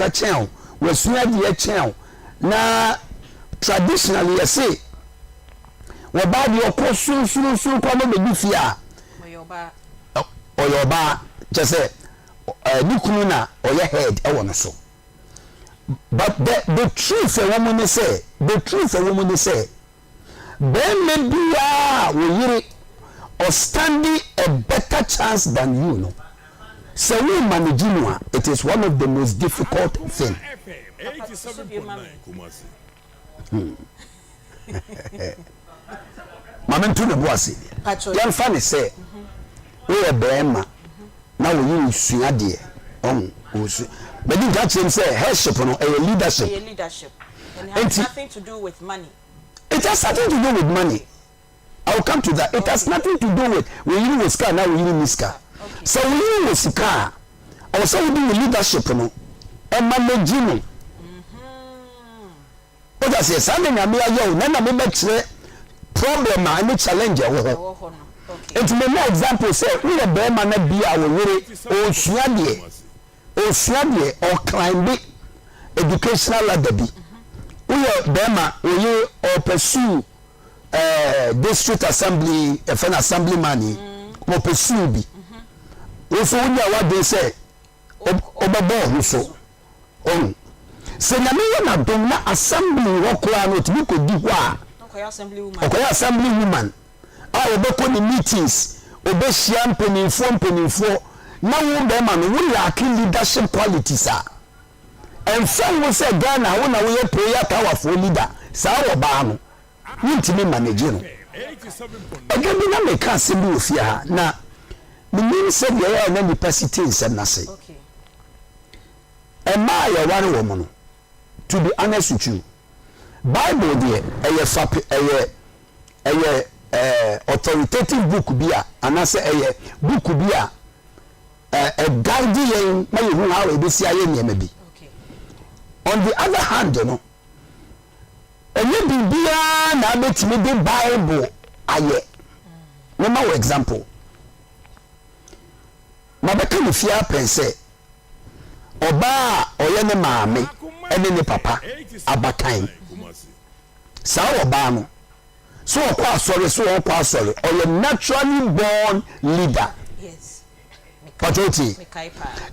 sika chen we sua de chen na traditionally you say we ba de okọ kwa no be fia oyoba just ni kunu na oye head e wo no so. But the truth a woman say, ben bia we yiri or standing a better chance than you know. So we manage you, it is one of the most difficult thing. 87.9 Mama tu na boase. Yan fa ne say we e bema na we yi sua de but you got him say headship no leadership. And it has nothing to do with money. It has nothing to do with money. I will come to that. It has nothing to do with we use car now we use car. So we use car. I was saying with leadership no and managing. What I say something I mean you na me make problem and challenge wo. It may no example say we a be man na bia we o sua de or climb educational ladder bi we bema we or pursue district assembly an assemblyman or pursue bi we so we what they say obabo so se na me na dom na assembly wo kura no to ko di ho a okoya assembly woman a obeko ni meetings obehia mpanimfo na wo be ma no we lack leadership qualities and some will say Ghana wo na we prayer tower for leader sa wo ba no ntimi manage no again bi na me ka se bi ofia ha na me nim se de ya na capacity nsem na say okay and my ya wo no to be honest with you Bible there authoritative book bia anase book bia a guardian may who how we see aye niam bi. On the other hand, you know, enye bibia na betimi de Bible aye. No example. Mabeka ni fia pense oba oye ne maame ene ne papa abakan. Sa oba no so okwa asori oye naturally born leader. Yes. Patoti.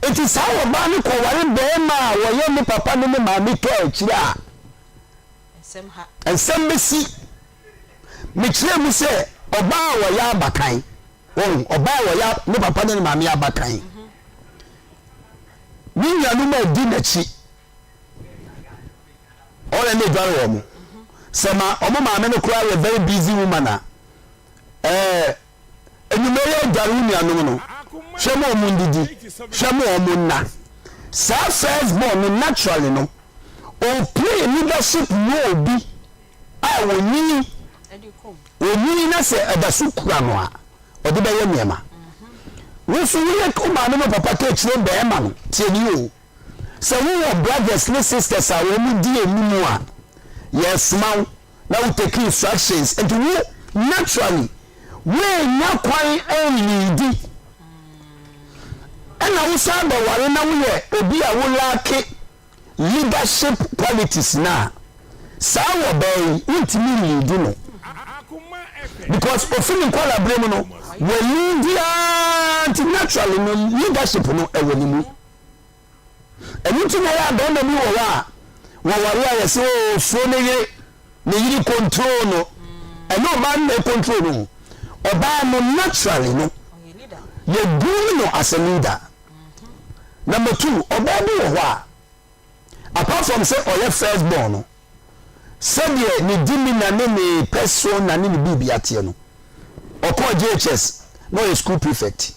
It is how oba ni ko ware be ma oye ne papa ne maame ka akiri a. Ensem besi. Me kire mu se oba wo ya abakan. Oba wo ya ne papa ne maame abakan. Ni nyanu ma di na chi. Ole ne dware wo mu. Sema omo maame no kura a very busy woman a enyume ye dware wu nyanu no. Shemo omundidi, shemo omunna. Sa first born no naturally no. O play leadership no obi. A woni na se adasu kura no a. Odi be ye niema. Wo so we ko maame no papa ka kire be ma no. Tie ni o. So we brothers and sisters a wo mu di emu a. Yes man, now we take instructions and we naturally we nya kwan lead. And I will say that we now obi a wo lack leadership qualities na. Sa wo be intimi lead no. Because often kwala blame no, we lead naturally no leadership no e woni mu. Enti na ya don na mi wo wa wawari ya se so ne yiri control no no man na control no oba no naturally no you do no as a leader. Number 2 oba bi wo ho apart from say oye first born no say ni dimi na ne person na ne bibi atie no okọ JHS no a school prefect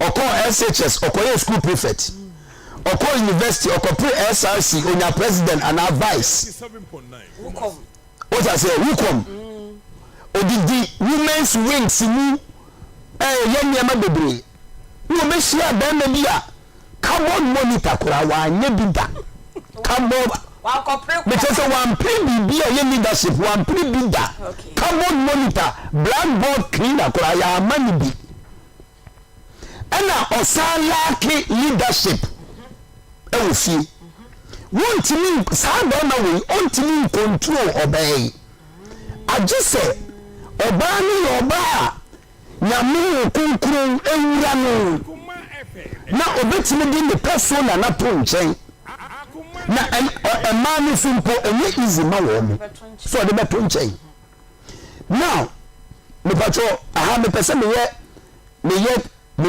okọ SHS okọ school prefect Oko University, Oko SRC, onya president and our vice. 87.9. What I say, Wukom. Odidi women's wings ni yen yama bebre. No me share be me bia. Carbon monitor kura wa nye bida. Carbon wa ko pre. Me say one pre bibia yen leadership, one pre bida. Carbon monitor, blackboard cleaner kura ya mani bi. Ena osala ki leadership. Ewofi wontimi saa bɛrima wei ontimi control obey agise oba ni oba nyamu kunkuru ewura no na obetimi di ne persona na to nchen na ema ni simple enye easy ma wo mo so de beto nchen now me patro aha me pese me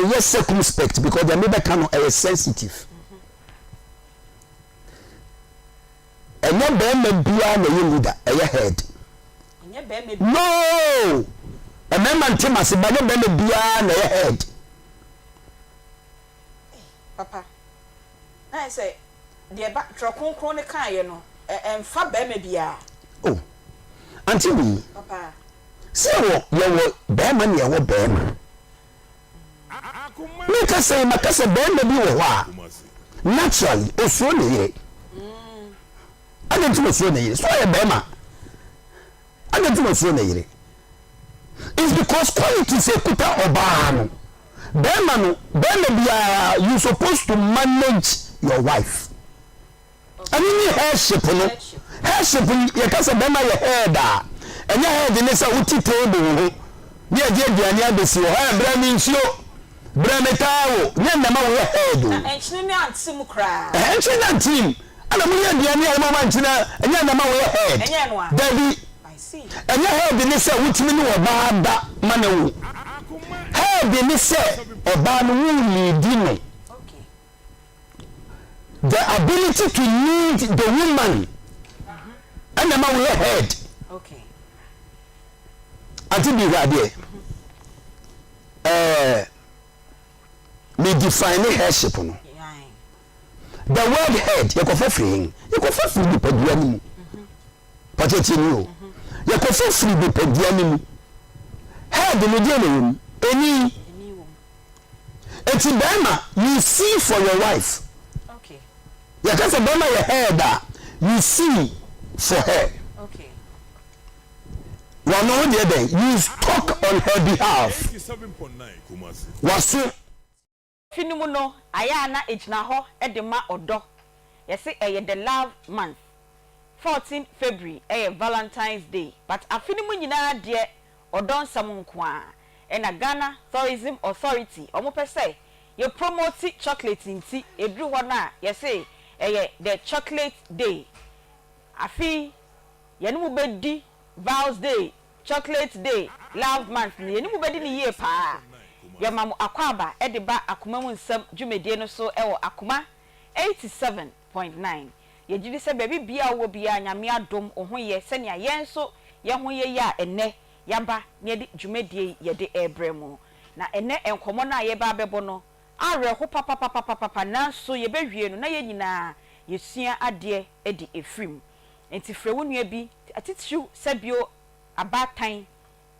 ye circumspect because the neighbor can are sensitive enye be me bia na ye leader eye head no emema ntima se ba ne be me bia na ye head papa I say the ba trokonkron ne kan ye no emfa be me bia oh Aunty Bea papa say wo be ma ne wo be ma me ka say makase be ma bi wo ho a naturally osuo ne yire adentu osuo ne yire so ye be ma adentu osuo ne yire it's because quality say kuta oba no be ma bia you supposed to manage your wife and you headship no headship you ka say be ma your head a enya head ne say uti table ho ye je aduane abesi ho ha bra mi nsuo bra metawo nye na ma wo head o enchine ne antim kra enchine na antim ana mo ye aduane a ma nchina enya na ma wo head enya no a daddy I see enya head ne say utimi ne wo ba da ma na wo head ne say oba no wo lead no okay the ability to lead the woman ana ma wo head okay Aunty Bea there me define headship no the word head you go for free the pediani pateti ni o you go for free the pediani mu head no dey no eni eti bema you see for your wife okay you can say bema your head you see for her okay one no dey you talk on her behalf 87.9 Kumasi waso finimu no aya na ejina ho de ma odo yesi the love month 14 February Valentine's Day but afinimu nyina de odon samunko a na Ghana Tourism Authority omo pese ye promote chocolate nti edru ho na yesi the chocolate day afi ye no bedi Vows Day chocolate day love month ye no bedi ni ye pa Yamamu Akwaba Ediba Akoma mu nsam dwumedie no so ewo Akoma 87.9 ye gidi se baby bia wo bia nyame adom ohoye se ne yen so ye hoye ya enne yaba ne de dwumedie ye de ebremu na enne enkomo na ye ba bebo no are ho papa na so ye bewie no na ye nyina ye sua ade edi efrim enti frewo nua bi atitiu sebio abatan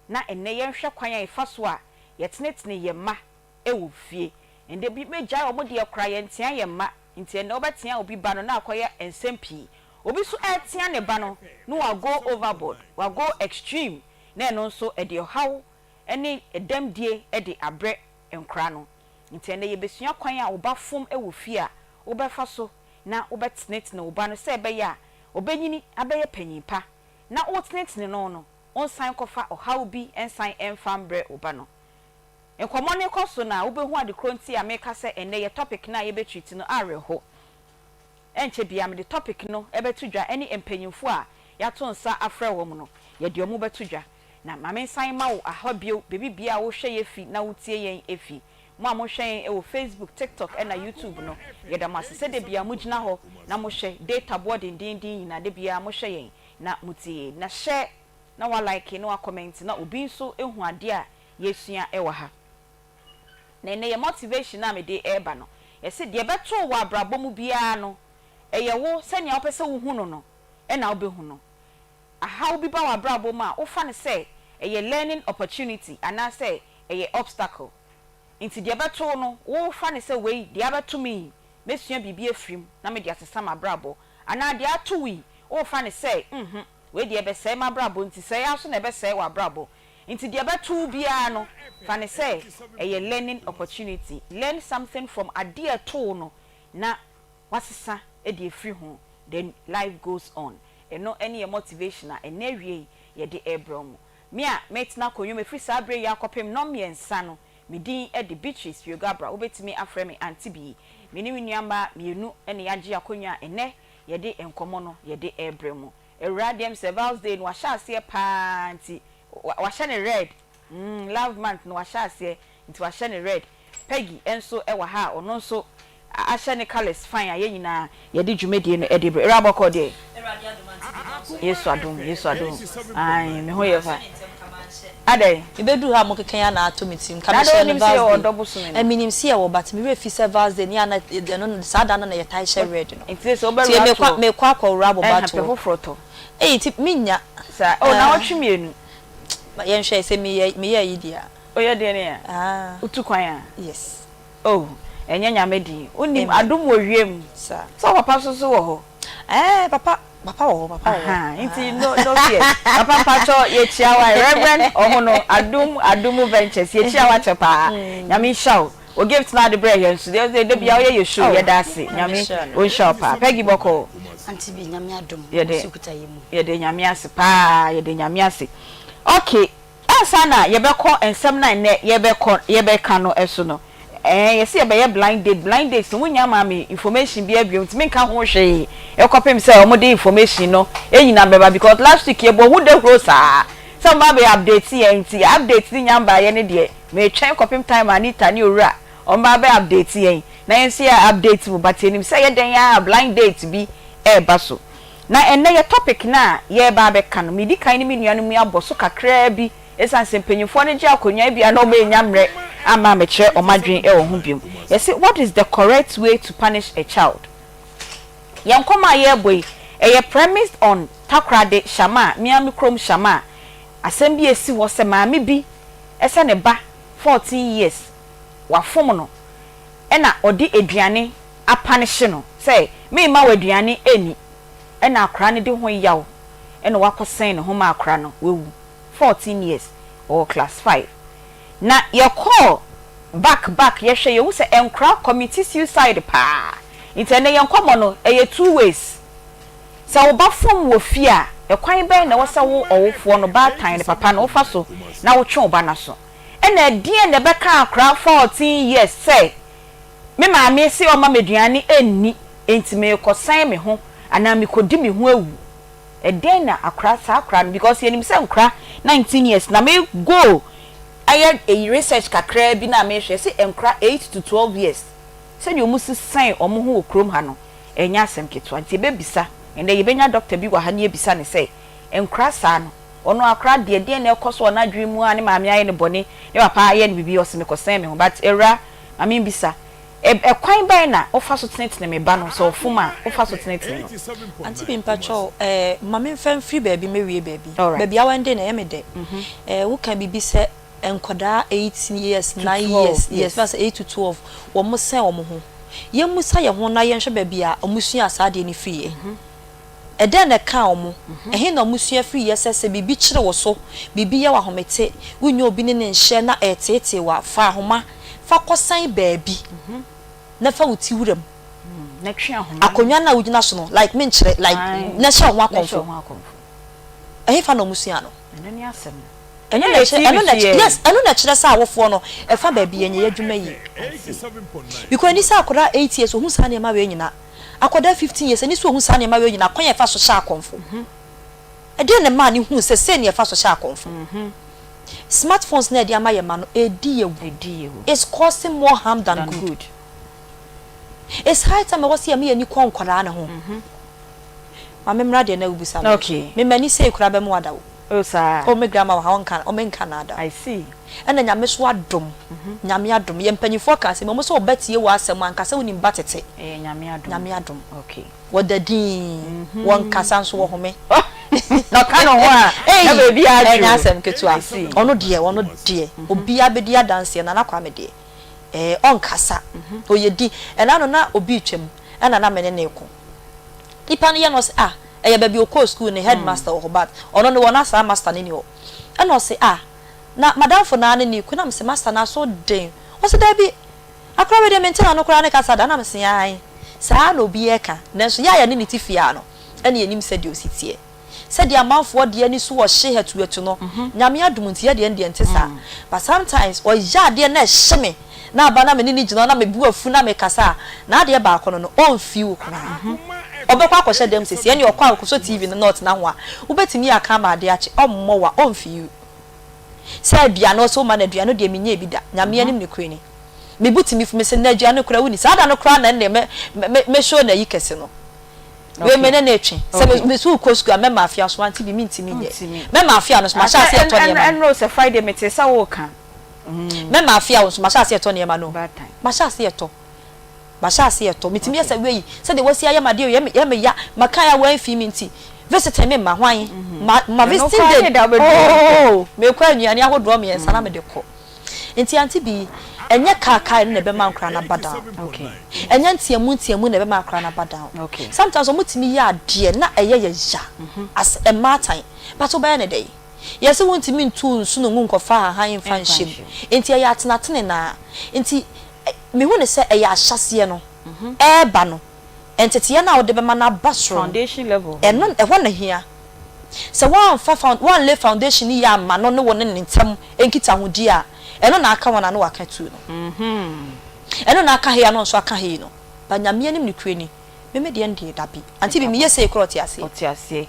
na enne ye hwe kwan ya ifaso a yetnetne yemma ewo fie ende bi meja omode ekra ye ntia yemma ntia na obetia obi ba no na akoye ensempi obi so etia ne ba no no wa go overboard wa go extreme na eno so ede hawo ene edamdie ede abre enkra no ntia na yebesua kwan a oba fom ewo fie a obefa so na obetnetne oba no se ebe ya obenyini abeye panyimpa na otnetne no onsan kofa ohawo bi ensan enfambre oba no enkomo ne koso na obehu ade kronti a meka se ene ye topic na ye betreat no areho enche bia me the topic no ebetudwa any empanyimfo a yato nsa afre wo mu no ye de omu betudwa na mame nsan ma wo ahobio bebi bia wo hwe ye fi na wotie yen efi mo a mo hwen e wo Facebook TikTok na YouTube no ye da masese de bia mo gina ho na mo hwe data board ndindin na de bia mo hwe yen na mutie na share na wa like na wa comment na obi nso ehu ade a yesua ewa ha na ne ye motivation na me de eba no yesi de beto wo abrabo mu bia no eye wo se nya opese wo hu no no e na obehu no aha obi ba wo abrabo mu a wo fa ne se eye learning opportunity ana se eye obstacle inti de beto no wo fa ne se we de abeto mi mesua bibia afrim na me de asesa ma abrabo ana de ato wi wo fa ne se we de ebe se ma abrabo nti se ya so na ebe se wo abrabo inti de beto bia no fane say a learning opportunity learn something from idea to no na wasesa e de free ho then life goes on. And no any motivation and every ye de ebrom. Me a metna konyo me free sabre ya kopem no me ensa no me din e de Beatrice Yogabra obetimi afre me Aunty Bea me ni nuamba mienu ene yagye akonwa ene ye de enkomo no ye de ebremu Eradiem Sevals Day no washa ase pa anti washa ne red love month no washa ase nti washa ne red Peggy enso e wa ha ono nso asha ne colors fine aye nyina ye de dwumedie no e de raboko de Yesu adom ai me ho ye fa Ade ibedu ha mo keken na ato metim ka share ne vase eminim se e wo but me refi Sevals Day ni ana no sada na ye tai share red no nti so be rat me kwa rabo battle fofroto tip minya sa na watwe mienu yen hwe se me ye yidia oye de ne ya utu kwan a yes enya nyamedi unim adom wo wiem sa so papa so wo ho papa wo nti no fear papa pacho ye chiawa reverend ohono adum ventures ye chiawa chepa nyame show o give to na the bread here so dey bia ye show ye dase nyame o show pa Peggy Boko Aunty Bea nyame adom sikuta yemu ye de nyame ase pa ye de nyame ase okay asa na ye beko ensem na ne ye beka no eso no you see about blind date so munya mama information be abiom ti menka ho hwe e kopem say omode information no enyina beba because last week ye bo who dey rosa some ba be update ye update ni nyamba ye ne de me twen kopem time Anita ni owura on ba be update ye na yen see update mu but enim say ye den ya blind date bi e ba so na enne ye topic na ye ba be kan me di kan ni me nuanu mu aboso kakra bi esan sempanyimfo ne gye akonwa bia na obe nyamre ama me kire omadwen e wo ho biom yes what is the correct way to punish a child yankoma ye boy ye premised on takrade shama miami krom shama asem bi esi wo se maame bi ese ne ba 14 years wa fom no e na odi aduane apanish no say me ma wa aduane eni e na akra ne de ho yaw e na wakosen ne ho ma akra no wewu 14 years or class 5 na your call back ye hwe ye wo se enkra committee suicide pa intene ye nkomo no e 2 ways se wo ba fom wo fia e kwan ben na wo se wo owofo no ba tan ne papa no wo fa so na wo twe oba na so e na die ne be ka akra 14 years say me ma me se o ma meduane enni entime ko san me ho ana me kodi me ho awu e den na akra sa akra because ye nim se nkra 19 years na me go I a research kakra bi na me hwe se enkra 8 to 12 years se de omusi san omo ho okrom ha no enya asem keto anti be bisa ende ye benya doctor bi wa ha ne bisa ne se enkra sa no ono akra de na ekoso na dwemu a ne maame aye ne bone ne papa aye ne bibi oseme ko san me ho but era maame bisa e kwan ban na ofa so tenetene me ba no so ofuma ofa so tenetene no Aunty Bea mpacho maame mfam free baby mewie baby awande na ye me de wo kan bibi se enkoda 18 years 9 years yes first 8 to 12 wo mo sen wo mo ho ye musa ye ho na ye hwe baby a omusua asade ni free e den na ka omo he na omusua free ye sese bibi kire wo so bibi ye wa homete wunye obi ne nhye na etete wa fa homa fa kosan baby na fa wuti wuram na twa ho akonwa na wugina so no like me nkire like na hye ho akonfo he fa na omusua no enani asem yes eno na kire sa awofo no e fa baby enye adwuma yi because ni sa akoda 8 years ohun sa na ma we nyina akoda 15 years ni so ohun sa na ma we nyina kon ye fa so sha akonfo e de ne ma ni hu se ne ye fa so sha akonfo smartphones na de ama ye ma no edi yewu is causing more harm than good. It's high time I was here me ni kon kwara na ho ma memra de na ubisa okay me mani say kura be mo wada wo o sa o me grandma wa honka o me Canada I see ena nyame so adom nyame adom ye mpanyifo ka se mo so obatie wo asem anka se woni batete nyame adom okay wodadin won kasa so wo home no kanu ho a na baby adu enya asem ketua ono de obi abedi adanse na nakwa me de on kasa oyedi ena no na obi twem ena na mene ne ko ipa no ye no se eye baby o ko school ne headmaster o bat ono no wona sa master ne ni o ena o se na madam for na ni ku na me se master na so den o se da bi akra we de maintain no kra ne kasa da na me se ai saa no bi eka nanso ya ne tifia no ene enim se de ositie se de amanfo de ani so wo hye hetuetu no nyame adum ntia de ende ente sa but sometimes o ya de na hye na aba na me ni gina na me bu afu na me kasa na de ba akono no on fiu kra obekwa akohye dem sesi ene okwa akoso TV no not na ho a ubetimi aka ma de ache ommo wa on fiu se bia no so ma na dua no de menye bi da nyame anim ne kwani me butimi fu me se na dua no kra woni sa da no kra na ne me show na yikese no we me na etwe se me su ko school me mafia so anti bi mintimi ye me mafia no so ma sha se to ne ma and no se Friday me te sa wo kan me mafia so ma sha se to ne ma no ma sha se to mitimi ya se we se de wasi ya made ye me ya maka ya wan fi minti visit me ma hwan ma visit oh me kwa nuane ahodo me yensa na me de ko enti anti bi enye kaka ne be man kra na bada okay enye ntiamu ne be man kra na bada okay sometimes o mutimi ya ade na eye ye ja as a matan but oba ne dey yesi wontimi ntu nsu no nkofa han fa nhyem enti ya atenatene na enti me hu ne se eye ahyase no ba no entete na wo de be ma na basro foundation level eno na hia se one lay foundation ni ya ma no ne wo ne ntem enkita hodi a eno na aka wana no waka tu no eno na aka hia no so aka hia no ba nyame anim ne kwani me de ende dabi anti bi me yese kroti ase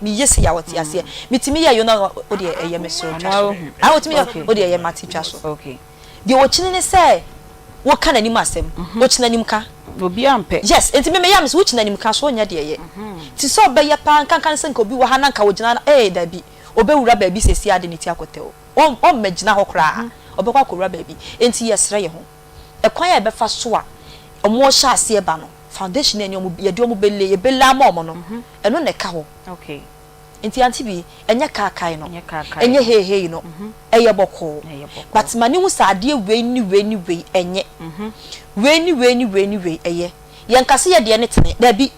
me yese ya woti ase mitimi ya yo na o de eye mesoro twaso a wotimi ya o de eye mati twaso okay de wo chine ne se wo kana nim asem wo china nim ka obi ampe yes enti me yam se wo china nim ka so nya de eye ti so be ye pa kan se nka obi wo ha na nka wo gina dabi obewura ba bi sesi ade ne ti akote o magina ho kra obekwa akowura ba bi enti yesre ye ho ekwan ya be fa so a omo sha ase ba no foundation eni omo ye de omo bele ye bela ma omo no eno ne ka ho okay enti anti bi enye kakai no enye hehe no eye boko but mani hu sa ade we ni enye we ni eye yen kase ye de ne tene dabi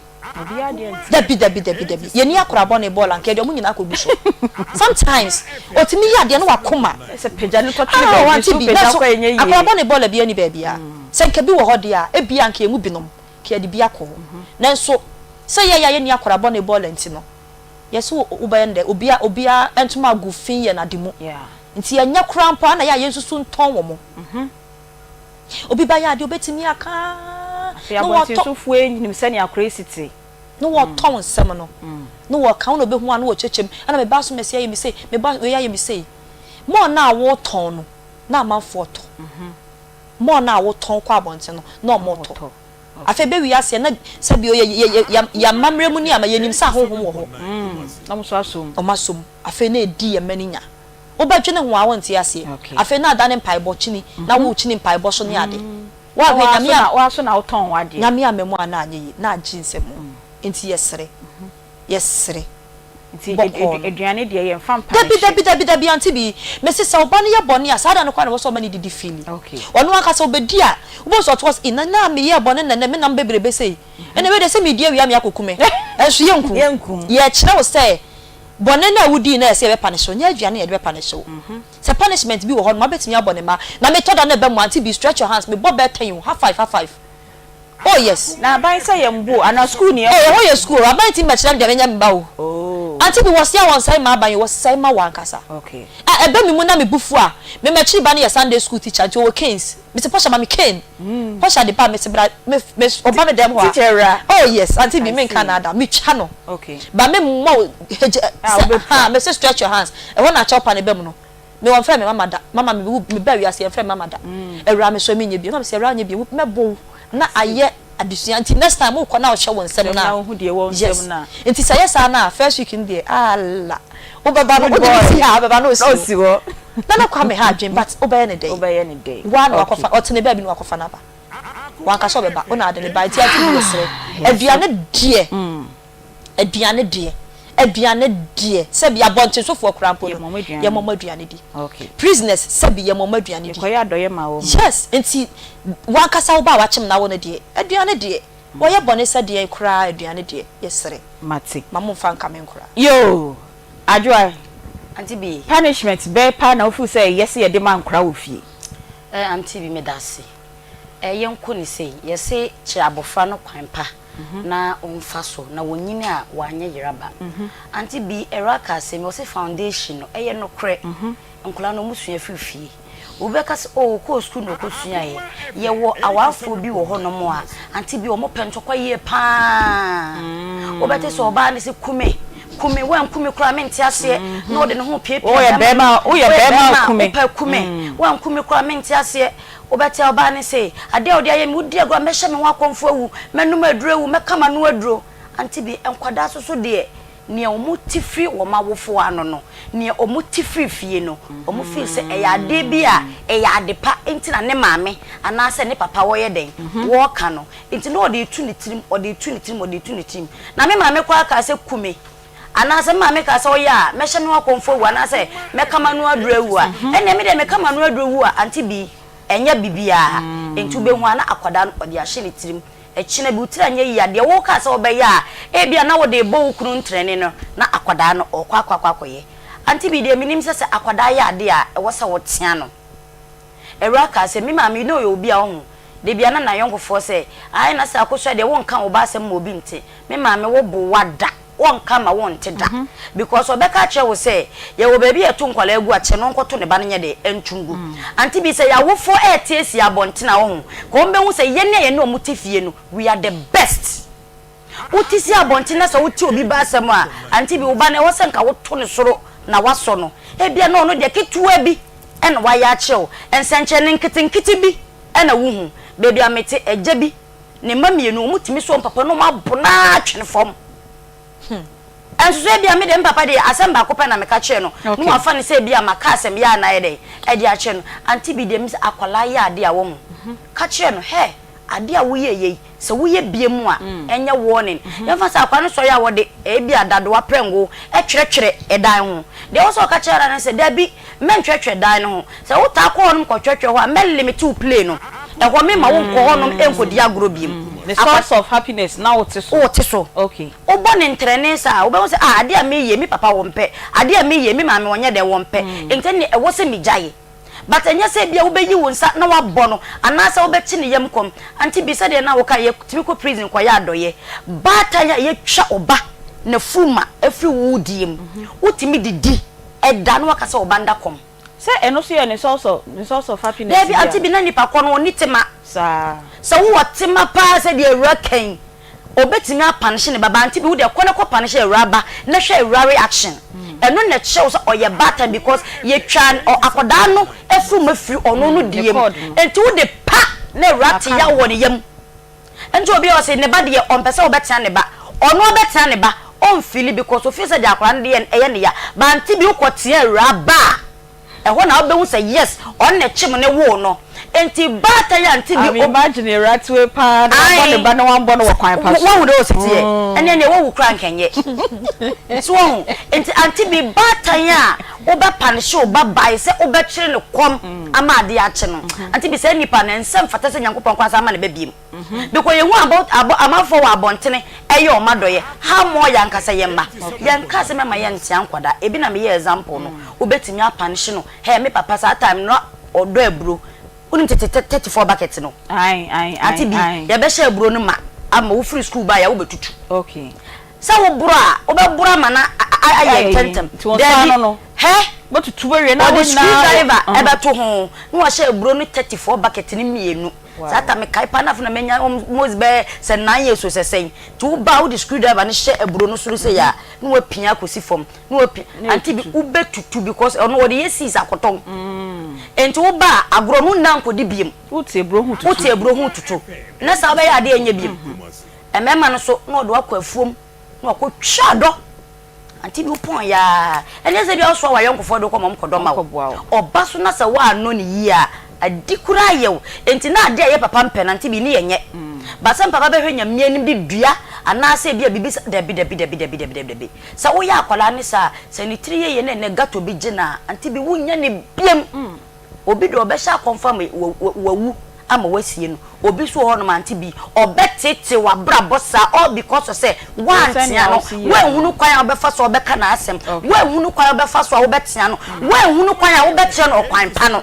ye ni akora bo ne ball anke de omo nyina akogu so sometimes otimi ya de no wakoma se peja no to tene be bi peja ko enye yi akora bo ne ball bia ni ba bia se nke bi wo ho de a e bia anke emu binom ke de bia ko nanso se ye ni akora bo ne ball enti no yeso ubende obia entuma agufin ye na demu nti anya krampa na ya yesusu nton wo mo obi ba ya de obetimi aka no what so fu enyim se ne akracity no what ton sem no no what kan no be hu anu wo chechem ana me ba so mesi ayi mi sei me ba we ya mi sei mo na wo ton no na amanfo to mo na wo ton kwa abonte no na mo to afa be wi ase na sabi ya mamre mu ni ama yenim sa honhom wo ho na mo so asom o masom afa na edi ye maninya wo ba twene ho awonte ase afa na ada ne mpaibɔ chini na wo chini mpaibɔ so ne ade wa hwe nyame wa so na wo ton wade nyame amemu ana anyi na agi nsemu enti yesere nti eduane de ye mfa mpa dabi anti bi mesi sa oba ne ye bone a sada no kwa na wo so ma ne didi feel okay ono aka so obedi a wo so to was in na me ye bone na me na bebrebe sei ene we de se me die wi am yakokume enso yenkum ye kire wo say bone na wudi na ese be punish nya aduane ye be punish se punishment bi wo ho ma betimi abone ma na me toda na be mu anti bi stretch your hands me bob better you half five oh yes na ban say yembo ana school ni oh ye school aban ti me kire de nya mba o anti bi was here one say ma aban was say ma wan kasa okay ebe mi mu na me bufu a me kire ba na ye Sunday school teacher jo Kings me se posha ma me Ken posha de pa me se bra me oba me dem ho oh yes anti bi me Canada me cha no okay ba me mo me say stretch your hands e wona cha opa ne be mu no me won frɛ me mama me ba wi ase e frɛ mama da ewra me so me nya bi na me se ewra nya bi me bo na aye adusua nti next time wo kɔ na wo hwɛ won nsɛm na wo de wo nsɛm na nti sɛ yesa na first week ndi ala wo baba no si ha baba no si wo na kwa me ha adwen but wo be ne day wa na wakofa otene ba bi no wakofa na ba wan ka so be ba ona ade ne ba ti ati bi sere aduane die sebi abonte sofo krampo no ye momo aduane di okay prisoners sebi ye momo aduane di koya doye ma wo yes enti wan kasa wo ba wa chim na wo no die aduane die wo ye bone se die kra aduane die yesere mate mamu fa nka men kra yo adwa Aunty Bea punishment be pa na ofu say yes ye de man kra wo fie Aunty Bea me dase yenko ni sei yese kire abofra no kwan pa na onfa so na wonyine a wanye yeraba Aunty Bea eraka se me o foundation no eye no kre nkola no musua fifie obeka se o ko school no ko sua ye wo awafo bi wo ho no mo a Aunty Bea o mo pentokwa ye pa obete so oba ne se kume wan kume kura menti ase na ode ne ho piepie o ye bema kume pa kume wan kume kura menti ase obete oba ne se ade ode aye me udi agwa mehye me wakonfo awu menum aduru me kama no aduro Aunty Bea enkwada so de ne omutifri wo mawofo ano no ne omutifri fie no omu feel se eya ade bi a eya ade pa enti na ne maame ana se ne papa wo ye den wo ka no enti no ode tu ne tirim na me maame kwa aka se kume ana se maame ka se oya mehye me wakonfo wu ana se me kama no aduru awu a ene me de me kama no aduru awu a Aunty Bea enya bibia enti ubehu ana akwada no ode ahye ne tirim echina bi utira nye ya de wo ka se obeya e bia na wo de bo ukuru ntrene no na akwada no okwakwakwakoye Aunty Bea de minim se akwada ya de a wo se wo tia no ewa ka se mi ma mi no yo obi a ho de bia na yonkofo se ai na se akosua de wo nka wo ba se mo obi nte mi ma me wo bo wada won kama won teda because obeka che wo say ye wo baby etu nkwala egu ache no nkoto ne ba ne de entungu Aunty Bea say ya wo fo etiesi abontina wo ko mbe hu say ye ne ye no mutifie no we are the best utisi abontina so uti obi ba asem a Aunty Bea wo ba ne wo se nka wo to ne soro na waso no e bia no no de ketuwa bi ene wa ya chew ensenche ne nkitinkiti bi ene wo hu baby amete eje bi ne mamienu mutimi so papa no mabona atwene fom enso bia me de papa de asem ba ko pe na me ka che no no afa ne se bia maka asem ya na ye de e de a che no Aunty Bea de mi akwala ya ade a wo mu ka che no he ade a wo ye se wo ye bie mu a enye warning ye fa sa akwa no so ya wo de e bia dado wa prengo e twetwere e dan ho de wo so ka che ra na se da bi men twetwere dan no ho se wo ta ko honum ko twetwere ho a men limit to play no e ho me ma wo ko honum enkodi agro biem the source of happiness now what is so okay obo ne ntrene sa obo say ade a me ye mi papa wo mpe ade a me ye mi maame wonye de wo mpe entene e wo se mi jaye but enya se bia wo beyi wo nsa na wabɔ no anasa wo beti ne yam kom Aunty Bea se de na wo ka ye typical prison kwa ya adoye bata ya ye twa oba na fuma afri wudiem utimi didi eda no waka se oba nda kom se eno so ye ne source of happiness Baby Aunty Bea na nipa ko no nitima sa so wo tema pa se de ewraken obetimi apanish ne baba Aunty Bea wo de ko na ko panish ewraba na hwe ewra reaction eno na chew so oye bata because ye twan akoda no afru mafri ono no diem enti wo de pa na ewrati ya wo ne yam enti obi o se ne ba de on pese obetia ne ba ono obetia ne ba on feel because of say de akoda ne eye ne ya ba Aunty Bea ko tie ewraba eho na obehu say yes on na chim ne wo no enti bata ya Aunty Bea imagine ratwe pa na ne ba na wan bo no wakwan pa so wo do sitie ene ne wo kura nkenye so enti Aunty Bea bata ya oba panish oba bai se oba kire ne kom ama ade a che no Aunty Bea se nipa na nsem fata se nyankopon kwansa ama ne babiem because you about amafo wa abontene eye o madoye ha mo yankasa yemma yankasa mema yantia nkwada ebi na me ye example no obetimi apanish no he me papa sa time no odo aburo unim 34 bucket no Aunty Bea ya be share aburo no ma ama wo free school ba ya wo betutu okay sa wo buro a wo be buro ma na aye tentem no he but to we na wo driver e be to ho no wa share aburo no 34 bucket ni mienu sata me kai pa na funa menya mos be se 9 years so se sen to ba wo the screwdriver ni share aburo no suru se ya no wa pia kosi fom no wa Aunty Bea ube tutu because ono wo de yesis akoton enti wo ba agro no na nkodi biem uti ebro hu tutu na sa ba ya de enya biem emema no so no do akwa afuom no akotwa do Aunty Bea pon ya ene se bia so wa yonkofo do ko mom kodo ma oba so na sa wa no ni yi a adikura yew enti na ade ye papa mpe na Aunty Bea ni yenye ba sam papa be hwenya mieni bi dua ana se bia bibi debi sa wo ya akwala ne sa ni 3 ye ne gato bi gina Aunty Bea wunya ne biem obi do be sha confirm wawu ama wasie no obi so ho no Aunty Bea obetete wa brabosa all because of say one tia no we hunu kwan obefa so obeka na asem we hunu kwan obefa so obetia no we hunu kwan obetia no okwan pa no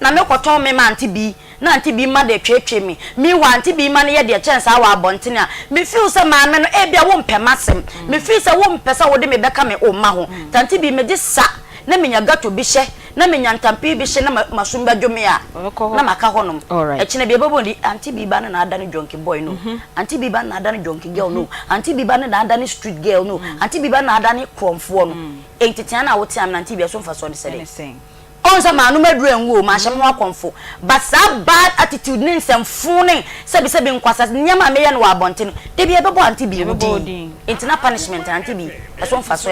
na me koton me Aunty Bea na Aunty Bea ma de twetwe me wa Aunty Bea ma ne ye de chance awa abontene a me feel say maame no e bia wo mpɛmasem me feel say wo mpɛsa wo de me bɛka me o ma ho Aunty Bea me de sa na menya gato bi hye na menya ntampi bi hye na masum badwome a na maka honom e kine bia babo ndi Aunty Bea ba na ada ne jonky boy no Aunty Bea ba na ada ne jonky girl no Aunty Bea ba na ada ne street girl no Aunty Bea ba na ada ne kromfo no entitia na wo tiam na Aunty Bea so mfa so ne sede on sa manu medru enwo ma hye mo akonfo but sa bad attitude ne nsɛmfo sebi nkwasa nyama me ye no abonte no de bia bebo Aunty Bea wodi entina punishment Aunty Bea so mfa so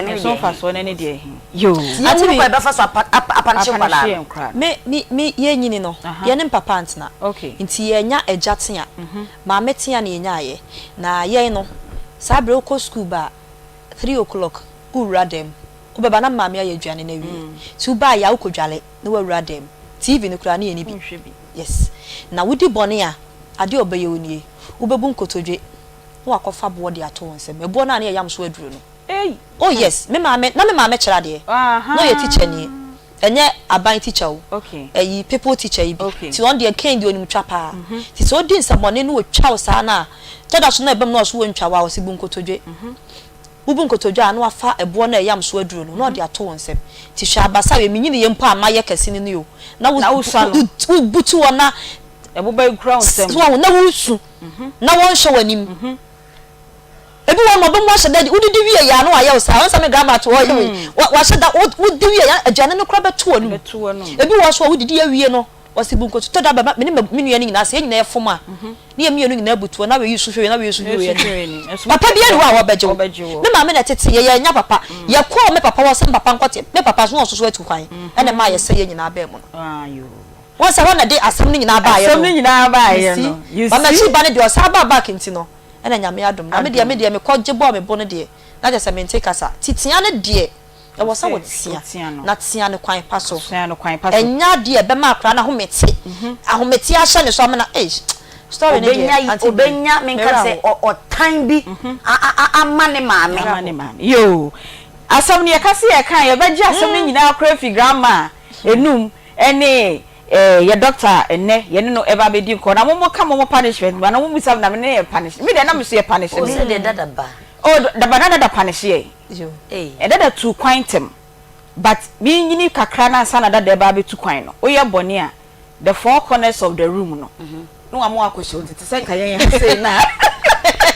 ne de yo Aunty Bea ba fa so apanche kwala me ye nyini no ye ne papa antena okay nti ye nya ajatea ma metea na ye nya ye na ye no sa bre ko school ba 3 o'clock ura dem ubeba na maame ya aduane na wi ti ba ya ukodwale na wawura dem TV no kura na ye ni bi yes na wudi bone a ade obaye onie ubebu nkotodwe na wakofa bo de ato wonsem ebo na na yam so aduro no oh yes me maame kyera de no ye teacher ni enye aban teacher o okay eyi people teacher ibi ti on de ken de onim twapa ti so di nsabone no otwa o sa na tada so na ebem na so wontwa wa o si bu nkotodwe bubu nkotodwa anu afa ebo na yam so aduro no de ato wonsem ti hwa abasa we minyini ye mpo amaye kase ni yo na wo butu wona ebo ba kura wonsem so na wo su na won hwe wanim ebi wo mo be mo hye da udidi wie ya no aye o sa won me grandma to wo ye wa hye da udidi wie ya aduane no kura beto wonu ebi wo so udidi ya wie no wasi bu nkoto da ba me nua ni nyina se nyina ye foma ni emi enu nyina butuo na we yusu hwe na we yusu hwe papa bia ni wa obeje wo me ma me na tete ye nya papa ye ko me papa wo se papa nkote me papa so so atu kwan ene ma ye se ye nyina ba mu no ayo won se won na de asem ni nyina ba ye no asem ni nyina ba ye no mama chi ba ne de o sa ba back nti no ene nyame adom na me de me ko je bo me bo ne de na je se me nteka kasa titia ne de e wo sa wo tia na tia ne kwan paso enya de e be ma akra na homete ahomete a hye ne so amena story ne de obenya menka se o tan bi amane maame yo asam ne yakase ye kan ye beje asam ne nyina akra fi grandma enum ene ye doctor enne ye no eba bedi nko na mo ka mo punishment na mo bisa na me ne punish me de na me so ye punish me se de dada ba the banana da punish ye dada tu kwintem but me nyini kakra na sana dada eba be tu kwan no oye bone a the four corners of the room no no amo akosho tete se kan ye say na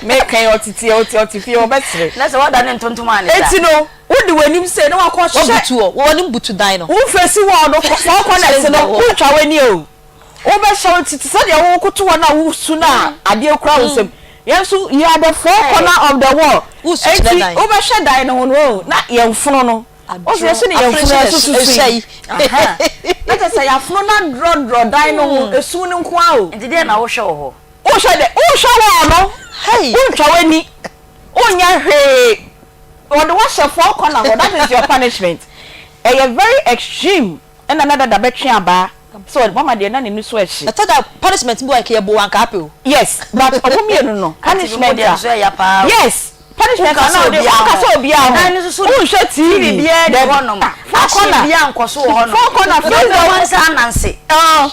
me kan otiti fi obetre na se wada ne ntontom ane eti no wodi wanim se na wakọ hye butu wonim butu dan no wo fesi wo no four corners no wo twa wani o wo be hye otiti se de wo koto wo na wo su na ade kura wo sem yensu you are the four corner of the wall eti wo be hye dan no no na yemfuno no o se yesu ni yemfuno so sei aha na te se yafno na draw dan no esu ni nko a o enti de na wo hye wo wo hye wo no hey wo twa wani onya hwe on the wash four corner that is your punishment very extreme and another da betwe aba so mama de na ne so ehye that punishment bo like bo wan ka apel yes but omumienu no punishment yes punishment na de aka so obi a na ni so hwe TV bia de honom akona bia nkoso honom four corner face the one say ananse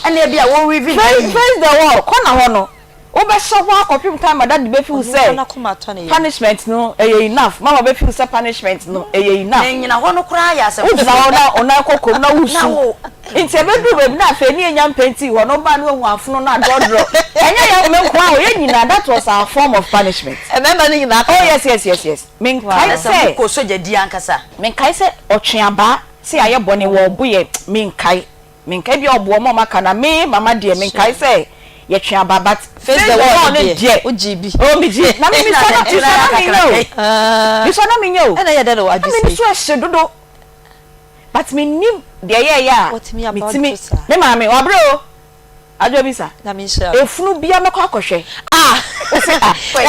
ene bia wo reveal face the wall corner hono obe show akopim time that be feel say punishment no enough mama be feel say punishment no enough nyina ho no kura ya se ona kokom na wusu nti ebedu be na afa ni enyam penti ho no ba no hu afono na dodro enya ya me kwa o ye nyina that was our form of punishment remember ni nyina yes men kai say ko soja di ankasa men kai say otweaba say aye bone wo boye men kai bi obo mo maka na me mama de men kai say ye tweaba but face the wall de ojibi o mi je na me so na me nyo na ye de do adu say me so ehye dodo but me nim de ye ya mitimi me ma me obro ajo bisa na me sha efunu bia me kwa akohwe o se ya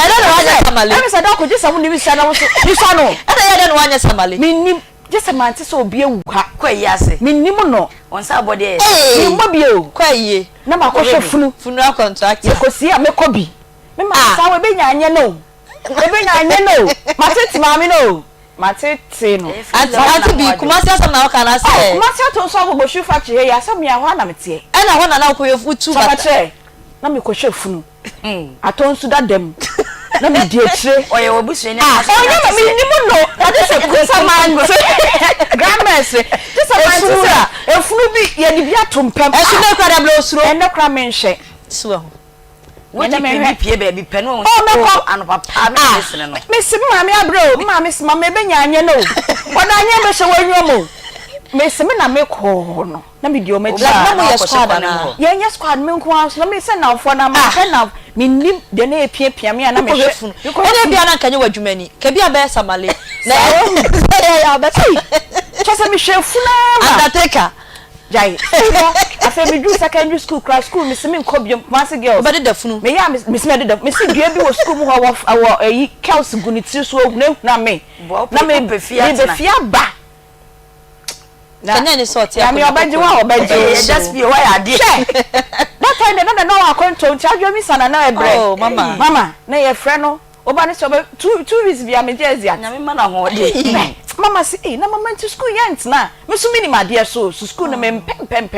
de no wanya samale na me say da ko je samu ni bisa na wo so bisa no ya de no wanya samale me nim je se man ti so obi ewu ha kwa yi ase me nim no on sa body me mo bi o kwa yi na ma akohwe funeral contract ye ko si a me ko bi me ma sa we be nya anye no ma tete ma me no matete no ati bi kumasi asam na oka na say kumasi to so go shoe factory here asam ya ho na mete na ho na ko futu bata na me ko hwe funu aton su dadam na me die kire oye obusu ni oye me ni mu no ade se kusa man grammars just a man to efunu bi ye ni bi atompam esu na kwada bla osuro ene kra me nhwe suwa wo ti pie baby penu o anopapa me listen no me sim ma me abro ma me sim ma me benya anye no wona anye be hye wanyomo me sim na me ko no na me di o me na mo ye squad na ye nye squad me nko aso na me se na ofo na ma na me nim de na epia me na me hwe ene bia na kanye wadwumani ka bia be samale na ya be chese me hwe funa undertaker jai afa me do secondary school class school me se me nkobiom mass girls but the funu me ya me se me de me se dua bi wo school mu ho ayi kels gunitiri so na me na me be fia ba kanya ni sort ya me obaji wa obaji just be why I did that time na no wa control charge me sana na ebre oh mama na ye frɛ no oba ne so 2 weeks bia me jersey na me mana ho de mama say na mama to school yent na me so mini made so school na me pem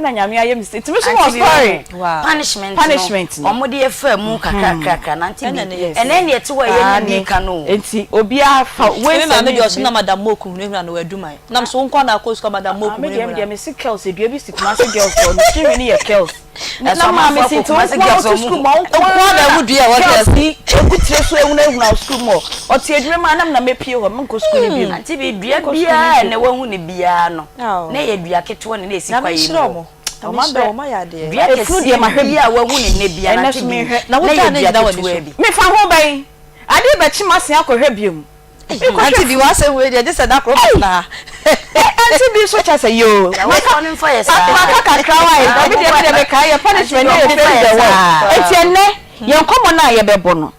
na nyame aye mi say me so was sorry punishment omode efa mu kakaka na nti ene ne ete wo ye ni ka no enti obi afa we ma me just na madam moku no hura na waduma nam so nko na ko so madam moku me me see girls e dua bi si kuma girls so no she really girls na ma me see to school ma nko na wudu ya what see ekutire so ehuna school mo o tie adwuma ma nam na mepie ho me nko school ni bi anti bi dua bia na wahu ne bia no na ye dua ketewa ne esi kwa yi mo o ya de bia kefu de ma hwe bia wahu ne bia na ti bi na wuta ne da wani me fa ho ban ade ba chi mase akohwe biom anti bi wa say we dey just that crop na anti bi so cha say yo ma no for yes ma ka krawa e bi de be kai punishment e dey the one etienne yen komo na ye bebo no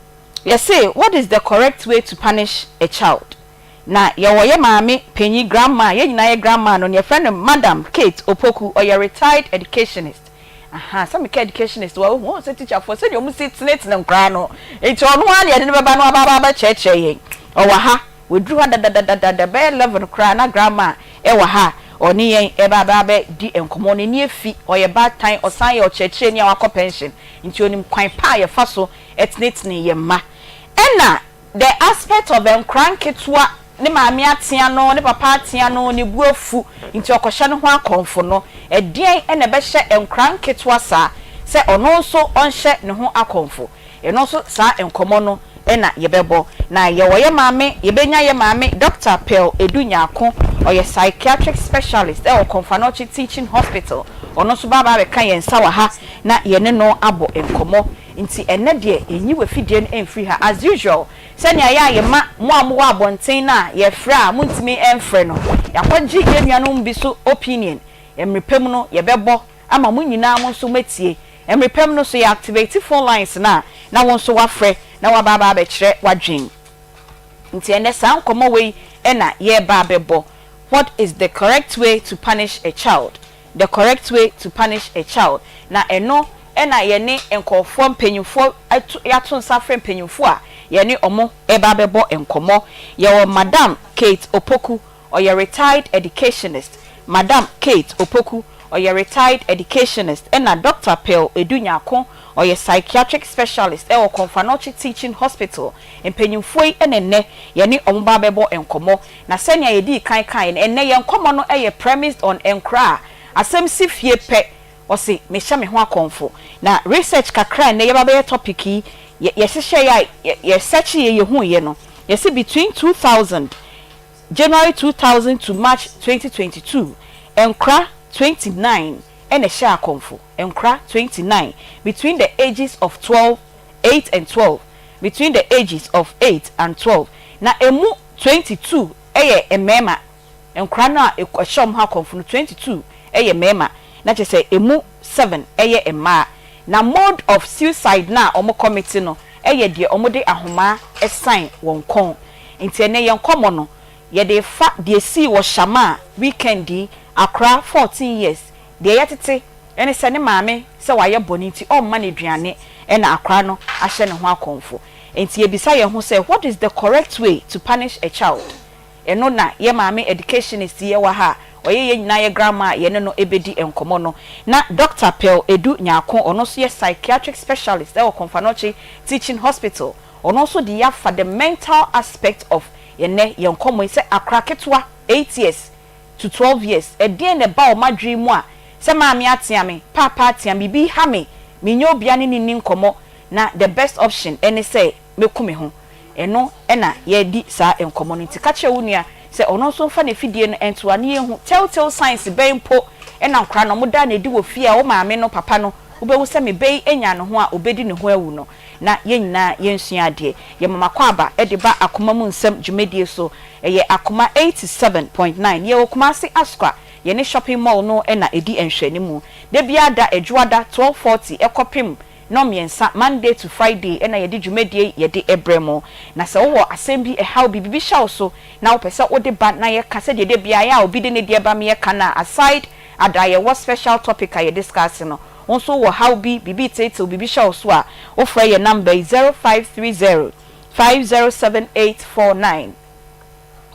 you say what is the correct way to punish a child na ye wo ye maame penyi grandma ye nyina ye grandma no ye friend madam Kate Opoku or your retired educationist some educationist wo say teacher for say you mu sit net na nkra no enti ono an ye de beba no aba cheche yen o wa ha we drew ha da be 11 kra na grandma e wa ha oni yen e ba di enkomo ne ni efi o ye bad time o san ye o cheche ni awakọ pension enti onim kwan pa ye fa so etnet ni ye ma ena the aspect of enkranketwa ne maami atia no ne papa atia no ne buafu nti okohye no ho akonfo no edien ene be hye enkranketwa sa se ono so onhye ne ho akonfo eno so sa enkomo no ena yebebo na ye wo ye maami ye benya ye maami Dr. Pearl Edunyako oye psychiatric specialist e Okonfanochi Teaching Hospital ono so baba be kan yensa wa ha na ye ne no abo enkomo nti ene de enyi we fidie no enfri ha as usual senya ya ye ma mo amwo abonten na ye fra muntimi enfre no yakwaji ye nuanom bi so opinion emrepem no ye bebo ama munyina mo so matie emrepem no so ye activate phone lines na won so wafre na wa baba be kire wadwen nti ene san komo we ena ye ba bebo. What is the correct way to punish a child? The correct way to punish a child na eno ena ye ne enkofo mpanyufo yato nsafre mpanyufo a ye ne omo eba bebo enkomo ye wo Madam Kate Opoku or your retired educationist. Madam Kate Opoku or your retired educationist ena Dr. Pearl Edunyako or your psychiatric specialist e Okonfanochi Teaching Hospital mpanyufo enenne ye ne omo ba bebo enkomo na senya ye di kan enne ye enkomo no ye premised on enkra asem si fie pe o se me hye me ho akonfo na research kakra ne ye ba be topic yi ye hye ye search ye hu ye no ye se between 2000 January 2000 to March 2022 enkra 29 ene hye akonfo enkra 29 between the ages of 8 and 12 between the ages of 8 and 12 na emu 22 eye emema enkra na ekoshom ha akonfo 22 eye mema na chese emu 7 eye ema na mode of suicide na omo committee no eye de omo de ahoma esign won kon nti ene yen komo no ye de fa de si wo shama weekendi akra 14 years de yetete ene se ne maame se waye boni nti o ma ne duane ena akra no ahye ne ho akonfo enti ebisa ye ho say what is the correct way to punish a child eno na ye maame educationist ye wa ha oye ye nyina ye grandma ye no ebedi enkomo no na Dr. Pearl Edu Nyako ono so ye psychiatric specialist e wo Komfanochi Teaching Hospital ono so di ya for the mental aspect of ye ne ye enkomo say akraketwa 8 years to 12 years e de ne ba o madwi mu a se maame atiame papa atiame bi ha me nyo bia ne ni nkomo na the best option any say mekume ho eno ena ye di sa enkomo nti ka che wunua se ono so fa ne fidie no ento ane hu telltale signs be mpo ena nkra no moda na edi wo fie a wo maame no papa no obewu se me be enya no ho a obedi ne ho awu no na ye nyina ye nsua ade ye mama kwaba e de ba akoma mu nsem dwumedie so ye akoma 87.9 ye okuma se askwa ye ne shopping mall no ena edi enhwani mu de bia da edwada 12:40 ekopim no miensa Monday to Friday ena ye di dwumedie ye di ebremo na se wo asem bi how bibi shaw so na wo pese wo de ba na ye ka se de bia ya obi de ne de ba me ye kana aside ada ye what special topic are you discussing no also wo how bibi title bibi shaw so a wo fra ye number 0530 507849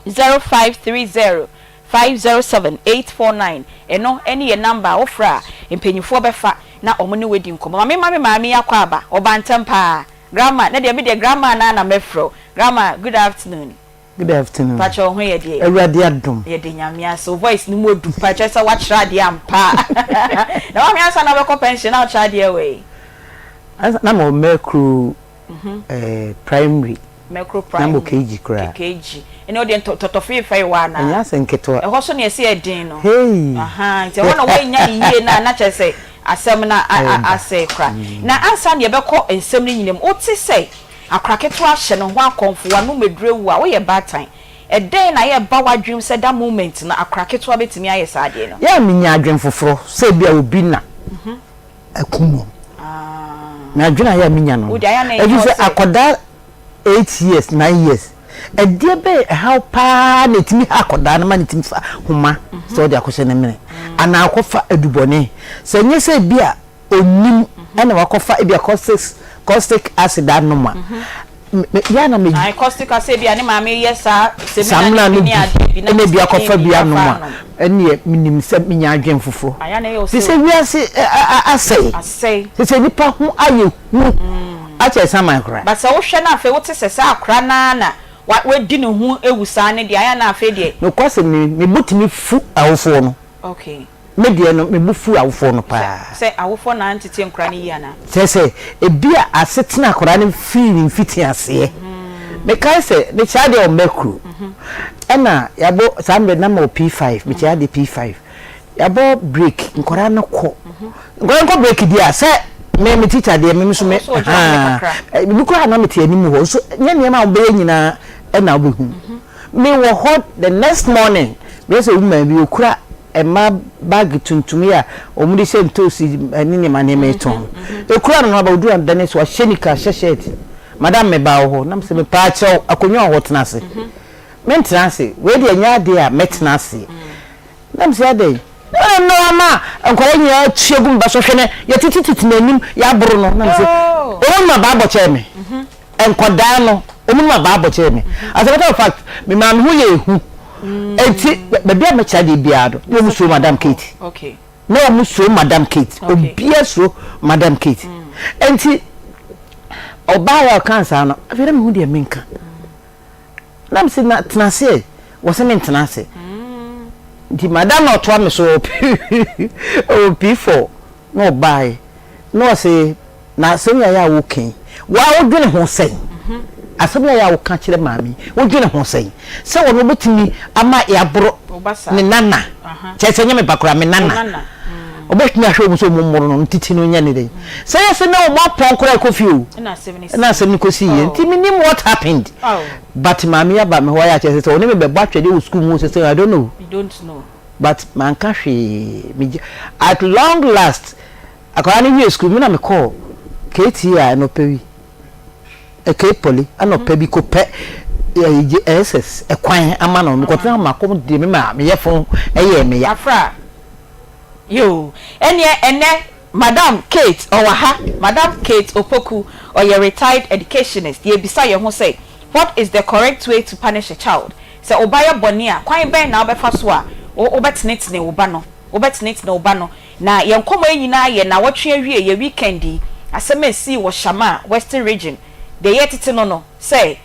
0530 507849 eno any number ofra empenyifo befa na omune wedi nkomo mame yakwa aba obantempa grandma na de me de grandma na mefro grandma good afternoon pacho ho ye de awurade adom ye de nyamia so voice ni modu pacho say watch radio ampa na mame asa na be pension na watch radio we na mo mekru primary micro prime na kg kra kg ene odi totofi fai wa na anya senketo e ho so ne ese edin no hey aha nti wona we nya yiye na chese asem na ase kra na ansa ne be ko ensem ni nyinem oti sei akraketo ahye no ho akonfo wa no medrewu a wo ye bad time e den na ye ba wadwem se that moment na akraketo abetimi aye saade no ya minya adwen foforo se bia obi na akumo na adwen ya minya no e se akoda 8 years 9 years e die be how pa na timi akoda na ma timi fa homa so de akose ne mene ana akofa adubone se nye se bia onim ana wakofa bia caustic acid anoma ya na me caustic acid bia ne ma me yesa semina ni ade bia akofa bia anoma ene minim se minya adwen fofo aya na yo se wiase asei se nipa ho aye hu ache sama kra but se wo hwe na afa wo te sese akra na we di ne hu ewusa ne de aya na afa de no kwase me butimi fu awofo no okay me de no me bufu awofo no pa se awofo na antete nkra ne yi na se ebia asetena akra ne feeling fiti ase me kai se me cha de o mekru ena yabo sambe na mo P5 me cha de P5 yabo break nkora na ko nkora break dia se me teacher de me so me me ko na me tie anim ho so nya ma obe nyina e na obehu me wo hot the next morning me say woman bi okura e ma bag tuntum ya omudi se ntosi ni ma ne me ton okura no ba odu and then so shenika sheshet madam me ba ho na me se me pa chew akonyo ho tenase me tenase we de nya de a me tenase na me se ade no ama enkwara nya chiegum ba so hwene ya tititi nanim ya boro no na me se o ma ba bo che me enkoda no o ma ba bo che me as a matter of fact me ma me hu ye hu enti be bia me cha de bia do no muso madam Kate okay no muso madam Kate obia so madam Kate enti oba ya cancer no afere me hu de menka na me se na tenase wo se me tenase di madam no to am so o P4 no buy no say na senya ya wo ken wa wo dwene ho sen asabia ya wo ka kire maami wo dwene ho sen se wo no betimi ama ya boro ne nana chese nyame bakura me nana obetimi ahwe mu so mummoro no titi no nya ne den se yes na wo mapon kora kofi o na 70 kosi ye nti minim what happened but maami ya ba me ho ya chese se wo ne me be bwa twede wo school mu se I don't know you don't know but man ka hwe at long last akwa ni hwe school me na me call KTA no pewi Poli ano pebi ko pe SS ekwan ama no me ko tena ma ko de me ma me yefon eye me ya afra yo ene madam Kate owaha madam Kate Opoku or your retired educationist ye bisa ye ho say what is the correct way to punish a child say obaya bonia kwan ben na obefa so a obetnetne oba no obetnetne oba no na ye nkomo nyina ye na wotwe awie ye weekendi asema si wo shama western region de yetete no say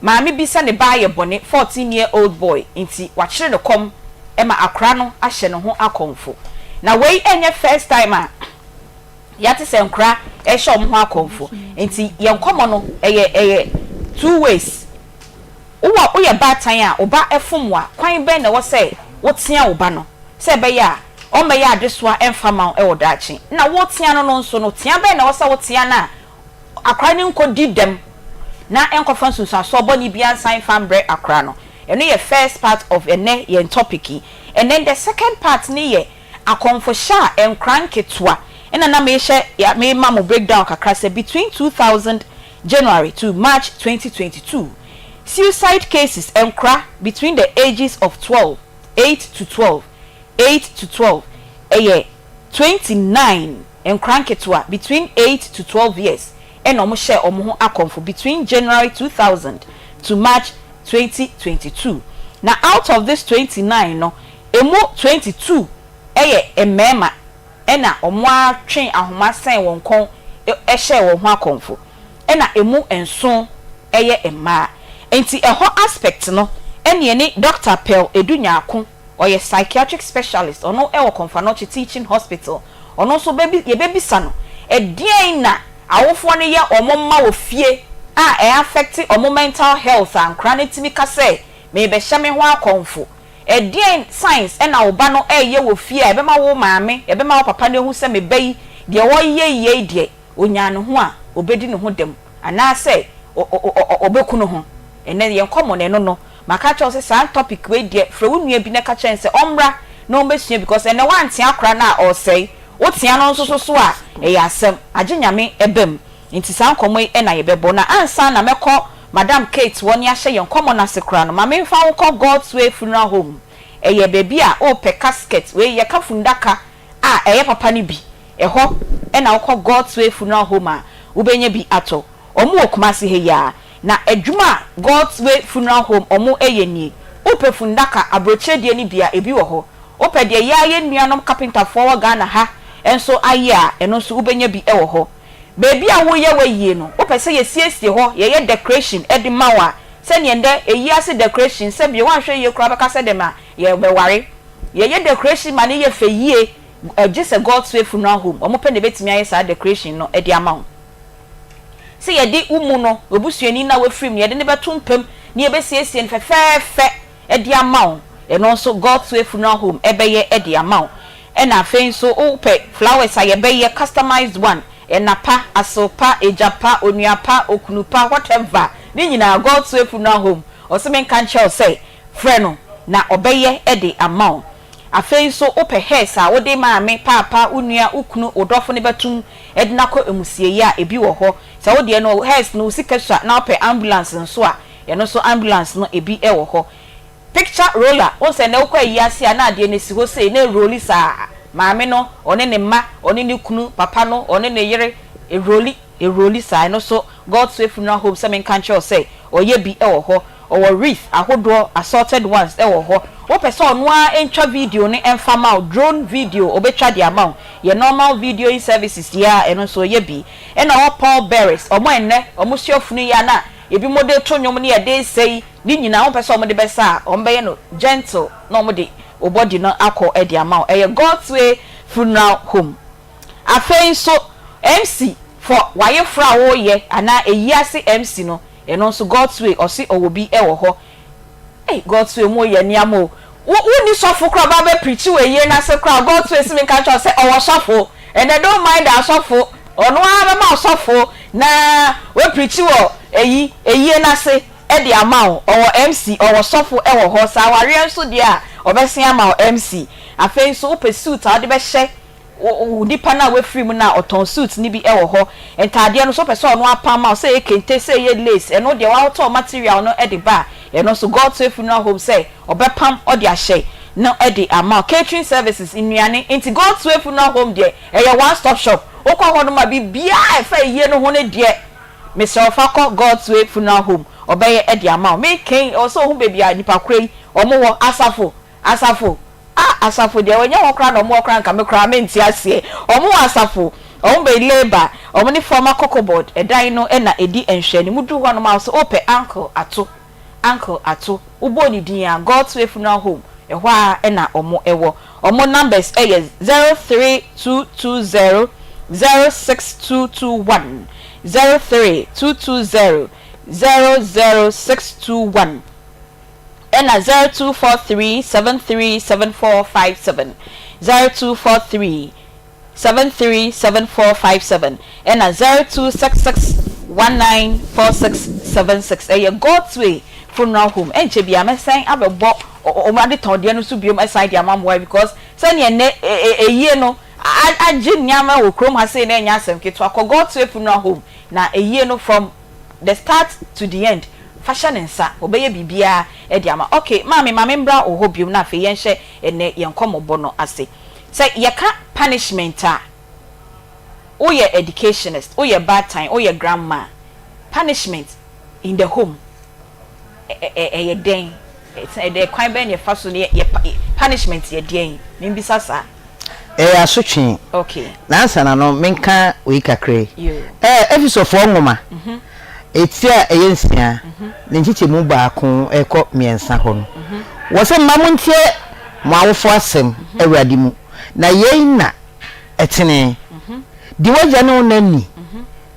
maami bisa ne ba ye bone 14-year-old boy inti wachire ne kom ema akra no ahye ne ho akonfo na wei enye first time a yate se nkra ehye omho akonfo inti ye nkomo no eye 2 ways uye batan a oba efumwa kwan ben na wo say wotia oba no say be ya o me ya adesoa emfama e wodachi na wotia no nso no tia ben na wo say wotia na akra ne nkodi dem na enkofa nsusu aso boni bia sign fambre akra no eno ye first part of ene ye topic and then the second part ni ye akonfo sha enkran ketwa ena na me hye ya me mamu breakdown kakra say between 2000 January to March 2022 suicide cases enkra between the ages of 8 to 12 29 enkran ketwa between 8 to 12 years and omo share omo ho akonfo between January 2000 to March 2022 now out of this 29 no emu 22 emema ena omo atwen ahoma sen won kon share won ho akonfo ena emu enso emma enti eho aspect no ene ni Dr. Pearl Edunyako oye psychiatric specialist ono ewo Konfanochi teaching hospital ono so baby sano edien na awofo ne ye omomma wo fie a affect omo mental health and chronic ka say me be hye me ho akonfo edien science ena oba no ye wo fie ebe ma wo maame ebe ma wo papa ne hu se me bai de wo ye de onya ne ho a obedi ne ho dem ana say obeku no ho ene ye nkomo ne no maka cho se san topic we de fra wonua bi ne ka chen se omra no mbesua because ene wanti akra na o say wotia no nso so a asem agenyame ebem nti san komo na ye bebo na ansa na meko Madam Kate woni ahye ye nkomo na sekra no ma memfa wo call God's Way Funeral Home ye baby a o pe casket we ye ka fundaka a ye papa ni bi eho na wo call God's Way Funeral Home a wo benya bi ato omo okumase he ya na adwuma God's Way Funeral Home omo ni o pe fundaka abroche de ni bia ebi wo ho o pe de ya ye nuanom carpenter for Ghana ha enso aya eno so ubenya bi ewo ho baby a wo ye waye no wo pese ye siesie ho ye decoration edi mawa se ne ende eyi ase decoration se bi wan hwe ye kura beka se dem a ye be ware ye decoration ma ne ye fe yie just a God's Way Funeral Home omo pe ne betimi aye sa decoration no edi ama ho se ye di umu no obusuani na we free ye de ne betumpem ne ye be siesie ne fe edi ama ho eno so God's Way Funeral Home ebe ye edi ama ho ena afen so ope flowers ayebe customized one enapa asopa ejapa onuapa okunupa whatever ni nyina God's Way Funeral Home oseme kan che say freno na obeye ede amount afen so ope hairs a wode maame papa onua okunu odofo ne betum edinako emusie ya ebi wo ho se wode no hairs no sikasha na ope ambulance nso a ye no so ambulance no ebi e wo ho picture roller o se na ukwa yasi ana ade ne si ho se na roli sa maame no one ne mma one ne kunu papa no one ne yere roli sa no so God's Way Funeral Home se men kan che say oye bi e wo ho o wreath ahodo assorted ones e wo ho o person no a entwa video ne enfama drone video obetwa de amount ye normal video services ya eno so ye bi e na o Paul Bearers omo enne omo siofunu ya na ebi mo de to nwom ne ye de sei ni nyina o person omo de besa o mbe ye no gentle no omo de obody no akọ edi amount ye God's Way Funeral Home afen so MC for waye fra wo ye ana eyiase MC no eno so God's Way osi owobi e wo ho God's Way mo ye niamo woni sofo kra ba be preach we ye na se kra God's Way simi kan cho say owo sofo and they don't mind that sofo ono a be ma sofo na we preach wo eyi na se e di amount owo MC owo sofo e wo ho sa ware so dia obesi ama MC afen so ope suit a de be hye dipa na we free mu na oton suit ni bi e wo ho entade no so person no apama say ekente say ye lace eno de wa auto material no e de ba eno so God's Way Funeral Home say obepam o de ahye no e de ama catering services inuane enti God's Way Funeral Home de e ye one stop shop okwa ho no ma bi bia e fa ye no ho ne de Mr. Ofako God's Way Funeral Home obeye e dia ma me ken also hu baby a nipa krai omo wo asafo asafo de wanya wo kra no mo kra nka me kra me nti ase omo asafo omo be labor omo ni former cocoa board e dan no e na edi enhwe ni mudu ho no ma so ope uncle ato ubo ni din a God's Way Funeral Home e ho a e na omo ewo omo numbers e 03220 06221 03220 00621 and 0243 737457 0243 737457 and 0266194676 a God's Way Funeral Home and Chebia me saying abebo o ma de ton de no so biom aside dia mamwa because say ne ye no agye nyama wo krom ha say na nya asem keto akọ God's Way Funeral Home na ye no from the start to the end fashion nsa obeye bibia e di ama okay mama mbra ohobium na fe yenhye ene yenkomobo no ase say yeka punishment a o ye educationist o ye bad time o ye grandma punishment in the home ye den it's the kwan ben ye faso ne punishment ye den nimbisa sa asotwe okay na ansa na no menka we kakre episode for ngoma etia eyensia ne nchiche mu baako ekọ miensa ho no wo se mamuntie mo awofo asem awurade mu na yein na etene di wagya no nani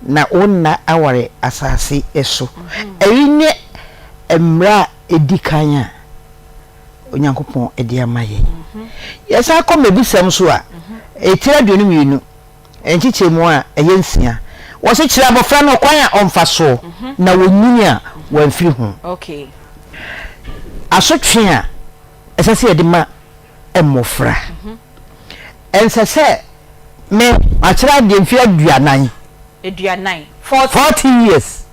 na onna aware asase eso eyinye emra edikanya onyankopon edi amaye yesa ko mebisam so a etira duonu mienu enchiche mu a eyensia wo se kira bofra no kwan a omfa so na wonyini a wanfiri ho okay asotwe a esase edima emofra ensese me akira de mfia duanan 40 years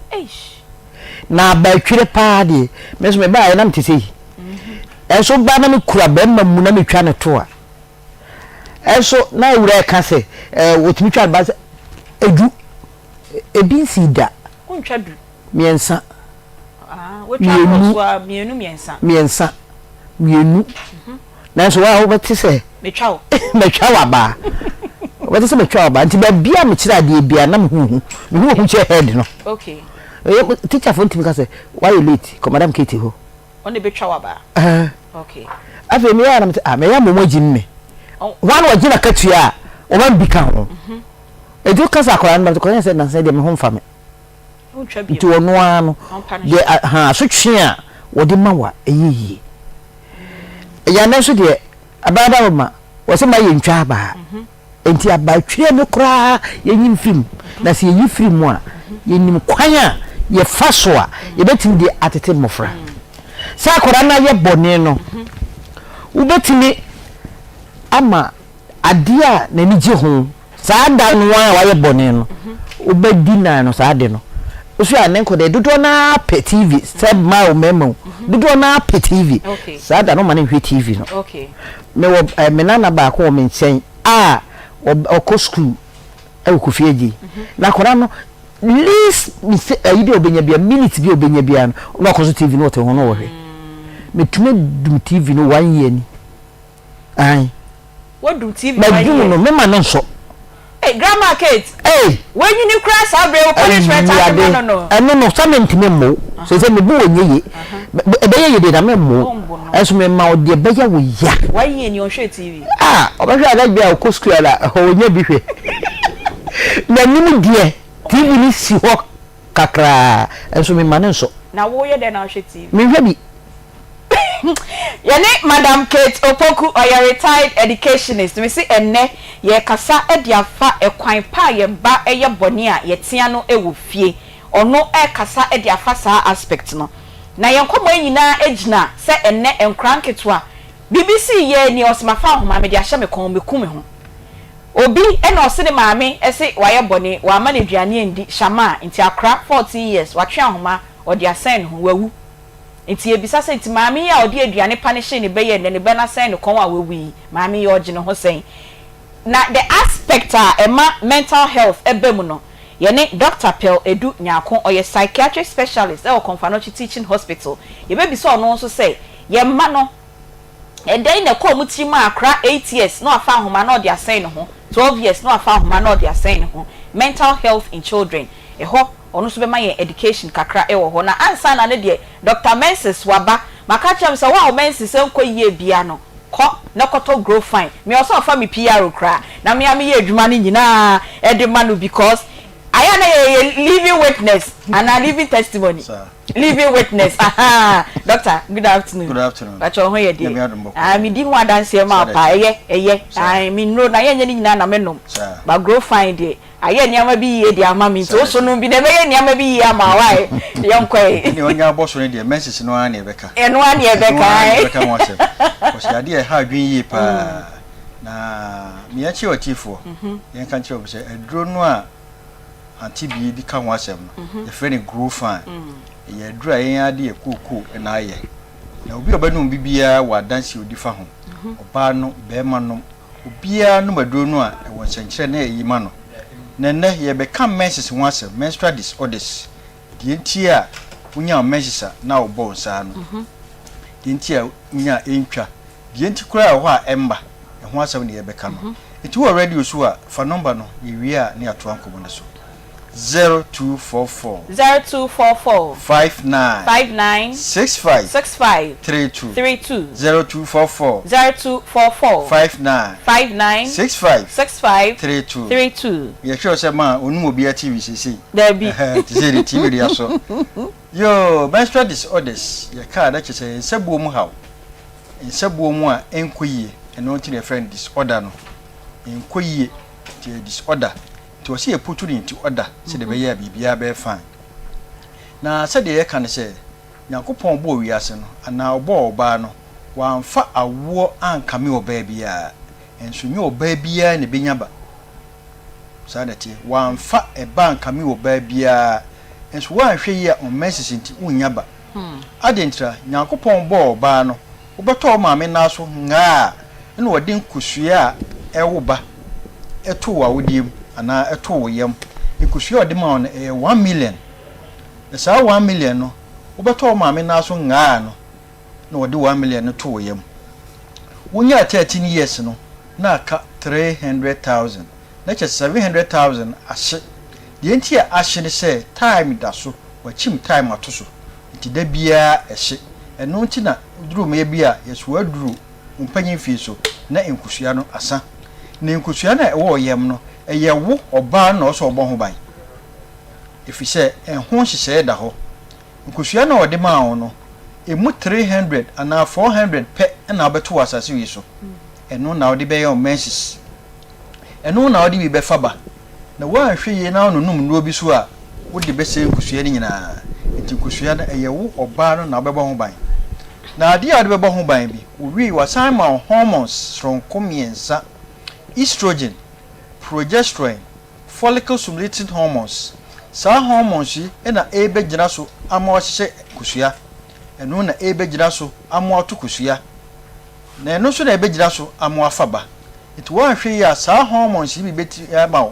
na ba twire pa de me so me ba na mtese enso ba na me kura ba mamu na me twa ne to a enso na ewura ka se wotimi twa ba edu ebisida untwa du miensa wotwa miensa mienu na so wa obeti se metwa wa ba obeti se metwa wa ba nti ba bia me kira de bia na me hu che head no okay teacher for ntimi ka se why you late ko madam Katie ho on be twa wa ba okay afi me ya na me ya momoji mme wan wa gina katua o man bika ho edu kasa akora na ko se na se de me ho mfa me nti wono ano de asotwe a wodi mawa eyiyi ya na so de abada ma wo se ma ye ntwa ba enti abatwe no kra yenyim film na se yeyi film a yenim kwanya ye faso a ye betim de atete mofra sa akora na ye bone no ubetimi ama adia na ni je ho sa da no a wa ye bone no ubedi na no sa de no osu anenko de dodo na pe TV seb ma o memo dodo na pe TV sa da no ma na hwe TV no okay me wo me nana ba ko me nchen a o school e ko fieji na kora no least mi se ayi obenya bia minute bi obenya bia no ko so TV no te ho no wo hwe me tume dum TV no 1 year ni ai wo dum TV ba dum no me ma no so grandma Kate when you new class abre o punishment no no comment me mo so me bu onye be ye de na me mo eso me ma o de be ya wo ya why ye ni on hwe TV obehwe ada bia o school ala onye bi hwe na nimu die TV ni si ho kakra eso me ma nso na wo ye de na hwe TV me hwe bi yani Madam Kate Opoku or retired educationist we see enne ye kasa e dia fa ekwan pa ye ba eye bone a ye tia no ewo fie ono e kasa e dia fa sa aspect no na ye nkomo nyina egina se enne enkranketo a BBC ye ni osmafa homa me dia hye me kon me kume ho obi e na ose de maame e se waye bone wa ma ne duane ndi shama nti akra 40 years wa twa homa o dia sen ho wawu nti ebisa se nti maami ya odi aduane panishe ne beye ne be na sen ne kon a wewi maami ya oje ne ho sen na the aspect a ema mental health ebemu no yene Dr. Pearl Edu Nyako or your psychiatric specialist or Confanochi Teaching Hospital. You may be so no so say ye mano and then the Komutima cra 8 years no found home no they are saying home 12 years no found home no they are saying home mental health in children e ho ono so be my education kakra e wo ho na ansa na ne de Dr. Menses waba makacha me say wa Menses enko yie bia no ko na koto grow fine me also fa me PR kra na me am ye adwuma ni nyina e de manu because I am a living witness and a living testimony. Sir. Living witness. Aha. Doctor, good afternoon. Good afternoon. But you hear this. I mean, didn't want to say my I mean, no, I ain't any nana menum. But grow fine day. I ain't never be a dear mammy. So no be never never be a my wife. Young quay. You are boss already a message no one Becca. And 1 year Becca. Was the idea how green yepa. Na me achi o tifo. Yen kan che say a drone Aunty Bea di kan wasem the friend grow fine ye dra yen ade ekoko na aye na obi obanum bibia wa dance odi fa ho oba no be ma no obia no maduro no a e won senkire na eyi ma no nenne ye be kan menses ho asem menstrual disorders die ntia unya menses na obo nsa no die ntia unya entwa die ntikura ho a emba e ho asem ne ye be kan no it will already so a fa number no ye wi a ne ato ankomo ne so 0244 59 65 32 0244 59 65 32 ye sure say ma onu obi a TV cc there be the TV dia so yo menstrual disorders ye ka da chese nsabuo mu haw nsabuo mu a enkoyie eno nti ne friend disorder no enkoyie ti disorder to see a put into order say the be bibia be fine na say the can say Yakopon bo wiase no ana obo oba no wamfa awo anka me oba bia enso nye oba bia ne benyaba sadati wamfa e banka me oba bia enso wanhwe ye on message nti unyaba adentra Yakopon bo oba no obeto ma me na so nga na wode nkusua ewo ba eto wa wodim ana eto yam ikusuo de ma on 1 million the sa 1 million no obeto ma me na so nga no na wode 1 million no to yam wonya 13 years no na aka 300,000 na che 700,000 ahye de nti a ahye ne say time da so wachim time atoso nti da bia ehye eno nti na duru me bia yeso aduru mpanyin fi so na enkusua no asa na enkusua na ewo yam no eye wo oba na oso obo ho ban efise enho hyehye da ho enkusua na ode ma wo no emu 300 ana 400 pe na obeto asase wi so eno na ode be yon menses eno na ode bi be faba na wa hwe ye na no num no bi so a wo de be se enkusua ni nyina enti enkusua na eye wo oba no na obebo ho ban na ade a ode bebo ho ban bi wi wasan ma hormones stronko miensa estrogen progesterone follicle stimulating hormones sa hormones yi na ebe gina so ama ohye kusua eno na ebe gina so ama oto kusua na eno so na ebe gina so ama afaba it wa hwe ya sa hormones yi bi beti ama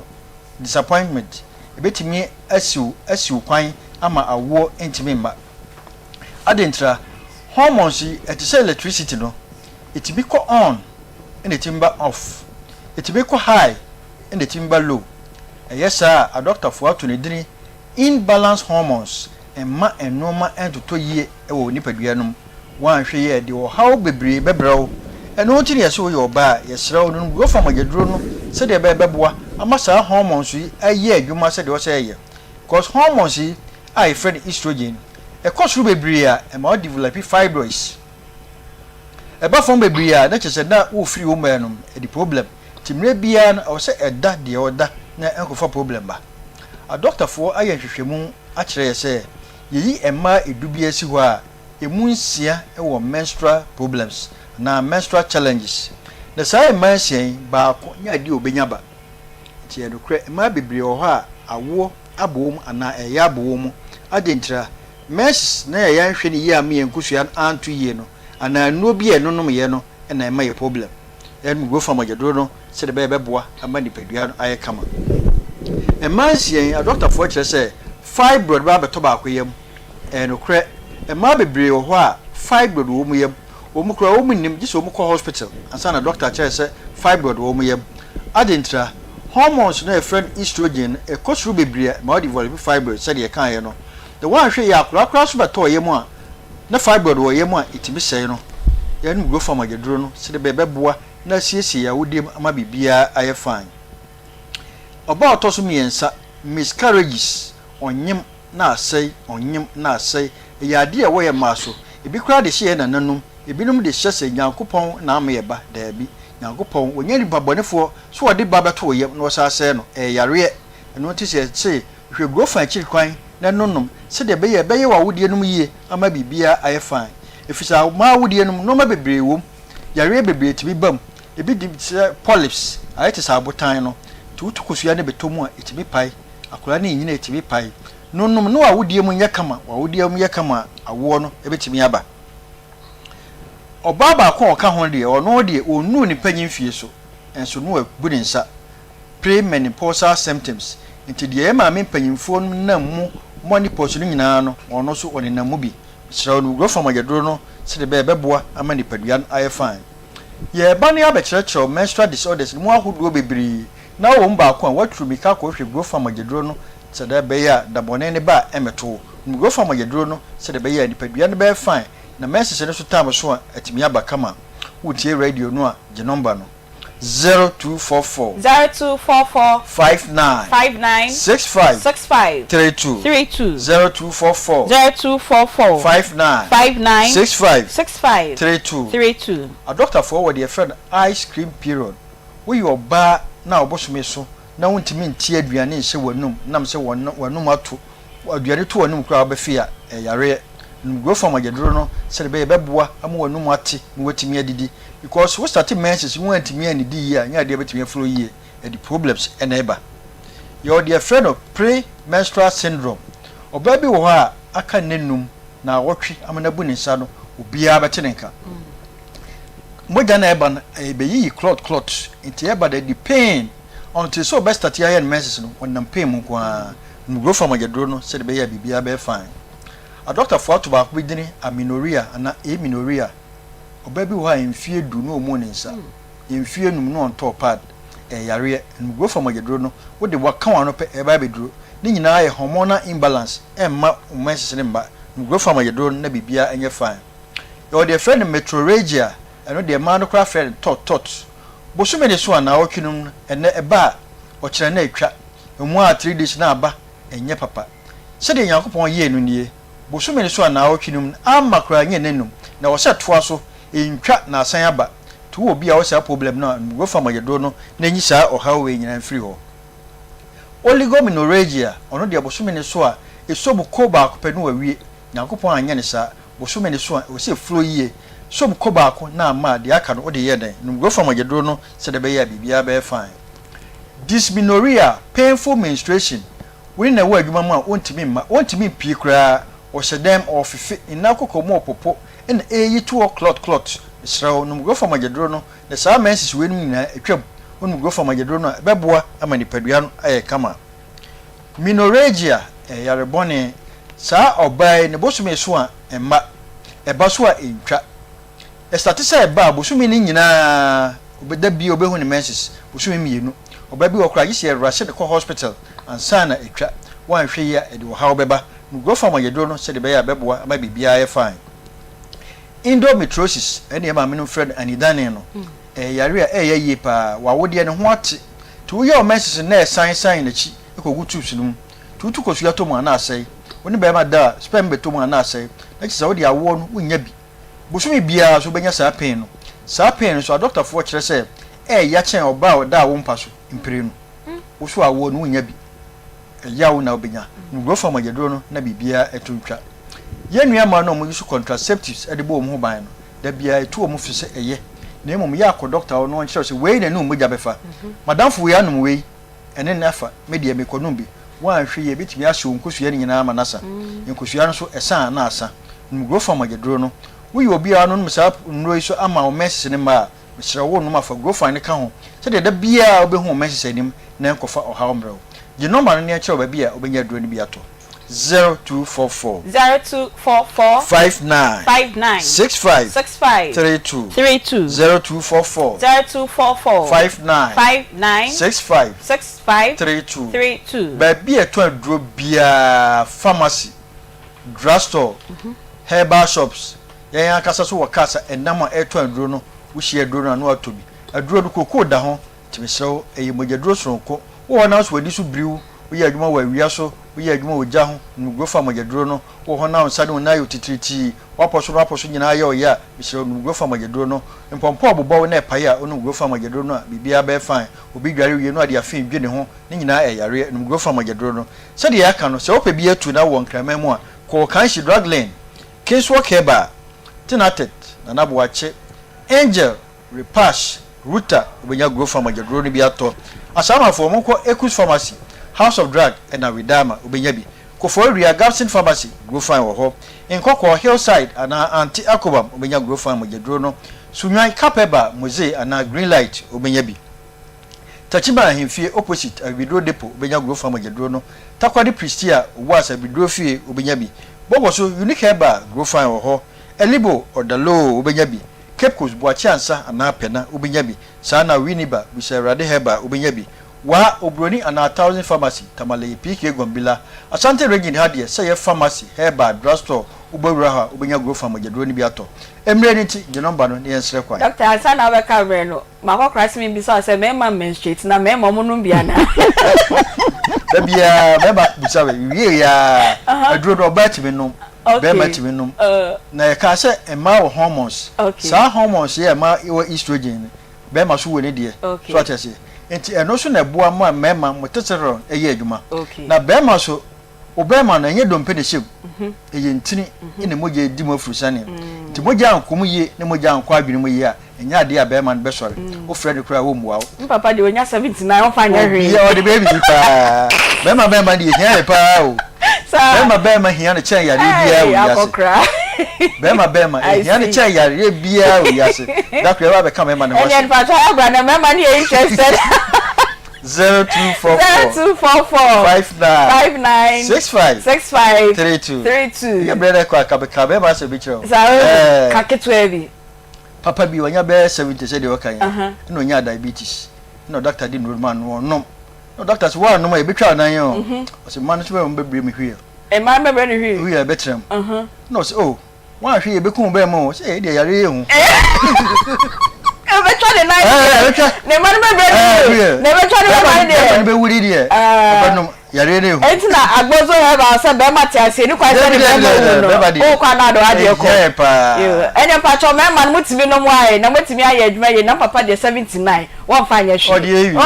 disappointment ebetimi asiu kwan ama awo entimi mba adentra hormones yi etise electricity no it be ko on and it timber off it be ko high and the timber low. Yes, sir, a doctor for to the imbalance hormones and ma and normal and to 2 years or nipaduanum. 1 year, they will how be bebro. And no thing so your bar, yes, go from a drone, said the bebwa. I must have hormones a year, you must say, was a year. Cause hormones, I friend estrogen. A cost rubebria and more developing fibroids. Above from bebria, that is a that who free woman, the problem. Timre bia o se eda de oda na enkofa problem ba a doctor for aye hwehwemu a kire se yi emma edubia si ho a emu nsia e wo menstrual problems na menstrual challenges na sai mansian ba ko nya de obenya ba ti e do kre emma bebre o ho a awo abom ana eya abom adentra mens na ya hwe ni yi am yenkusua anto yie no ana no bi e nonom ye no na emma ye problem en go from ajedro no se de beboa ama nipadua no aye kama emansie a doctor for kire say fibroid ba beto ba akoyam no kre ema bebre wo ho a fibroid wo mu yam wo mu kra wo mu nim gise wo mu ko hospital ansa na doctor kire say fibroid wo mu yam adentra hormones na friend estrogen e kosuru bebre ma develop fibroid say de kan ye no the one hwe ya akra so beto yam a na fibroid wo yam a itimi sey no ya nu go fam agedro no se de bebeboa na siesie ya wodiem ama bibia aye fine oba otoso miensa miscarriages onyem na asai onyem na asai ya de wo ye maso ebi kra de hye na nanum ebinum de hyese nyankopon na ama ye ba da bi nyankopon wonyeri babonefo so wode ba beto yem no sa asai no yare eno ti se hwe go fan chiri kwan na nonum se de beye wa wodie num yie ama bibia aye fine efisa ma wodie num no ma bebre wom yare bebre ti bi bam ebi di polyps ayete sabotan no tutukosua ne betomu a etimi pai akora ne nyina etimi pai nonum no awodie mu nya kama awodie mu nya kama awo no ebetimi aba obaba ko oka ho de ono de onu ni panyin fie so enso no abuni nsa premenopausal symptoms nti de ma me panyimfo na mu monipos no nyina no ono so oni na mu bi kyerɛ no go from agedro no se de beboa ama ni padua aye fine ye ba ne abekyerɛkyerɛ menstrual disorders mu ahodo bebiri na wo mba ko a watru mi ka ko hwe go from agedro no se de be ya da bone ne ba emeto go from agedro no se de be ya ni padua ne be fine na message ne so time so atimi aba kama wutie radio no a je number no 0244 59 65 32 0244 59 65 32 a doctor forward your friend ice cream period we your bar na obosume so na wontimi ntie aduane nse wanum nam se wanum ato aduane to wanum kra obefia yare go from agedro no se be beboa am wanum ate mu watimi adidi because we start menses we wantimi anidi ya nya de betimi afro yie the problems eneba your dear friend of pre-menstrual syndrome oba bi wo ha aka nenum na wotwe amanabu ne nsa no obia betenenka moja na eba ebeyi clot into eba the pain until so best start ya menses no wonam pain mu kwa go from agedro no se de be ya bibia be fine a doctor for to back within amenorrhea and amenorrhea obabi wo ha emfie du no mu ne nsa emfie num no on top pad yare go from agedro no wo de waka wano pe eba beduro ni nyina ye hormonal imbalance emma umenses ne mba go from agedro na bibia enye fine your dear friend metrorrhagia eno de man no cra friend tot bosume ne so na wotwinum ene eba o kire na atwa emu a 3 days na aba enye papa se de yankopon ye enu nie bosume ne so na wotwinum amma kra nye nenum na wo se toa so entwa na asan aba to obi a wo se problem na go from agedro no na nyi saa o hawe nyina free ho oligomenorrhagia ono de bosume ne so a esobu koba akopenu awie yankopon anya ne saa bosume ne so a o se flo yie som koba ko na ma de aka no de ye den go from agedro no se de be ya bibia be fine dysmenorrhea painful menstruation we na wo adwuma mu a wontimi pie kra o sedem ofifi inakoko mu opopo en eyi to clot sraw no go from agedro no the saa menses we nu na atwam onu go from agedro no beboa ama ni padua no aye kama menorrhagia yare bone saa obai ne bosume so a emma eba so a entwa statisa eba bosume ni nyina obeda bi obehu ne menses bosume mienu obabi okra yisi erase de ko hospital ansana etwa wan hwe ya de wo ha obeba no go from agedro no se de be ya beboa ama bibia aye fine endometriosis ene ma menu friend anidane no yare a ye pa wa wode ne ho ate to ye o menses na sign na chi ekogu tubes no tutu kosu ato mu ana asai woni be ma da sperm beto mu ana asai na chi sa wode awo no wonya bi bosumi bia so benya sa pain no so doctor for kire say ya chen oba o da wo mpa so impire no wo so awo no wonya bi ya wo na obenya no go from agedro no na bibia etuntwa yenua ma no mo use contraceptives e de bo mo ban no da bia etu o mo fi se eye na emom ya akọ doctor no nche se we na no mo jabefa madam fu ya no we ene na afa media me konum bi wan hwe ye bitimi ahye onkosu ya nyina ma nasa onkosu ya no so esa na asa no go from agedro no we obi a no msa nro so ama o message ne ma mesra wo no ma fa go fan ne ka ho se de da bia obehu o message anim na enkofa o ha omro the number no near ba bia obenya aduro ni bi ato 0244 59 65 32 0244 59 65 32 ba bia to aduro bia pharmacy drugstore herbal shops yan akasa so wakasa enama eto aduro no wo hie aduro no atobi aduro do kokoo da ho timesew eyimojaduro sonko wo na so wadi so briu wo ye adwuma wa wia so wo ye adwuma ogya ho nugrofa mojaduro no wo ho na onsade wo na yo titiriti waposo nyina ye oya bisew nugrofa mojaduro no mpompo obobɔ na epae a onu nugrofa mojaduro no bibia be fine obi dware wie no ade afin dwe ne ho ne nyina eyare nugrofa mojaduro no sade ya ka no se opa bi atu na wo nkrama mu a ko kan shi drug lane case work heba tinatet na naboache angel repash ruta obenya grofa mojaduro ni bi ato asama fo monko Ekus pharmacy house of drug and Awidama obenya bi ko for ria Gapsin pharmacy grofa wo ho nkoko hillside ana Aunty Akoma obenya grofa mojaduro no sunwan kapeba muze ana green light obenya bi tachiba himfie opposite Abidro depot obenya grofa mojaduro no takwadi pristia wasa Abidro fie obenya bi bobo so unique heba grofa wo ho elibo odalo obenya bi Cape Coast boachi ansa ana pena obenya bi sana winiba bisarade heba obenya bi wa obroni ana 1000 pharmacy tamale PK Gombila Asante region hadie say pharmacy heba drugstore ubawura ha obenya grofa mojaduro ni bi ato emre ni ti the number no ne ensre kwa Dr. Hassan Abeka Breno makokra mi bi so say mema menstruate na mema munum bia na bia meba bisawe wie ya aduro do ba timi no bema timi no na e ka se ema wo hormones sa hormones ye ema wo estrogen bema so woni de so atese enti eno so na boa ma mema motetero eye adwuma na bema so obema na enye dompe de hyem eye ntini ene moja edi mo afurusane enti moja ankom ye ne moja anko adwene mo ye a enya ade a bema no be sore o frɛ de kura wo muwa wo papa de onya 79 on fanya hwe ye o de baby pa bema de hia pa o bema hia ne chen yare bia o yase bema hia ne chen yare bia o yase that kura be come bema ne ho and papa abra na bema ne interested 0244 59 65 32 ya brother kwa kabe ba se bicho ka ketwa bi papa bi wanya be 70 say de wakan no nya diabetes no doctor di no man no doctors wa no ma e betwa nan yo o se man so be bebre me hwe e man bebre ne hwe hwe betrem no say oh wa hwe e be kun be mo say e de yare ye hu betwa de night ne man bebre ne betwa de man be wuri de e yare ne hu entina agbozo he ba se be mate ase ni kwa se ni be o kwa na do ade ko enye pa cho me man mutimi no mu aye na mutimi aye adwuma ye na papa de 79 won fa anya hwe o de ewi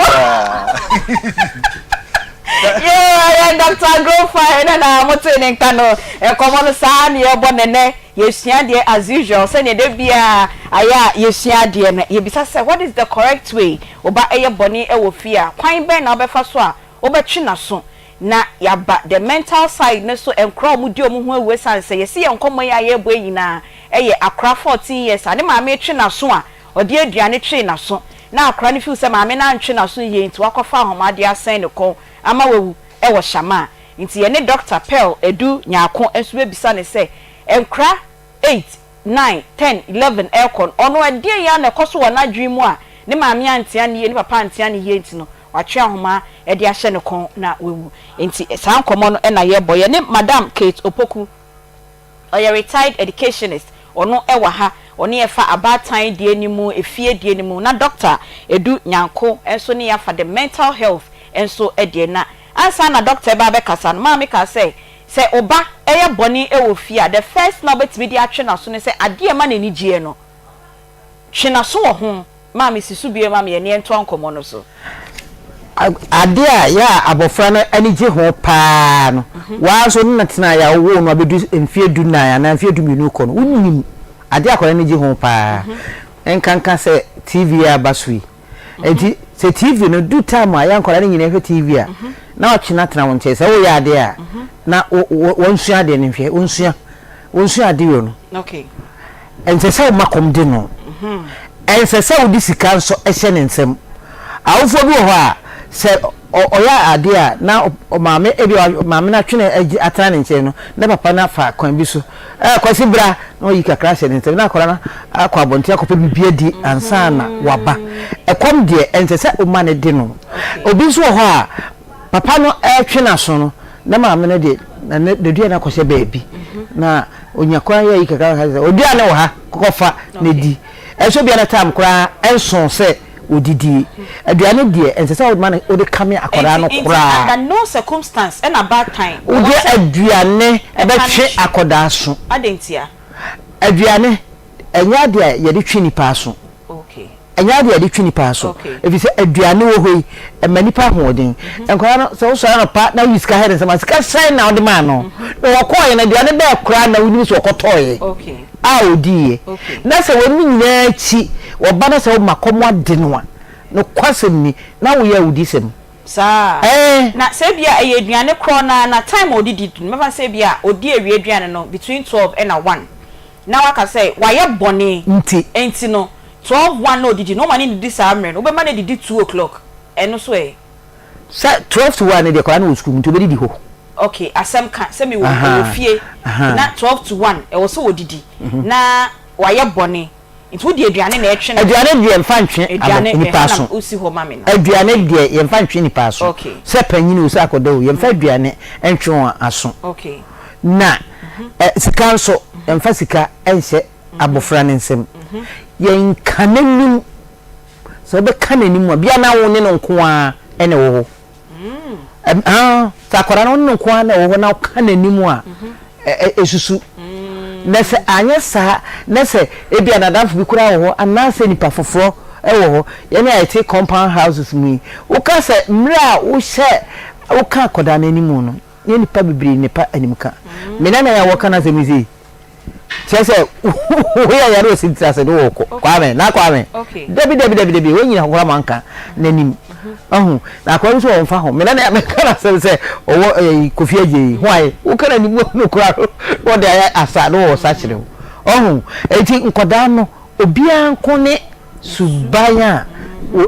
yeah Dr. Grofa na moto ne nka no e komo no sa ne ebo nene yesua de as usual say ne de bia aya yesua de na ye bisa say what is the correct way oba eye boni e wo fia kwan ben na obefa so a obetwi na so na yaba the mental side ne so enkro mu di omu ho awe san say yesi ye nkomo ya ye bo nyina eye akra 14 years ade ma me twi na so a ode aduane twi na so na akra ne fi say ma me na ntwi na so ye nti wakofa ahomade asen ne ko ama wewu e wo shama nti ye ne Dr. Pearl Edu Nyako enso be bisa ne say enkra 8 9 10 11 aircon ono ade ya na koso wona dwi mu a ne ma me antia ne ye ne papa antia ne ye nti no watwe ahoma e de ahye ne kon na wewu nti san komo no e na ye boye ne Madam Kate Opoku oya retired educationist ono e wa ha ono ye fa abatan de animu efie de animu na Dr. Edu Nyanko enso ne ya fa the mental health enso e de na ansa na Dr. Eba be kasa no ma me ka say oba eye boni e wo fia the first na betimi de atwe na so ne say ade ma na ni gie no twe na so wo ho ma me sisu bie ma me ye ne ento ankomo no so ade a ya abofra no ani je ho pa no wa so na tena ya wo no abedu mfie du na ya na mfie du minu ko no unim ade akora ni je ho pa enkanka se TV ya basui enti se TV no du time a ya nkora ni nyina hwe TV a na o china tena won che se wo ya ade a na wonsu ade ni hwe wonsu ade yo no okay enti se makom de no ense se wo di sika so ehye ne nsem awofo bi ho a se oya ade a na maame ebi maame na twene atana ne nche no na papa na fa kwan bi so kwasi bra na oyi kakra hye ne ntem na akora na akwa abonte akopa bibia di ansa na waba ekom de entese o ma ne de no obi so ho a papa no twena so no na maame ne de na de dua na kwose baabi na onyakwa ya yi kakra odua ne wo ha kokofa ne di eso bia na tam kora enson se odidi aduane die ensesa odman ode kame akora no kora under no circumstance and a bad time ode aduane ebetwe akoda so adentia aduane enya de ye de twi nipa so okay enya de ye de twi nipa so ebi se aduane wo hoi emanipa hoden enkora no so so na pa na wiska head sama sika sign na ode man no wo koye na aduane be kora na woni so kotoye okay a odi na se woni nyina chi oba na se o makomo ade no no kwasem ni na wo ya odi sem sa na se bia e aduane kro na time odidi me fa se bia odi awie aduane no between 12 and 1 na waka say waye bone enti no 12 1 no odidi no mani didi sa amre no be mani didi 2 o'clock eno so sa 12 to 1 de kwa na school nto be didi ho okay asem kan se me wo fie na 12 to 1 e wo so odidi na waye bone nti di aduane na etwe na aduane die mfa ntwe nipa so usi ho mame na aduane die ye mfa ntwe nipa so se panyini usi akoda o ye mfa aduane ntwe aso okay na sika so mfa sika enhye abofra ne nsem ye nkanenim so be kanenim bia na wo ne nko a ene wo ho sakora no nko a na wo na kanenim a esusu nese anyesa nese ebi anadafo bi kura wo anase nipa foforo ewo ho ye na ite compound houses mi wo ka se mra wo hye wo ka koda na animu no ye nipa bibiri nipa animka me na ya wo kana se mizi chese wo ya ro sintra se do wo kwa me na kwa me debi wo nyina hokora manka na nim na kwa so wonfa ho me na me kana se owo kofi aje hwai wo kana ni no kura wo de asa no wo sa kire enti nkoda no obia nkone subaya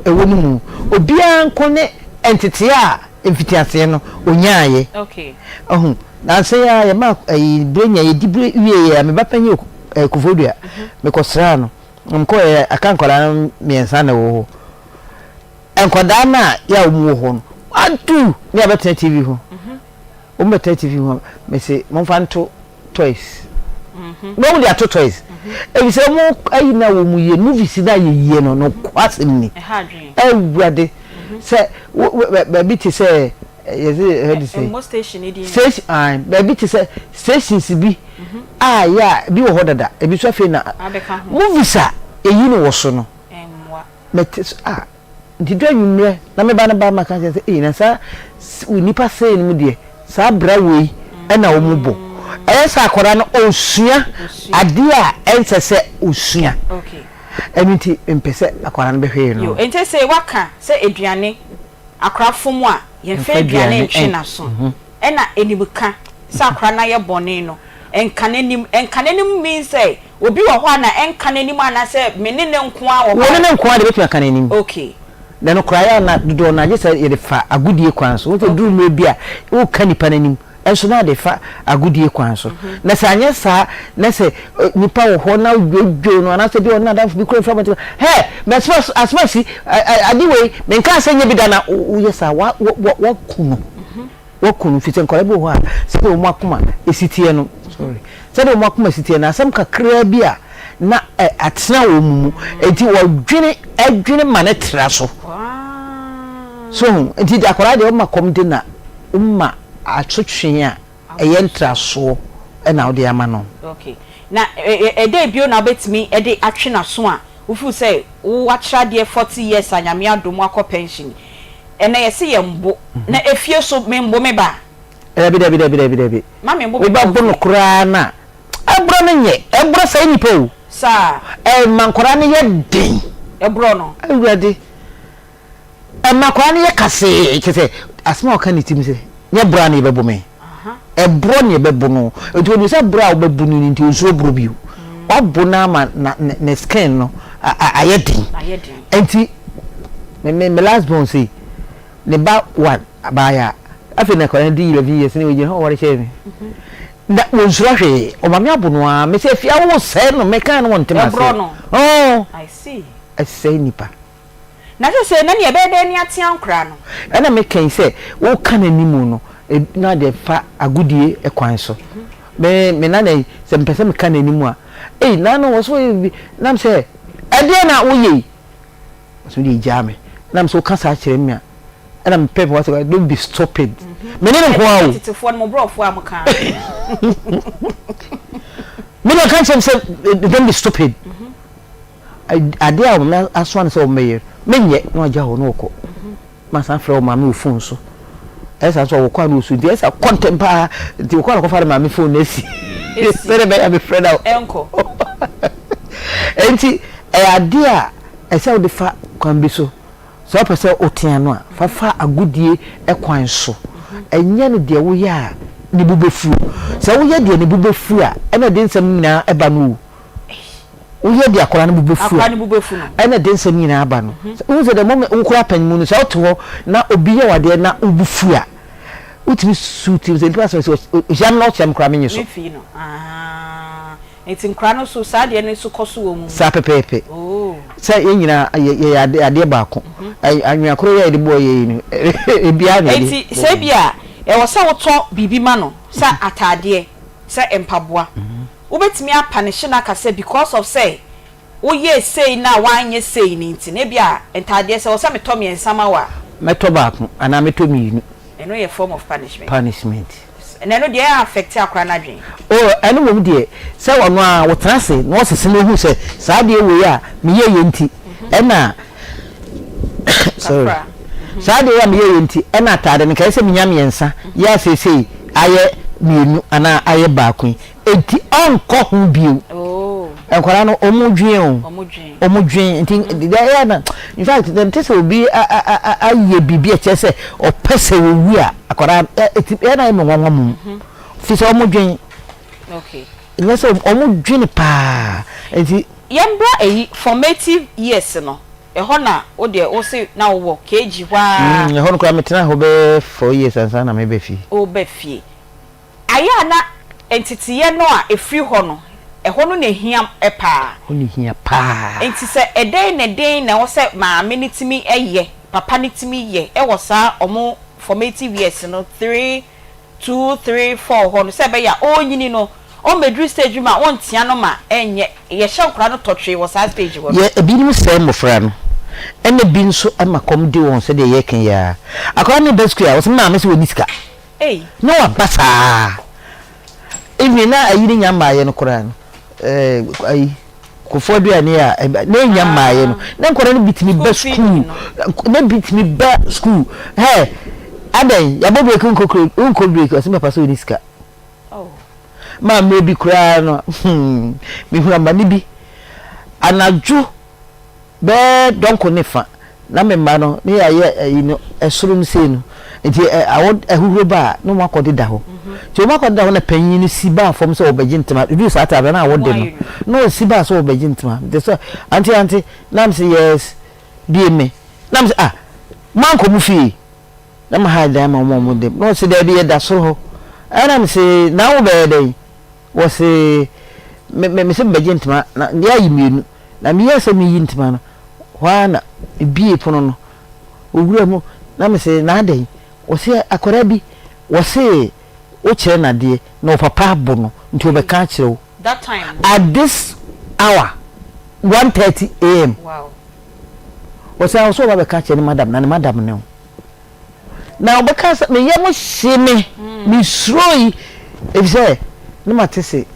ewo mu obia nkone entity a emfitiase no onyaaye okay na se ya ma brenya ye dibre wie ya me bapanyi kufodua me kosra no mko akankola miensa na wo enkoda na ya omu ho no adu ni abetena TV ho betena TV ho me se monfanto toys no mu dia to toys e se mu ayi na wo mu ye movies na ye no kwasem ni ewade se be ti se yes heard say most station idi station be ti se stations bi ya bi wo hodada e bi so fe na movies a eyi no wo so no enwa metis di do nwumre na me ba na ba maka say na sa nipa say ni mu de sa bra we na wo mu bo sa akora no osua ade a ensese osua okay emiti empese akora no behwe no yo ente say waka say eduane akora fomu a ye fe eduane ntwe na so na enibuka say akora na ye bone no enkanenim mean say obi wo ho na enkanenim ana say menene nko a wo ne nko a de betu akanenim okay thenokraya na do na je say ye fa agudie kwan so wo duru me bia wo kanipa nanim enso na de fa agudie kwan so na se anye sa na se nipa wo ho na dwodwo no na se bi ona dafo bi kro from he me asmasi adiwe me nka se nye bi da na wo yesa wa kunu wo kunu fite nkore bo ho a se be mo akoma esitie no sorry se be mo akoma esitie na asem kakra bi a na atena wo mumu enti wo adwene mane tra so so enti da akora de wo makom de na umma atwetwe a eyentra so na odi ama no okay na dey bio na betimi dey atwe na so a wo fu say wo achra de 40 years anyame adom akọ pension na yesi ye mbo na efie so me mbo me ba debi ma me mbo we ba bo no kura na ebro no nye ebro sai ni po sa mankora ne ye din ebro no awurade mankora ne ye kase kese asma okaniti se nye bra na yebebo me ebro na yebebo no etu onu se bra obebu ni nti onso bro bio obo na ma na skin no ayedin enti me last born say ne ba one abaya afi na kwara di 11 years ne we ho wore shey na wonsura hwe o mame abono a me se fia wo se no me kan no ntema se oh I see say nipa na se na ne be de ni atia nkra no na me kan se wo kan animu no na de fa agudie ekwan so me na na se mpese me kan animu a na no wo so na me se ade na wo ye so di jame na me so kan sa kire me a na me pepe what don't be stupid me ne ko awo titifo no bro fo amka me no kan say don't be stupid ade a me aso an say o meye menye no aja ho no ko ma san frɛ o ma me phone so esa so wo kwa no su di esa contempa di wo kwa ko fa ma me phone na si sere be ya me frɛ da enko enti ade a esa wo de fa kwan bi so so pese otiano a fafa agudie ekwan so enye ne de wo ya ne bubefu so wo ya de ne bubefu a ena de nsam nyina eba no wo ya de akora ne bubefu no ena de nsam nyina aba no wo se de mo nkura panmu no so to na obi ya wade na ubufu a utimi suti se lipa so jam no chem kra menye so enti nkra no so sa de ne so koso wo mu sa pepepe oh sa yenyina ye ade baako anwa kro ye de boy ye ni ebia na enti se bia e wo sa wo to bibi ma no sa atade sa empaboa wo betimi apanish na ka se because of say wo ye say na wanye say ni nti ne bia entade se wo sa meto me ensama wa meto baako ana meto mi eno ye form of punishment and I know they affect akra na dwen oh eno mo de se wono a wo trase no sese no hu se sa de we a me ye yenti ena sorry sa de we me ye yenti ena tade ne kai se me nyam yensa ya sese aye mienu ana aye baako enti onko hu bio oh enkwara no omudwen enti de na in fact dem tese obi aye bibia chese opese wo wi a akwara eti na e mo nwanwam fi so omudwen okay let's say omudwen pa enti yembra eyi formative years no ho na wo de wo se na wo keji hwa ho no kwa metena ho be 4 years ansa na me be fi o be fi aya na entity ye no a efri ho no ho no na hiam pa ho ni hia pa enti se eden na wo se maame ni timi eye papa ni timi ye wo sa omo formative years no 3 2 3 4 ho no se be ya onyini no o medru stage ma won tia no ma enye ye hyenkura no totwe wo sa stage wo ye ebi ni se mofra no ene bi nso amakom de won se de ye kan ya akwa ne basku ya wo se maame se woni sika no wa basa ebi na ayiri nyamba ye no kora no ayi kofo bia ne ya na nyamba ye no na nkora no bitimi ba school na bitimi ba school he adan ya bobo ekun unko break o se me paso woni sika ma maybe kura no mi hura mani bi anaju be donko ne fa na me ma no ne aye no esoro no sei no enti awod ehuro ba no makode da ho ti o makode da ho na panyin ni si ba fom so obegintema du sa ta be na awode no si ba so obegintema de so anti nam say yes bi me nam say man ko mu fi na ma ha da ma mo de no se da bi da so ho ana me say na wo be dey was me se begintema na ya yimienu na me yesa me yintema no wana bie pono no owura mu na me se na adai wose akora bi wose o kire na de na papa abo no nti obeka kire that time at this hour 1:30 am wow wose also obeka kire ni madam na ni madam ne na obeka me ye mo hye me sroi if say no matese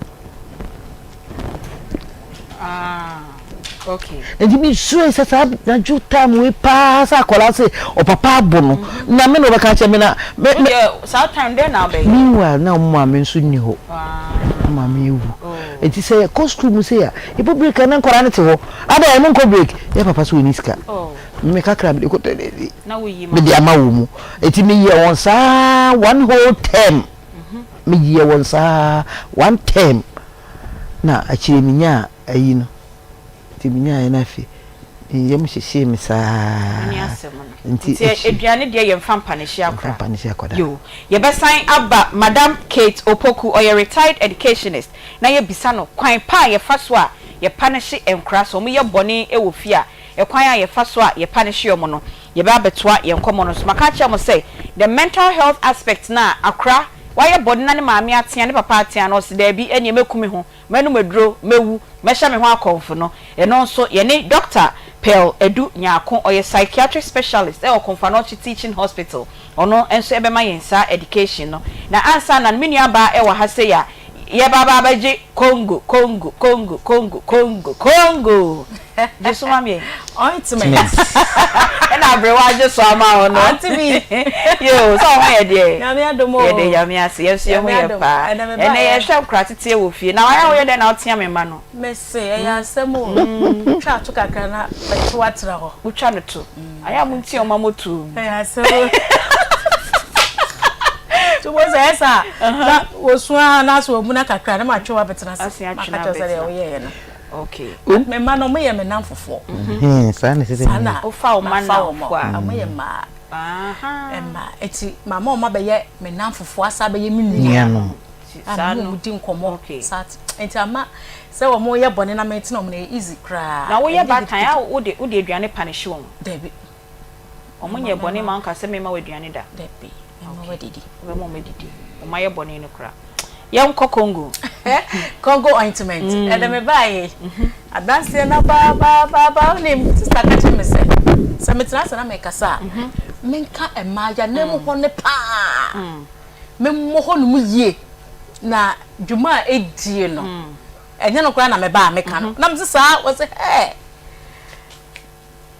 okay and me sure say na ju time we pass akola say o papa abo no na me no be ka che me na me so time there now be meanwhile na mo me nso ni ho ma me ewu enti say costume say ya e break na nkora ne te ho ada e mo nko break ya papa so ni sika me ka kra be ko tele na wo yi me di ama wo mu enti me ye won sa one whole term me ye won sa one term na akire minya ayi no minya na fi yem hihye me sa ni asem no nti eduane de ye mfa mpaneshi akora yo ye besan aba Madam Kate Opoku or a retired educationist na ye bisa no kwan pa ye fa so a ye paneshi enkra so mo ye boni e wo fia ye kwan a ye fa so a ye paneshi omo no ye ba betoa ye nkomo no so maka cha mo say the mental health aspect na akra why your body na ne maame atia ne papa atia no se da bi eni mekumi ho manu meduro mewu mehya me ho akonfo no eno nso ye ne Dr. Pearl Edu Nyako or a psychiatric specialist or Confanochi Teaching Hospital or no enso ebe ma yensa education no na answer na menu aba e wa ha say ya ye baba baje Congo just mami ointment and abrewa just so ama no Aunty Bea yo so ho ye de na me adomo ye de ya me ase yes ye ho ye pa ene ye hwa kratete wo fie na wa ye de na otia me ma no me say ya asemo twa to kakra na beto atra ho utwa no to aya mu nti o ma motu ya asemo to was esa na osua na so mu na kakra na ma twa betena se maka to se ye no okay me ma no me ye me namfofo sana sisi sana o fa o man na fo amoye ma emma eti mama o ma be ye me namfofo asa be ye me nua no sa no di nkomo sat enti ama se wo mo ye bone na me enti no mo easy kra na wo ye batan a wo de aduane panish wo debi o mo ye bone ma nka se me ma we aduane da debi me ma didi we mo medidi o ma ye bone no kra ye nko Congo Congo ointment e de me bae adanse na ba ni sister ka che me se me tena se na me kasa me nka ema ya na mu ho ne pa me mo ho no mu yie na dwuma edie no enye no kra na me ba me ka no na me sa wo se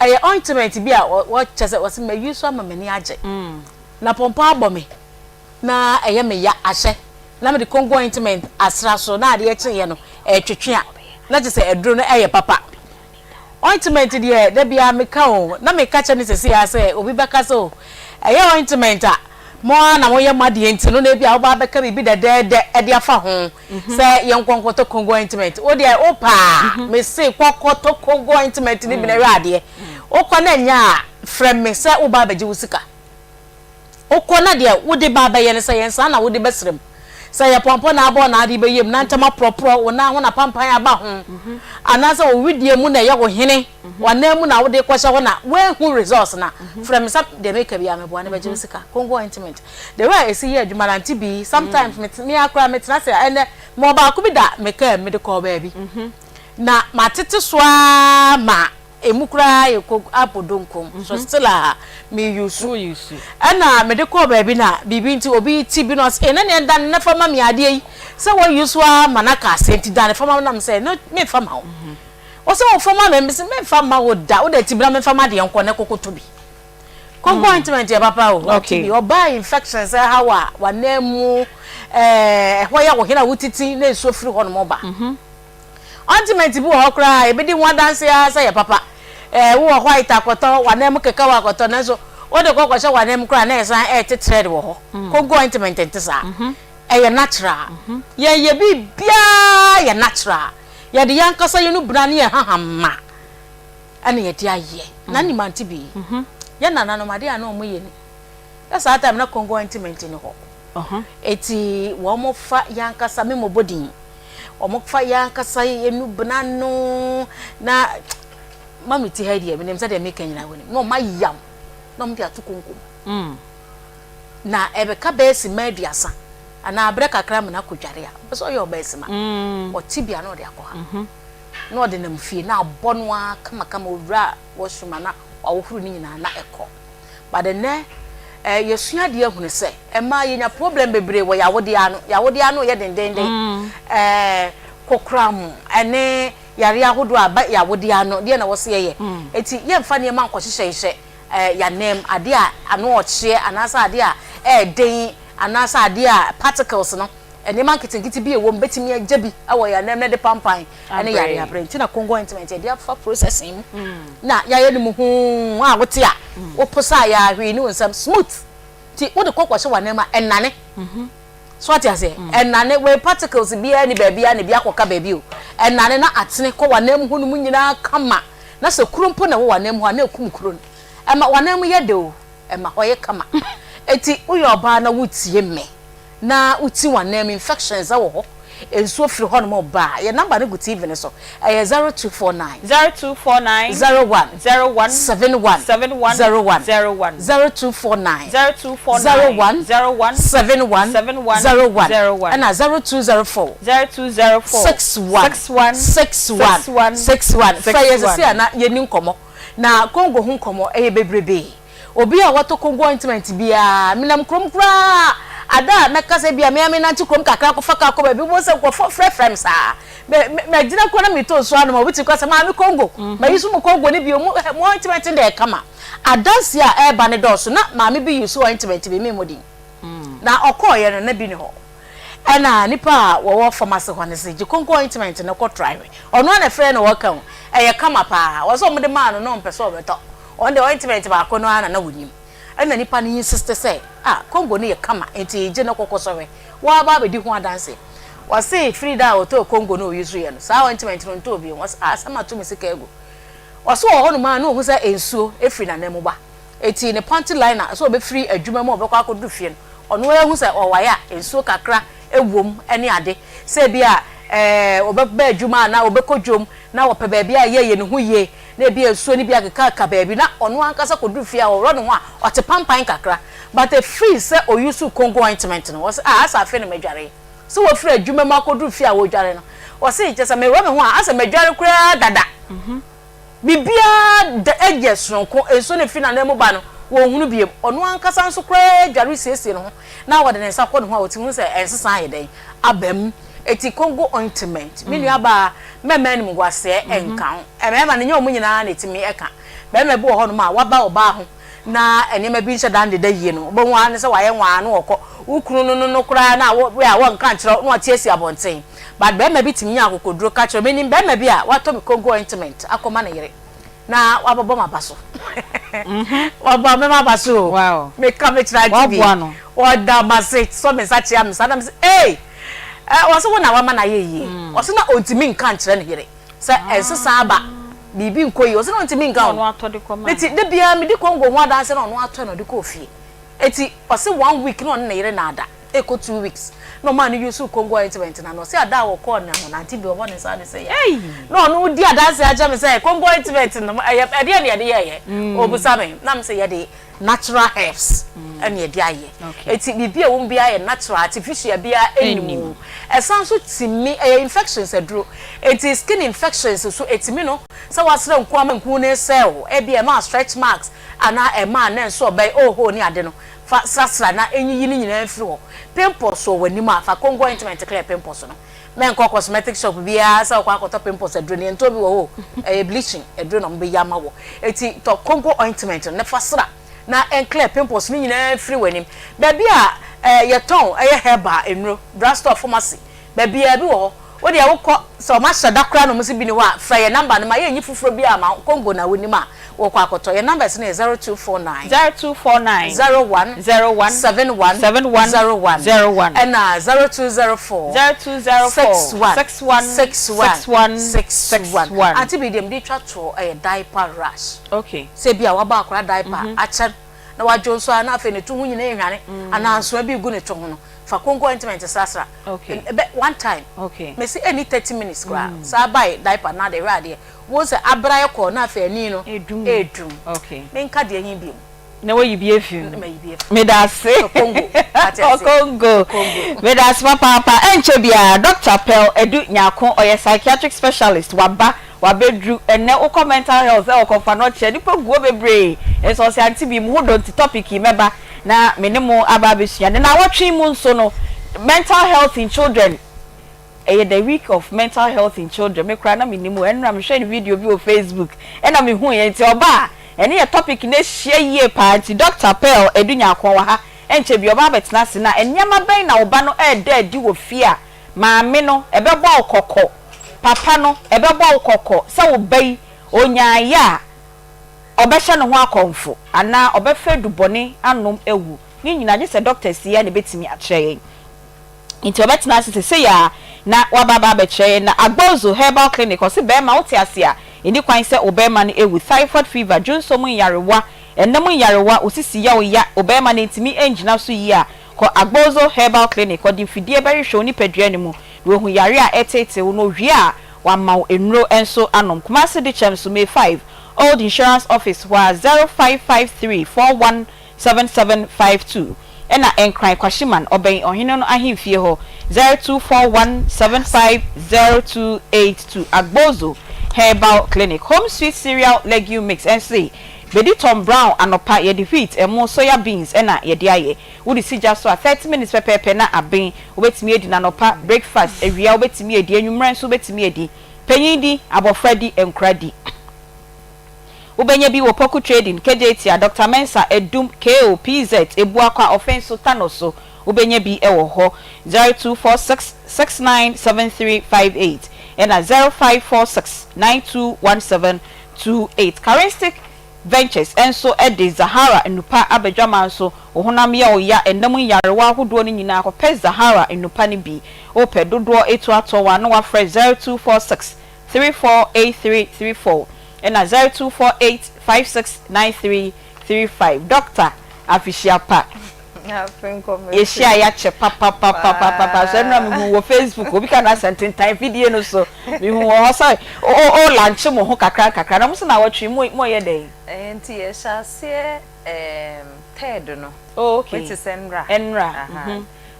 aye ointment bi a wo chese wo se me use ama me ni age na pompa abo me na eye me ya ahye na me de Congo ointment asra so na ade eche no twetwe a na je se eduro no eye papa ointment de da bia me ka o na me ka che ne sese ya se obi beka so eye ointment a mo na mo ye made enti no na bia wo ba beka bibi de e de afa ho se ye nkonkoto Congo ointment o de o pa me se kokoto Congo ointment ni bi na wi ade o ko na nya frem me se wo ba beje wusika o ko na de wo de ba ba ye ne se ye nsa na wo de besrem say ya pompo na abo na ade beyem na ntama propro wo na ho na pampan aba ho anasa wo widie mu na ye wo hene wana mu na wo de kwasha ho na we hu results na from some de make bia me bo na beje sika Congo ointment the way esi ye adwuma na Aunty Bea sometimes me akra me tena se ene mo ba ku bi da me ka me de call baby na matete soa ma emukura yeko apodonkom so still me use ana me de call baby na bibi nti obi tibinos ena ne dan na fama me ade yi se wo use wa manaka senti dan fama na me say no me fama wo o se wo fama me se me fama wo da wo da tibira me fama de enko ne kokoto bi Congo ointment ya papa o okay o ba infections hawa wanemu hoya wo hina wutiti na eso firi ho no mo ba ointment bi wo kra e bi di one dance ya say ya papa wo white akoto wanemu keka wa akoto na so wo de kokosha wanemu kra na esan tetrede wo ho Congo ointment ntisa ye natural ye bi bia ye natural ye de yankasa ye no brane ye hahama ana ye de aye na ni Aunty Bea ye nana no made ana omo ye ni ya sa time na Congo ointment ni ho eti wo mo fa yankasa me mo body wo mo fa yankasa ye no brano na mami ti ha die me nem say de make nyina woni no ma yam no mo dia to konkom na ebe ka be si ma aduasa ana abre kakra me na kodware a so ye obesi ma o tibia no de akoha no de nam fie na abono a kama owura wo shuma na wo huru ni nyina na eko but ne yesua de ahunu se e ma ye nya problem bebre wo ya wode ano ye dendenden kokram ene yare ahodo aba ya wode ano de na wo se ye eti ye mfa ne ma nkohyehyehye ya nem ade a ano ochie anasa ade a den anasa ade a particles no ene ma nkitikiti bi ewo mbetimi agya bi awo ya nem ne de pampan ene yare abrenti na Congo ointment e de afa processing na ya ye mu hu a wote a wo posa ya hwe ni wonsam smooth ti wo de kokwahye wa nem a enane so what you say enane we particles bi ani ba bia ne bi akoka ba bi o enane na atene ko wa nem hu no mu nyina kama na se krompo na wo wanam ho na ekum kro ema wanam ye de o ema hoye kama eti uyo oba na wutie me na uti wanam infections awo ho enso firi ho no mo ba ye number no go TV ne so 0249 0249 01 01 71 71 01 01 0249 0249 01 71 01 and 0204 61 fire say na ye ni nkomo na Congo hu nkomo bebrebe obi a wato Congo ointment bia minam krom kra ada meka se bia me na nti krom kakra ko faka ko ba bi wo se ko frefrem sa me gina ko na mi to so anoma wuti ko se ma mi Congo ma yisu mo Congo ni bi mo ointment de kama adansi a eba ne doso na ma mi bi yisu ointment bi me modi na okoye no na bi ni ho ena nipa wo pharmacy ho ne se ji Congo ointment na ko try ono na frɛ no wo kan eye kama pa wo so mo de ma no mpe so beto on the ointment ba ko no ana na wonim ena nipa ni insist say Congo ne ye kama enti je na kokosore wa ba be di ho adanse wa say free da o to Congo no use ye no sa ointment no to bi was asama to me sika ego wa so ho no ma no hu say ensuo efri na nemu ba eti ne panty liner so be free adwuma mo be kwa kodu fie no ono ehu say o waya ensuo kakra ewom ene ade say bia obeba adwuma na obekodwom na wo pe ba bia ye ne hu ye na bia ensuo ni bia kaka ba bi na ono ankasa kodu fie a wo no ho a o te pampan kakra but a free say o use Congo ointment no was asa fe no medware so wo free adwuma ma kodu fie a wo dware no wo say je say me ro me ho a asa medware kura dada bibia de eje sonko ensuo ne fi na nemu ba no wo hunu biem ono ankasa nso kura dware siesie no na wo de ne sa ko no ho a wo ti hu say ensesa yeden abam eti Congo ointment me nua ba mema ni mugwase enkan emema ne nyomu nyina na etimi eka mema bi wo ho no ma waba oba ho na enema bi nche dan de yie no bo ho an se waye nwa no woko ukunu no kura na we a won kan kire no atiesi abonten but mema bi timi akokoduro ka kire meni mema bi a wato mi Congo ointment akoma na yire na wababo mabaso wababo mema baso wow me come try TV wada maset so me sa chia me sadam eh waso wona wa na yeye waso na ontimi nkan kire ne yire se ensesa aba bibi nkoyi waso na ontimi nkan ono atode koma eti de bia me di Congo ho adanse na ono ato na de ko fie eti waso 1 week na ono na yire na ada eko 2 weeks no man use Congo ointment na no se ada wo call na no Aunty Bea obo ne sa de say hey no no di adanse aja me say Congo ointment no e de ne de ye obusa me na me say ye de natural herbs and ye dia eti bibia wo bia ye natural artificial bia enimu esan so timi infections aduro eti skin infections so etimi no se wasre nko amanku ne cell e bia ma stretch marks ana e ma na so bai oho ni ade no fa sasra na enyiyi ni nyina afiri ho pimples so wani ma fa Congo ointment clear pimples no men ko cosmetic shop bia sa kwa akota pimples aduro ni ento bi wo bleaching aduro no mbe ya ma wo eti to Congo ointment ne fa sra na clear pimples ni nyina free wanim baby a ye ton herba enro drugstore pharmacy baby a bi wo de awokọ so ma shada kra no musi bi ni wa fra ye number no ma ye nyi fufuro bi a ma Congo na wonim a wo kwa akoto ye number is 0249 01 71 01 and 0204 61 Aunty Bea dem dey twa to diaper rash okay say bi a wa ba akora diaper acha na wa jonso na afa ne tu hu nyina ehwane ana anso bi gu ne to ho no fa Congo ointment sasra okay one time okay me say any 30 minutes gra sa buy diaper na de rade wo say abraye ko na afa ani no edum okay me nka de yin bi na we yibi efi me da se Congo me da se papa enche bia Dr. Pearl Edu Nyako oye psychiatric specialist wabedru ene o mental health e o kofa no che nipa guo bebre e so se Aunty Bea mu don topic meba na menemo aba besua na watwe mu nso no mental health in children the week of mental health in children me kra na menemo enra me share video bi o Facebook na me hu ye nti oba ene ye topic na hia yie pa nti Dr. Pearl Edu Nyako wa ha enche bi oba betena se na enyama ben na oba no di wo fia maame no ebebo okoko papa no ebebo okoko se wo bai onyaaya obehye no ho akomfo ana obefe dubone anom ewu ni nyina je se doctors ya ne betimi akyerɛ nti obetena se ya na wababa be kyerɛ na Agbozo Herbal Clinic o se be ma wote ase a eni kwan se obema no ewu typhoid fever junsom yarewa enam yarewa osisi ya oya obema no ntimi engina so yi a ko Agbozo Herbal Clinic ko di fidie berehwe oni padua ni mu we hu yare a etete no hwe a wa ma enro enso anom Kumasi de chem so May 5 Old Insurance Office wa 0553417752 ena enkran kwashiman oben ohene no ahemfie ho 0241750282 Agbozo Herbal Clinic Home Sweet Cereal Legume Mix and say Bedi Tom Brown anopa ye the wheat emo soya beans ena ye de aye wo di si just so 30 minutes pepepe na aben obetimi edi na anopa breakfast ewia obetimi edi anwumran so obetimi edi penyidi abofradi enkradi Ubenya bi wo Poku Trading KJT Dr. Mensa Edum KOPZ Ebuakwa Offense Tanoso ubenya bi ewo ho 0246697358 and 0546921728 Charistic Ventures enso ede Zahara enupa abedwama nso ohonam ya oya enam yarewa hodo ni nyina akopɛ Zahara enupa ni bi opɛ dodo etu atɔwa no wa frɛ 0246348334 and 0248569335 Doctor Afishiapa Yeshia ya che papa so na me wo Facebook obi kana senten time video no so me hu wo so o lunch mo ho kakra na mo so na watwe mo ye den enti yesha se third no okay which is enra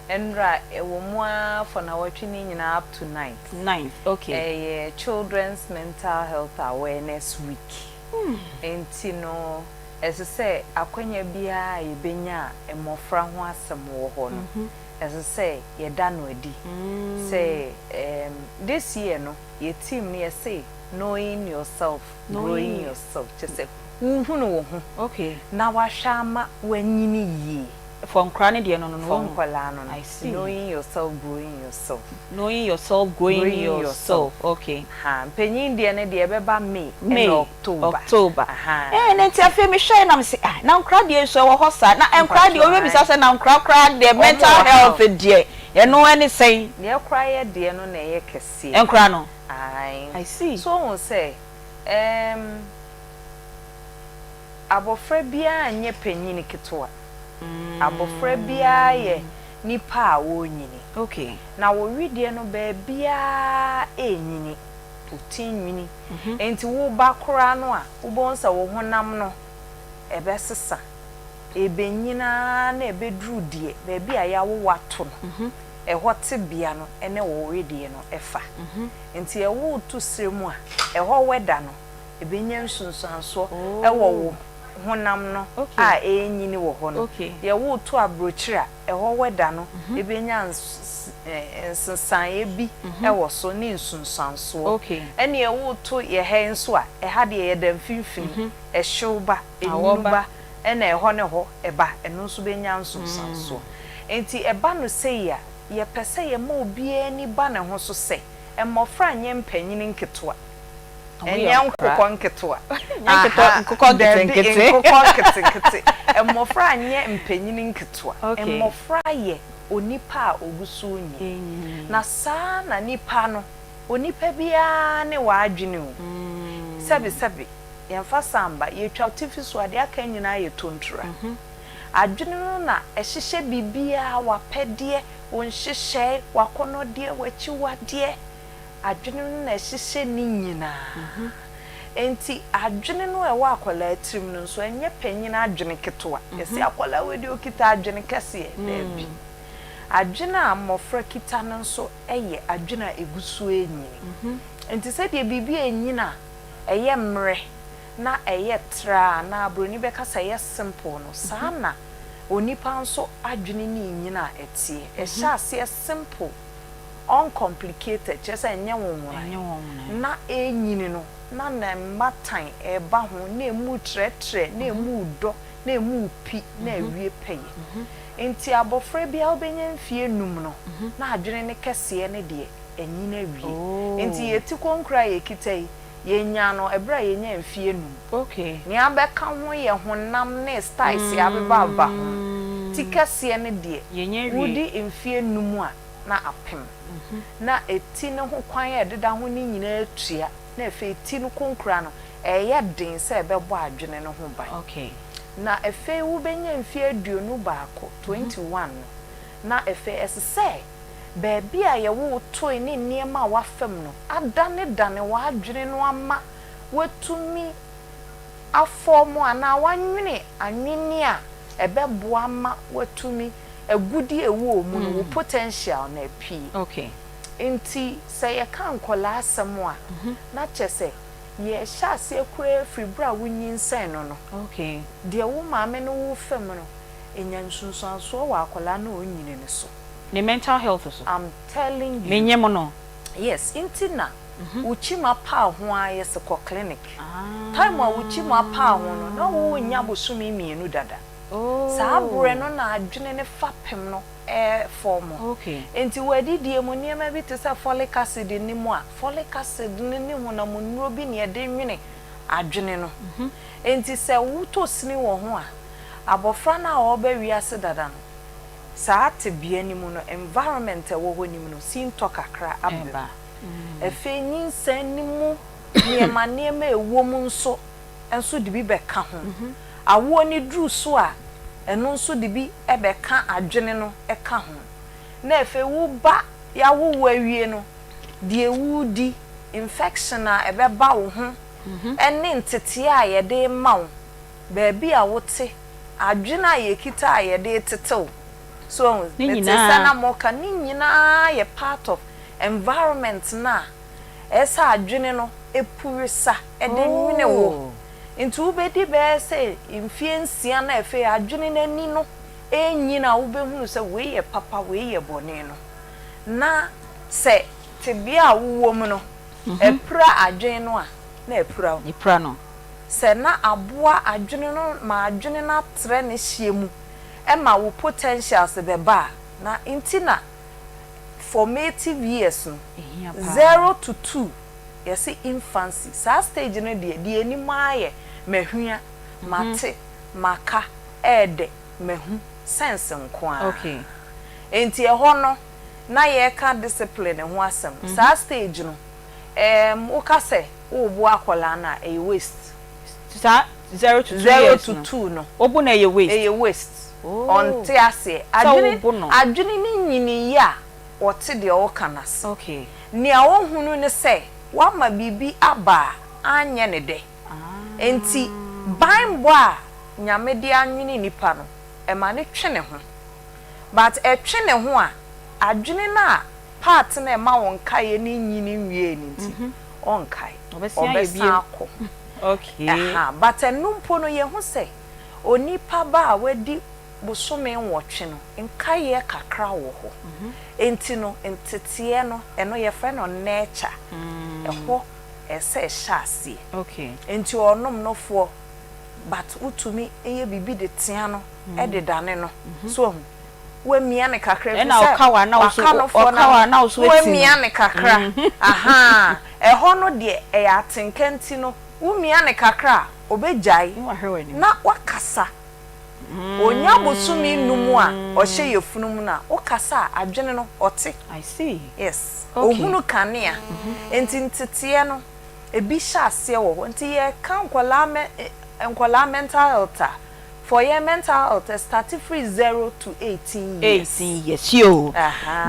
enra ewo mu for na watwe ni nyina up to 9th okay children's mental health awareness week enti no ese se akwanya bia yebenya emofra ho asem wo ho no ese se yeda no adi say this year no your team ne say knowing yourself growing yourself just say hu no wo ho okay na wa hwama wanyini yi from crane de no from kwala no I see knowing yourself growing yourself growing yourself okay penyin de ne de beba May October nti afi me hwe na me say na nkra de so wo hosa na nkra de o be say na nkra de mental health de ye no any say ne nkra ye de no na ye kese nkra no I see so won say abofra bia anye penyin kitoa abofra bia ye nipa a wo nyini okay na wo widie no ba bia enyini otinwini enti wo bakora no a wo bonsa wo honam no ebesesa ebenyina na ebedru die ba bia ya wo wato no ehote bia no ene wo widie no efa enti e wo to sremu a eho weda no ebenya nsunsanso ewo wo honam no a enyini wo ho no ye wo to abrochira eho weda no ebenya nsansan ebi ewo so ne nsunsanso ene ye wo to ye he nso a eha de ye dan finfin ehwuba enyuba ene eho ne ho eba eno nso benya nsunsanso enti eba no sei a ye pese ye ma obi ani ba ne ho so se emofra nye mpanyini nketoa enyan kokon nketoa nkokon nkete emofra anye mpanyini nketoa emofra ye onipa a ogusu onye na saa na nipa no onipa bia ne waadwene o sabi yemfa samba yetwa tifiso ade aka nyina ye tontura adwene no na ehihye bibia wapede wonhyehyɛ wakonode wachiwade adwene no na ehihye ni nyina enti adwene no ewa akola atrim no so enye panyina adwene ketoa yesi akola wedi okita adwene kase dabi adwene a mmofra kita no so eye adwene a egusu enyini enti se de bibia enyina eye mre na eye tra na abroni bekasa ye simple no sana onipa nso adwene ni nyina etie ehya ase simple uncomplicated just enye wonwona na enyini no na na matan eba ho na emu tretre na emu do na emu pi na awie peye enti abofra bia obenya mfie num no na adwene ne kese ne de enyina wie enti yeti konkra ye kitai yenya no ebra yenya mfie num okay ni abeka ho ye honam ne styles ya beba ho tikase ne de wudi mfie num a na apem na eti ne ho kwan ya deda ho ni nyina atua na efe ti no konkra no eye den se ebebo adwene no ho ban okay na efe wo benya mfie aduonu baako 21 na efe esse beebi a ye wo to ni niema wa fam no dane wa adwene no ama watumi afomo ana wanwene anwene a ebebo ama watumi agudi ewu mu no potential na pi okay enti se ye kan kola asem a na chese ye sha se kure free bra wunyinsen no okay de wo maame no wo fam no enya nsunsuanso wa akola na onyine ne so the mental health so I'm telling you menyem no yes intina uchima pa ho ayese ko clinic time a uchima pa ho no na wo nya bosumi mienu dada saa bure no na adwene ne fapem no form okay enti wadi die mo niema bi te sa folic acid ni mu a folic acid ni ho na mo nuro bi ne de nwene adwene no enti se wuto sini wo ho a abofra na oba wiase dada no saa te bia ni mu no environment wo ho ni mu no sinto kakra abba efe nyinsan ni mu niema ewo mu nso de bi beka ho awo ni dru so a eno nso de bi ebeka adwene no eka ho na efe wu ba ya wo awie no de ewu di infection a ebeba wo ho ene ntete a ye de ma wo baabi a wote adwene a ye kita a ye de tetew so metesa na moka ni nyina ye part of environment na esa adwene no epurisa ede nwene wo ntu bedi be say imfie nsia na efe adwene nani no enyina wo behunu se we ye papa we ye bone no na se tebia wo mu no epura adwene no a na epura no se na aboa adwene no ma adwene na tre ne hiemu ema wo potentials beba na intina formative years no 0 to 2 yes infancy sa stage no de ni maaye mahua mate maka ede mahu sense nko a okay enti ho no na ye ka discipline ho asem sa stage no o ka se wo bo akola na e waste sa 0 to 2 no obu na e waste on te ase adwene ni nyini ya ote de o kanas okay ni a wo hunu ne se wa ma bibi aba anye ne de enti baimbo a nyame de anwene nipa no e ma ne twene ho but e twene ho a adwene na part na e ma won kai ni nyini wie ni nti on kai obesa akọ okay but enumpo no ye ho se onipa ba a wadi bosome nwotwe no nkaye kakra wo ho enti no entete no eno ye friend on nature eho ese shasi okay enti onom no fo but utumi eye bibi de tia no e de dane no so we mia ne kakra na okawa na uso we mia ne kakra aha eho no de e ya tenkenti no wo mia ne kakra obejai na wakasa onya bosumi numu a ohye yefunum na okasa adwene no ote I see yes ohunu kanea enti ntete no ebi sha ase wo enti ye kan kwala mental health for your mental health start free 0 to 18 years 18 years yo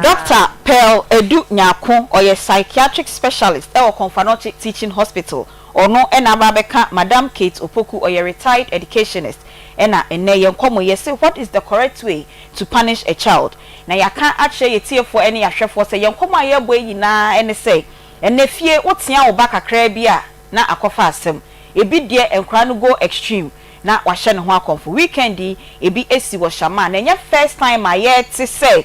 Dr. Pearl Edu Nyako or your psychiatric specialist e Konfanochi Teaching Hospital or no enababeka Madam Kate Opoku or your retired educationist ena ene yenkomo yesi what is the correct way to punish a child na yaka ache yetie for any ahwefo say yenkomo ayebo yina ene say ene fie wotia wo ba kakra bia na akofa asem ebi de enkra no go extreme na wahye ne ho akomfo weekend ebi esi wo shama na nya first time aye ti say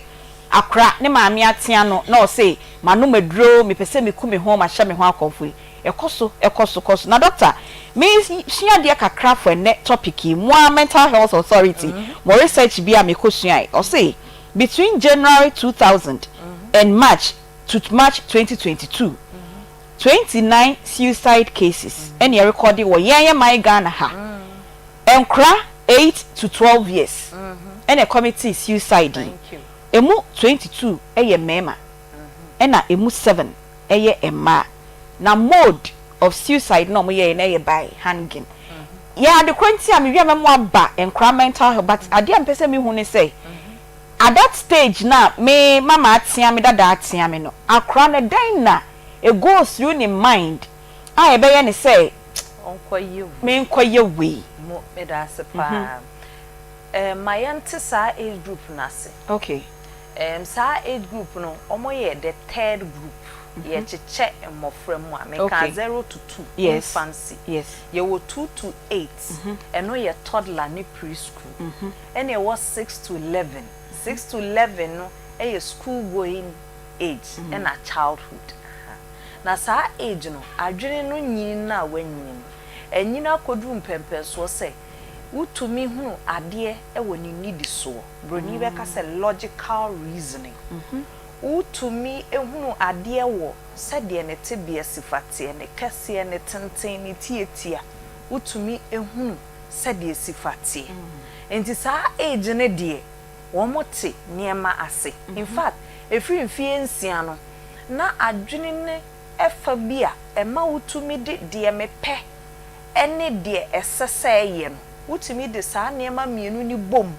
akra ne maami atia no na o say manu medro mepese mekumi ho ma hye me ho akomfo ekoso na doctor me shia de kakra for ne topic mo mental health authority mo research bia me kosua o say between January 2000 and March 2022 29 suicide cases and you recorded wo yen my Ghana ha enkra 8 to 12 years and a committee suicide emu 22 eye mema and emu 7 eye emma na mode of suicide no mo ye na ye by hanging yeah the quantity am wi am aba environmental health but ade am pese me hu ne say at that stage na me mama atia me dada atia me no akra na dan na it goes through in mind I be ye ne say me nkoye we mo me da se pa my auntie sa age group na se okay sa age group no omo ye the third group ye cheche mmofra mu a me ka 0 to 2 infancy yes ye wo 2 to 8 eno ye toddler ni preschool ene wo 6 to 11 6 to 11 no ye school going age and a childhood na sa age no adwene no nyin na wanyin enyina kodu mpempe so se utumi hu ade e woni need so broni be ka se logical reasoning utumi ehunu ade wo sede ne tebia sifate ne kase ne tenten ne tietia utumi ehunu sede sifate enti sa age ne de wo mote niema ase in fact efiri mfie nsia no na adwene ne efa bia ema utumi de mepe ene de eseseye no utumi de sa niema mienu ni bom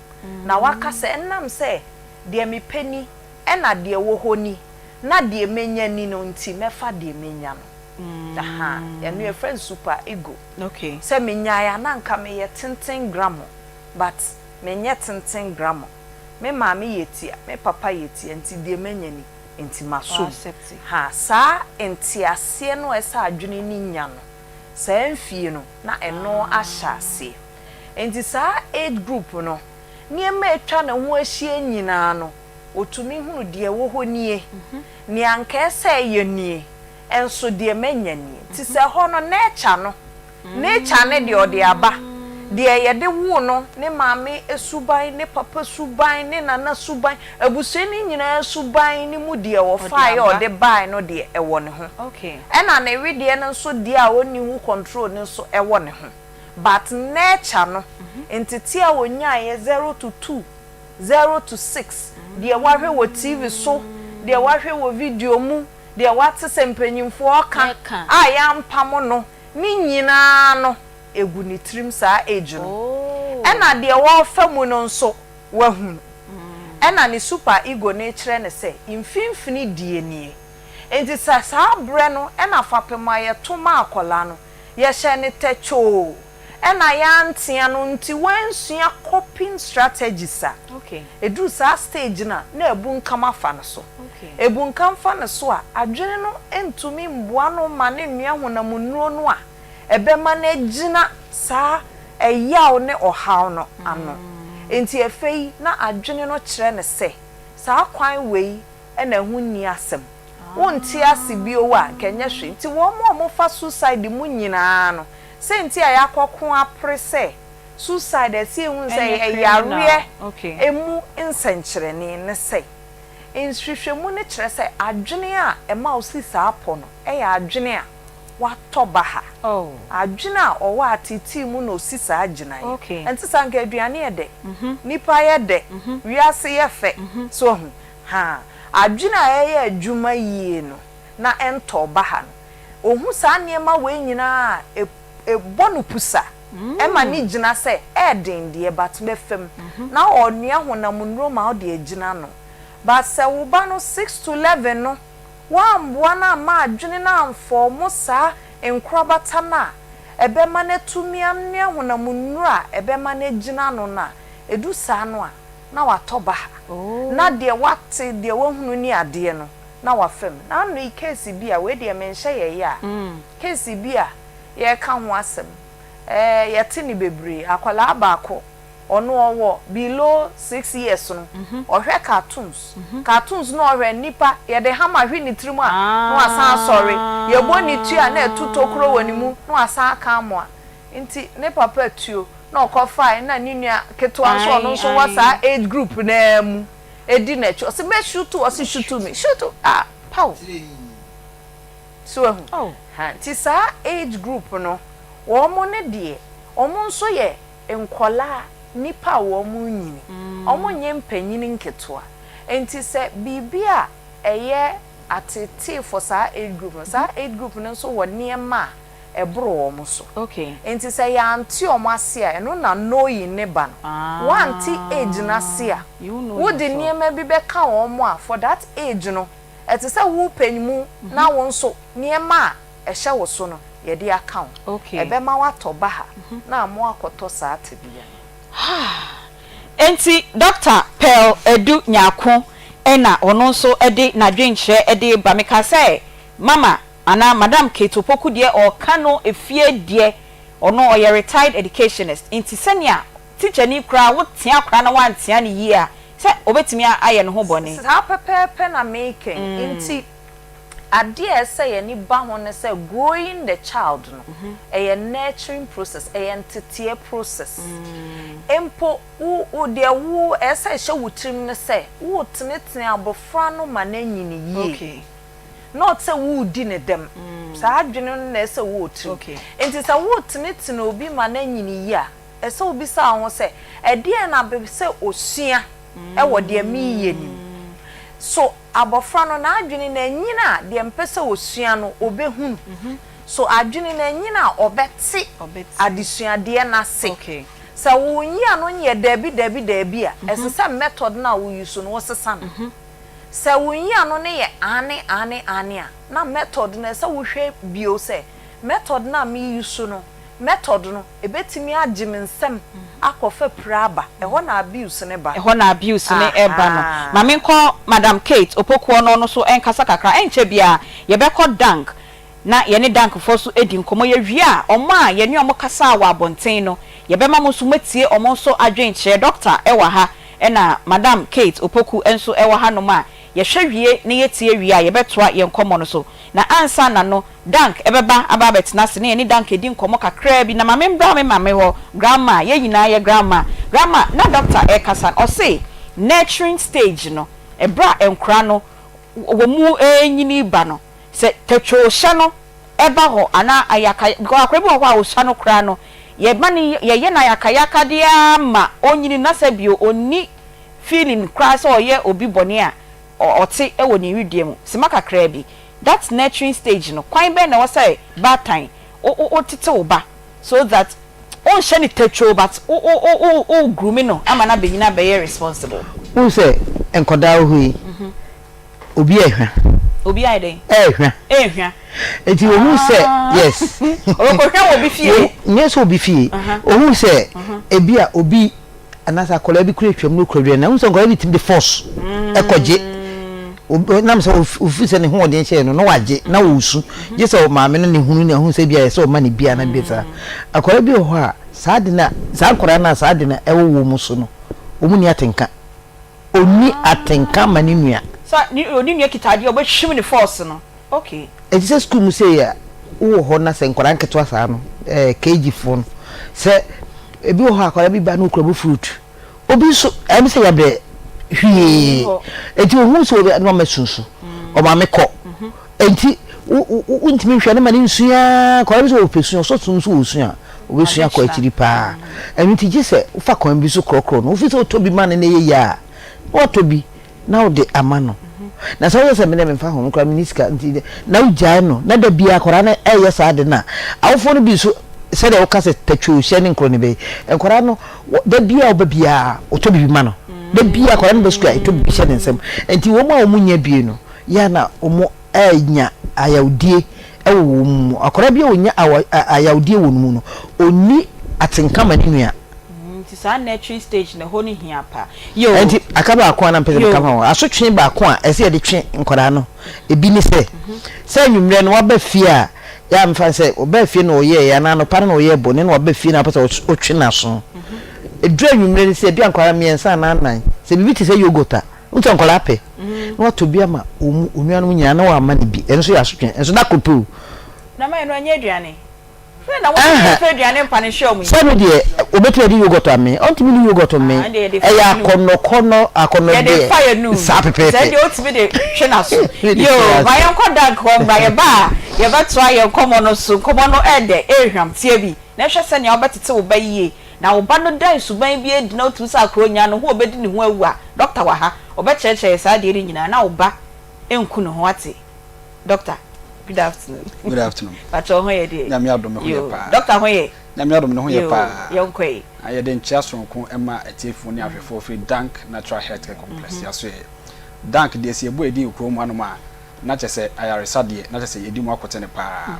na waka se enam se de mepeni ena de wo honi na de menya ni no nti mefa de menya no aha ya no your friend super ego okay se menya ya na nka me ye tenten gram but menya tenten gram me maami yetia me papa yetia nti de menya ni nti maso ha sa enti ase no esa adwene ni nya no sa mfie no na eno ahyase enti sa age group no niema etwa na ho ahie nyina no otumi hunu de wo honie ni anka ese ye nie enso de menya nie ti se ho no nature no nature ne de ode aba de ye de wo no ne maame esuban ne papa suban ne nana suban abuseni nyina suban ne mu de wo fa ye ode bai no de ewo ne ho okay ena na ewe de no so de a oni hu control ne so ewo ne ho but nature no entity a wonya ye 0 to 2 0 to 6 de wahwe wo TV so de wahwe wo video mu de wate sempanyimfo oka aya mpamo no ni nyina no egu ni trim sa age no ena de wo famu no nso wahu ena ni super ego na kire ne se imfimfini die nie enti sa bre no ena fapema ye toma akola no ye hye ne techo ena ya ntia no nti wansua coping strategies a okay edu sa stage na ebu nkama fa no so okay ebu nkam fa no so a adwene no entumi mboa no ma ne nua honam nuro no a ebema na gina sa eyaw ne ohaw no ano enti efei na adwene no kire ne se sa kwan wei ena hu ni asem wonti ase bio wa kenya hwe nti wo mo fa suicide mu nyina no senti aya kokon aprese suicide esi ehun say eyare emu nsenkyerene ne say inhwehwemu ne kyerɛ sɛ adwene a ema osi saa pɔ no ɛyɛ adwene a watɔba ha adwene a ɔwɔ atiti mu na osi saa gyina yi enti sanka aduane yɛ de nipa yɛ de wiase yɛ fɛ so hu ha adwene a ɛyɛ adwuma yie no na ɛntɔba ha no ohun saa nneɛma wɔ nyina a bonu pusa ema ni gina se den de but befem na onua honam nro ma o de gina no but se wo ba no 6 to 11 no wa mboa na ma adwene na amfo mo sa enkrobata na ebe ma na tumi amne honam nro a ebe ma na gina no na edu sa no a na watoba na de wate de wahunu ni ade no na wafem na no case bi a we de menhye ye ya case bi a ye ka ho asem yete ni bebre akwala abako ono owo below 6 years no ohwe cartoons no ohwe nipa ye de hama hwe ni trimu a no asan sorry ye boni tua na etutokro wani mu no asan aka mo a nti ne papa tuo na okofa na ninua ketwa nso no nso wasa age group na mu edi na cho se be shoot me pow so ha ti sa age group no womo ne de omo nso ye enkola nipa womo nyini omo nye mpanyini nketoa enti se bibia eye atete for sa age group no sa age group no nso wo niema ebro omo so okay enti say ya anti omo ase a eno na no yi ne ba no wanti age na ase a wo de niema bi be ka omo a for that age no eti say wo panimu na wo nso niema a ehye wo so no ye de account okay ebe ma wato ba ha na mo akoto saa tebia enti Dr. Pearl Edu Nyako ena ono nso ede na dwenche ede ba meka say mama ana madam Kate Opoku de o kano efie de ono o ye retired educationist inti senia teacher ni kra wo tia kra na wan tia ni yi a se obetimi aye no ho bone sa pepepe na making inti ade say any ba ho ne say growing the child no a nurturing process a entity process empo u de wo say she wutrim ne say wo tenetene abofra no ma na nyini yi okay not say wo di ne dem sa adwene no na say wo trim okay enti sa wo tenetene obi ma na nyini yi a say obi sa ho say e de na be say osua e wo de mi ye ni so abofra no na adwene na nyina de mpese osua no obehunu so adwene na nyina obeti adesua de na se okay so wo nyia no nye dabi a esesa method na wo use no wosesa no so wo nyia no ne ye ane a na method na se wo hwe bio se method na me use no method no ebetimi agimensem akofa praba eho na abuse ne ba no mame nko madam Kate Opoku no so enkasa kakra enche bia ye beko dank na ye ne dank fo so edi nkomo ye wi a omo a ye ne omo kasa wa abonten no ye be ma mo so matie omo so adwenche doctor ewa ha na madam Kate Opoku enso ewa ha no ma ye hwewie ne ye tie wi a ye betoa ye nkomo no so na ansa na no dank ebeba ababet na se ne ni dank edi nkomo kakra bi na mame mbra me mame ho grandma ye nyina ye grandma na doctor ekasa o say nurturing stage no ebra enkra no wo mu enyini ba no se tetwo hye no eba ho ana ayaka akra bi ho a wo hye no kra no ye ba ni ye na ayaka dia ma onyini na se bio oni feeling kra so ye obi bone a ote e woni widie mu se maka kra bi that nurturing stage no kwan be na wo say bad time o tete wo ba so that on shani tetro but o grooming no amana be nyina be responsible who say enkoda hui obi ehwa obi aide ehwa eti who say yes o ko hwa obi fie yes obi fie who say ebia obi anasa kola bi kure twam no kure na who say kola bi tim the force ekoje nam so ofise ne ho de che no waje na wosu je se o maame no ne hunu ne hu se bia se o ma ne bia na bia akola bi ho a saade na sa akora na saade na ewo wo mu so no omu ni atenka oni atenka mani nua sa ni oni nua kitade o be hwim ne force no okay e se school mu se ya wo ho na se nkora nketo asa no kg phone se ebi ho akola bi ba no kura bu fruit obi so em se ya bre hwi enti ohun so be no masunsu o ma me ko enti untimi hwe na mani nsua ko bi so opesun so sunsu osua obesua ko akiri pa enti je se ufa kon bi so krokro no ofi so tobi man na ye ya o tobi na o de amano na so yo se me me fa ho nkra miniska enti na ugya no na da bia akora na eye sa de na awofo no bi so se de o ka se tatwo hye ne nkro ne be nkora no da bia o ba bia o tobi bi mano de bia akora no be sukua to bi hye ne nsem enti wo ma o munya bie no ya na o mo anya ayawdie ewo mu akora bia onya ayawdie wo mu no oni atenka mani nua nti sa nurturing stage na ho ni hia pa yo enti akaba akwa na mpeze kama ho asotwe ba akwa ese ye de twe nkora no ebi ni se nwumre no waba fie a ya mfa se oba fie no oye ya na no pare no oye bone no waba fie na pasa otwe na so edra nwumre ni se bia nkora miensa na anan se bibi ti se yogota unto nkora pe no to bia ma onua no nyina na wa ma ne bi enso ya asotwe enso na kopu na ma eno anya aduane fe na wo fe aduane mpa ne show mu se no de obetu edi yogurt ame onti mi yogurt me eya akono de sa pepe se de otimi de hwe na so yo ba yan ko dank ho ba ye ba ye ba try ye komo no so komo no ede ehwam tie bi na hwe se ne obetete wo ba yie na wo ba no dan suban bi edi na otu sa akronya no ho obedi ne ho awu a doctor wa ha obecheche sa de ri nyina na wo ba enku ne ho ate doctor Good afternoon. Good afternoon. But oh hoye dey. Nyame adom ho ye pa. Doctor hoye. Nyame adom ho ye pa. Yonkwe. Aye den chia sonko ema etiefo ni afefo free Dank Natural Health Care Complex ya so ye. Dank de se ebo edi ukro mu anoma na chese ayaresa de na chese yedi mu akote ne pa.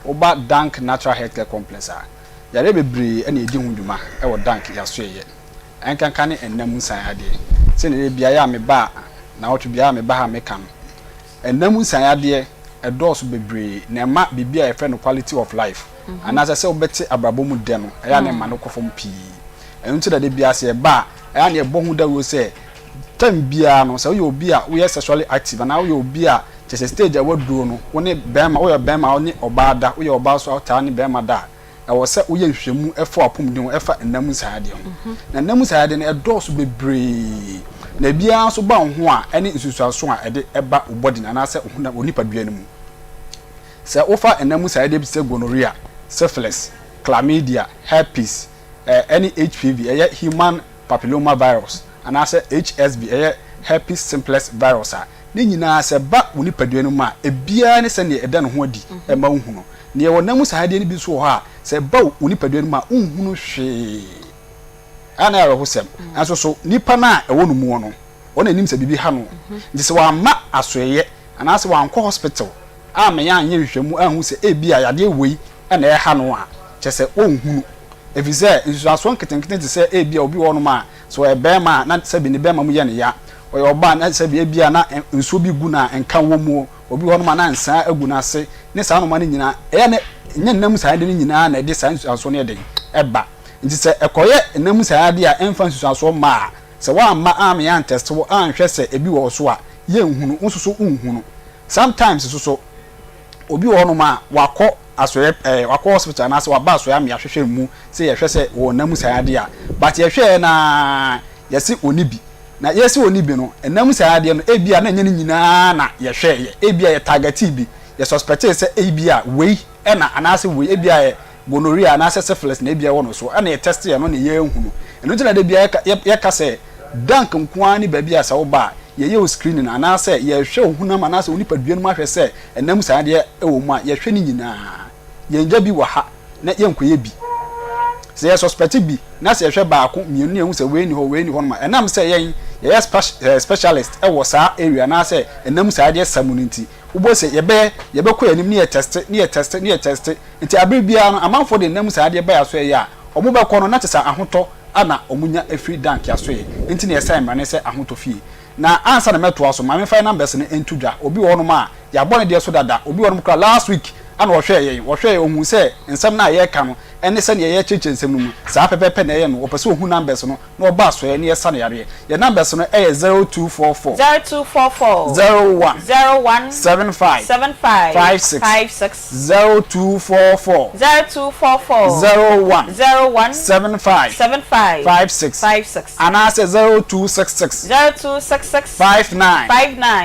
Oba Dank Natural Health Care Complex a yare bebre ena edi hunduma e wo Dank ya so ye. Enkanka ne enam nsan ade. Se ne bia ya me ba na wotu bia me ba ha me kan. Enam nsan ade edos bebre na ma bibia e fe no quality of life. Anasa se obeti abrabo mu de no eya ne ma no kofom pii. Enti da de bia se ba eya ne ebo hu da wo se tam bia no se wo obi a wo sexually active na wo obi a chese stage a woduro no wo ne bema wo bema wo ne obada wo oba so ata ne bema da e wo se wo nhwehwemu efo apom de wo efa enam saade ho na enam saade no edos bebre na bia so ba ho a ene nsusuaso a ede eba body na anasa onipa dua no mu se ofa enam saade bi se gonorrhea, syphilis, chlamydia, herpes, any HPV, human papilloma virus, and also HSV, herpes simplex virus. Ni nyina se ba woni padua no ma e bia ne se ne eda no ho adi e ma unhunu ne wonam saade ne bi so ha se ba woni padua no ma unhunu hwe ana ya hosem anso so nipa na e wonu mu no wona nim se bibi ha no nti se wa ma asoye ana se wa anko hospital a me ya anye hwehwemu ahu se e bia yade wei na e ha no a chese onhunu efize nsuaso nketenkete te se e bia obi wono ma so e be ma na se bi ne be ma mu ye ne ya oyo oba na se bia na nso bi gu na enka wo mu obi wono ma na nsa agu na ase ne sa no ma ne nyina e ne nyannam sa de ne nyina na de sa nsuaso ne de eba nti se ekoye enam sa de a emfa nsuaso ma se wa ma am ya test wo anhwe se ebi wo so a ye nhunu nsuso nhunu sometimes so obi wono ma wakọ asoye wakọ hospital na se wa ba asoye am ya hwehwe mu se ye hwe se wo nam sa de a but ye hwe na yesi onibi na yesi onibi no enam sa de no ebia na nyene nyina na ye hwe ye ebia ye target bi ye suspect se ebia wei na anase wei ebia ye gonorrhea na syphilis na ebia wono so na ye test ye no ne ye nhunu eno tena de bia ye ka se Dank nkoa ni baabi asa wo ba ye o screening anase ye hwe ohunam anase onipa duan mu ahwe se enam sa de e wo mu a ye hwe ni nyina ye nja bi wa ha na ye nkoye bi se ye suspect bi na se ye hwe baako mienu ne hu se we ni ho ma enam se ye specialist e wo sa area na se enam sa de samuniti ubo se ye be ko anim ne ye test nti abiribia no amanfo de enam sa de ba aso ye a omo be ko no na tesa ahoto ana omunya afri Dank aso ye nti ne ye sai mane se ahoto fie na ansa na meto aso ma me find numbers ne entudwa obi wo no ma ya bone de so dada obi wo no kra last week ana wo hwe ohun se nsem na ye ka no ene se ne ye cheche nsem no mu sa pepepe na ye no wo pese ohun numbers no na oba so ye ne ye sa na yare ye numbers no e 0244 01 75 56 0244 01 75 56 ana se 0266 59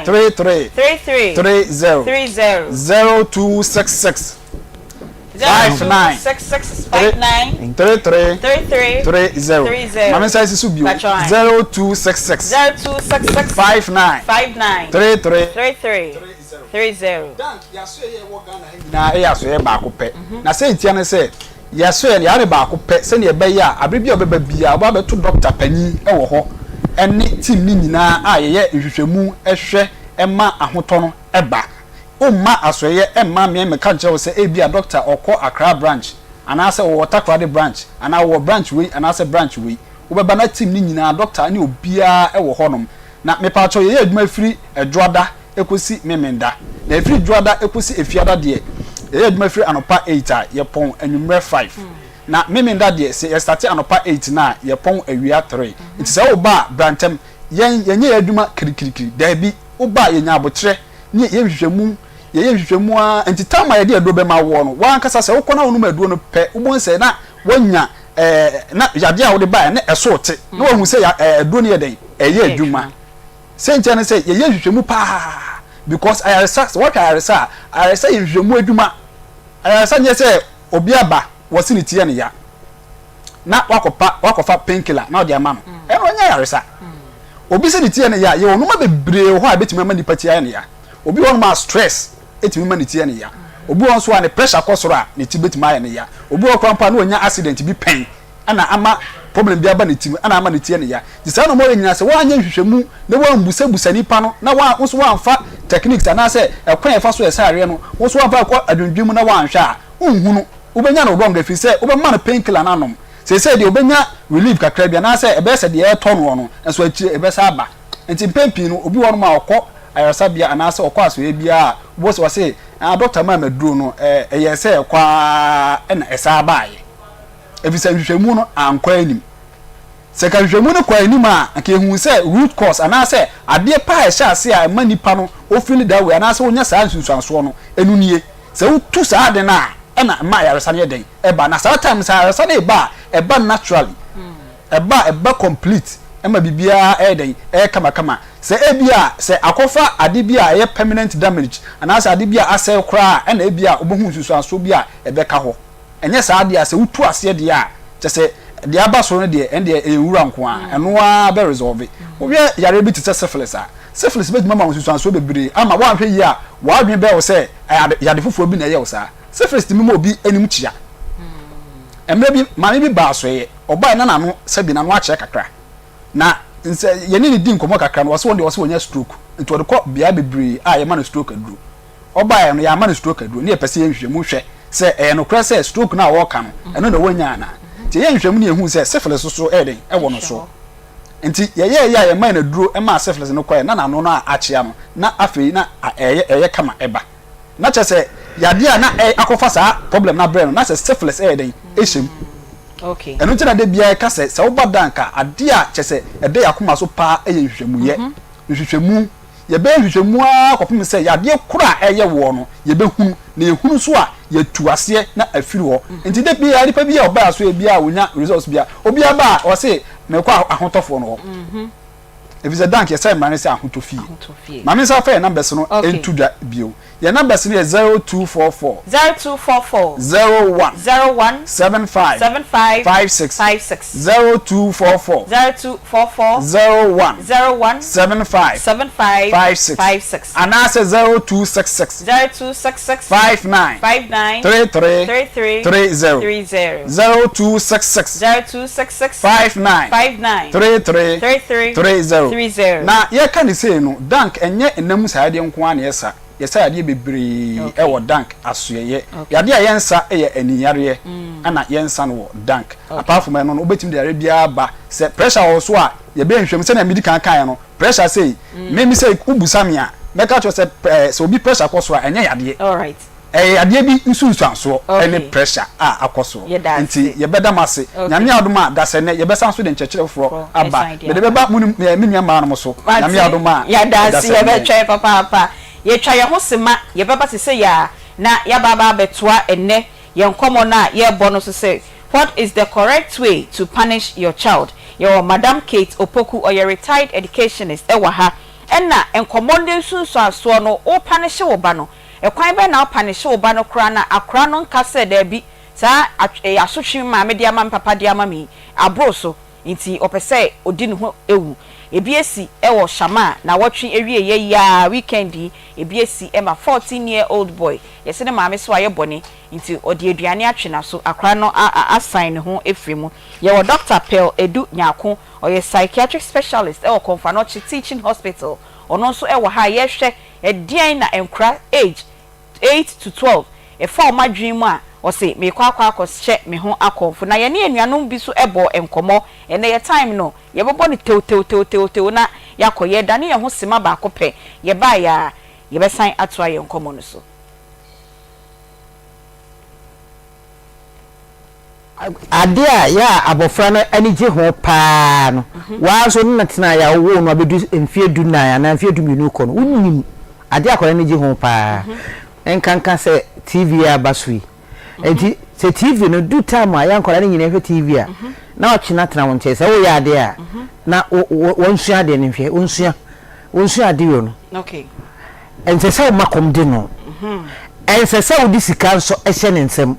33 30 0266 59 Mama says it's subio 0266 59 33 Dank yaso ye wo Ghana na e yaso ye ba ko pe na say ntia ne say yaso ye ya ne ba ko pe se ne e be ya abrebia obeba bia oba beto doctor pani e wo ho ene team ni nyina a ye nhwehwemu ehwe ema ahoto no eba umma asoye emma me ka nche wo se ebia doctor okọ Accra branch anase wo Takoradi branch ana wo branch we anase branch we wo beba na team ni nyina doctor ani obia e wo honom na me pa cho ye adwuma firi edwoada ekosi memenda na efiri dwoada ekosi efiada de ye adwuma firi anopa 8 a ye pon anwumre 5 na memenda de se ye start anopa 8 na ye pon awia 3 nti se wo ba brantem yenye adwuma kirikirikiri da bi wo ba yenya abotre ni ye hwehwemu ye hwehwemu a enti tama ye de ado be ma wo no wan kasa se wokona wonu ado no pe ubon se na wonya na yade a wo de ba na eso te na wo hu se ado ne ye den eye adwuma se ntia ne se ye hwehwemu pa because ayaresa what ayaresa ye hwehwemu adwuma ayaresa nye se obi aba wo se ne tie ne ya na wakofa painkiller na odi ama no wonya ayaresa obi se ne tie ne ya ye wonu ma bebre ho a betimi ama nipa tie ne ya obi won ma stress etimi ma ne tie ne ya obi won so a ne pressure kosoro a ne ti betimi aye ne ya obi won kwampa na onya accident bi pen ana ama problem bi aba ne tim ana ama ne tie ne ya di sa no mo nyina se wa anya hwehwemu na wa mbusa nipa no na wa nso wa amfa techniques ana se ekwan efa so esare no wo so amfa akọ adwundwum na wa anhwe a unhunu ubenya no wrong afi se ubema no painkiller na nom se de ubenya relief kakra bia na se ebe se de e to no no enso achi ebe se aba enti pempi no obi won ma okọ ayarsa bia ana se okọ aso e bia wo se doctor ma maduro no ye se kwa na esa abaye efisa hwehwemu no ankwa anim se ka hwehwemu no kwa anim a aka ehun se root cause ana se ade pa e sha se a ma nipa no o feel that way ana se wonya saa nsusuanso no enu nie se utu saa de na na ma yaresa ne den eba na saa time saa yaresa ne eba naturally eba complete ema bibia den kama se ebia se akofa ade bia ye permanent damage ana se ade bia asel kra na ebia obohu nsusuanso bia ebeka ho enye saa de se utu ase de a te se de aba so no de ende ewura nko a eno a be resolve obi yare bi te syphilis a syphilis be mama nsusuanso bebre ama wa hwe yi a wa adwen be wo se yade fofo bi na ye wo saa syphilis ti mimo obi enim chia emre bi mame bi ba so ye oba na no se bi na no a che kakra na ye ni di nkomo kakra no wo se wonya stroke nti wo ko bia bebre a ye ma no stroke aduro oba ye no ya ma no stroke aduro ne ye pese ye hwehwemu hwe se no kra se stroke na wo ka no eno na wonya na ti ye hwehwemu ne ehu se syphilis so eden e wo no so nti ye ma na duro e ma syphilis no koye na no na achia no na afei na eye kama eba na che se yade a na akofa saa problem na brain na se syphilis eden ehim okay eno nti na de bia ka se wo badanka ade a che se ede yakoma so pa eye hwehwemu ye hwehwemu ye be hwehwemu a kopim se yade kura eye wo no ye be hunu na ehunu so a ye tuase na afiri ho nti de bia ripa bia oba so e bia wonya results bia obi aba o se me kwa ahotofo no if is a dank yes man say ahotofie mama say fa numbers no entu da bio your numbers no 0244 01 75 56 0244 01 75 56 and I say 0266 59 33 30 0266 59 33 30 na ye kan say no dank enye enam saade nko an yesa yesa yade bebre e wo dank asoye yade a yensa e ye aniyare ana yensa no dank apart from no obetim de yare bia ba se pressure wo so a ye be hwem se na medical kan no pressure say me say ubusamia meka cho se obi pressure koso a enye yade all right ade bi nsusuanso any pressure akoso nti ye beda mase nyame adoma da se ne ye besan so de nchechire foro aba me de beba minua ma no so nyame adoma ya da se ye be twa papa ye twa ye ho sema ye beba se ya na ya baba betoa enne ye nkomo na ye bo no so say what is the correct way to punish your child your Madam Kate Opoku or your retired educationist ewa ha enna enkomo nsusuanso no o punish wo ba no ekwan be na punish wo ba no kra na akra no nka se da bi sa asotwe ma me dia ma papa dia ma mi abro so nti opese odi ne ho ewu ebiesi ewo shama na watwe ewie ye ya weekend ebiesi ema 14-year-old boy yese ne maame so aye bone nti odi aduane atwe na so akra no assign ho efremu ye wo Dr. Pearl Edu Nyako oye psychiatric specialist ewo Konfanochi Teaching Hospital ono so ewo ha ye hwe edian na enkra age 8 to 12 e fa ma dream a o se me kwa akose me ho akonfo na ye ne anuanom bi so ebo enkomo ene ye time no ye bobo ne tew na yakoye dane ye ho sema ba akopɛ ye ba ya ye besan ato aye enkomo no so ade a ya abofra no anije ho paa no wa so na tena ya wo no abedu mfie du na na mfie du minu ko no unim ade akora anije ho paa enkanka se TV abasui enti se TV no du time a yankora ne nyina hwe TV a na ochina tena won che se wo ya ade a na wonsua ade ne hwe wonsua ade yo no okay enti se makom de no ense se wo di sika so ehye ne nsem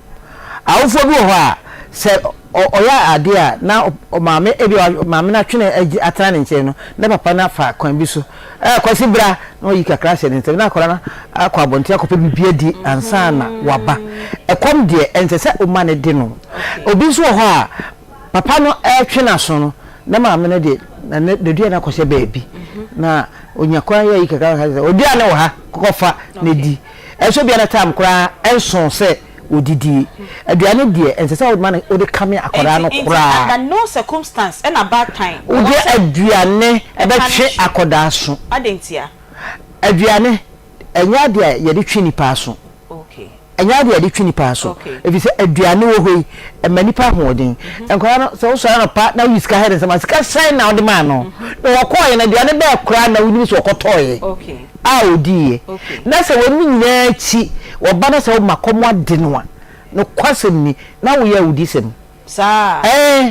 awofo bi ho a se oya ade a na maame ebi maame na twene atana ne nche no na papa na fa kwan bi so kwasi bra na oyi kakra hye ne ntem na akora na akwa abonte akopa bibia di ansa na waba ekom de ente se o ma ne de no obi so ho a papa no twena so no na maame no de na de dua na kwose baabi na onyakwa ya yi kakra odua na wo ha kokofa na di eso bia na tam kora enson se odidi aduane de ensese old man o de kame akora no kora under no circumstance and a bad time o de aduane e be twe akoda so adentia aduane enya de ye de twe nipa so okay enya de ye de twe nipa so if you say aduane wo hoi e manipa hoden enkora no so so na pa na wiska head sama sika shine na o de man no wo ko ye na aduane be kora na wuni so kotoye okay a odi na se woni nyina chi oba na se makomo ade no no kwasem ni na wo ya odi sem sa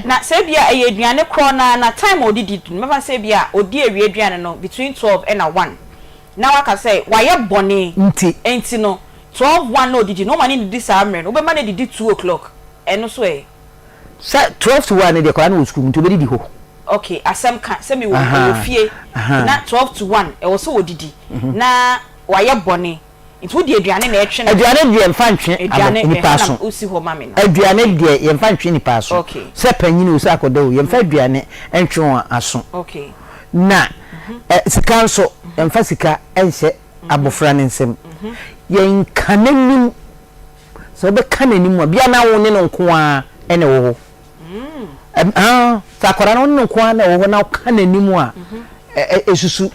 na se bia e aduane kro na time odidi me fa se bia odi awie aduane no between 12 and 1 na waka say waye bone enti no 12 1 no odidi no mani didi sa amre no be mani didi 2 o'clock eno so sa 12 to 1 de kwa na school nto be didi ho okay asem kan se me wo fie na 12 to 1 e wo so odidi na waye bone nti wo di aduane na etwe na aduane de mfa ntwe nipa so osi ho mame no aduane de ye mfa ntwe nipa so se panyini osi akoda wo ye mfa aduane ntwe aso okay na sika so mfa sika enhye abofra ne nsem ye nkanenim so be kanenim bia na wo ne no nko a ene wo sakora no nko a na wo na kanenim a esusu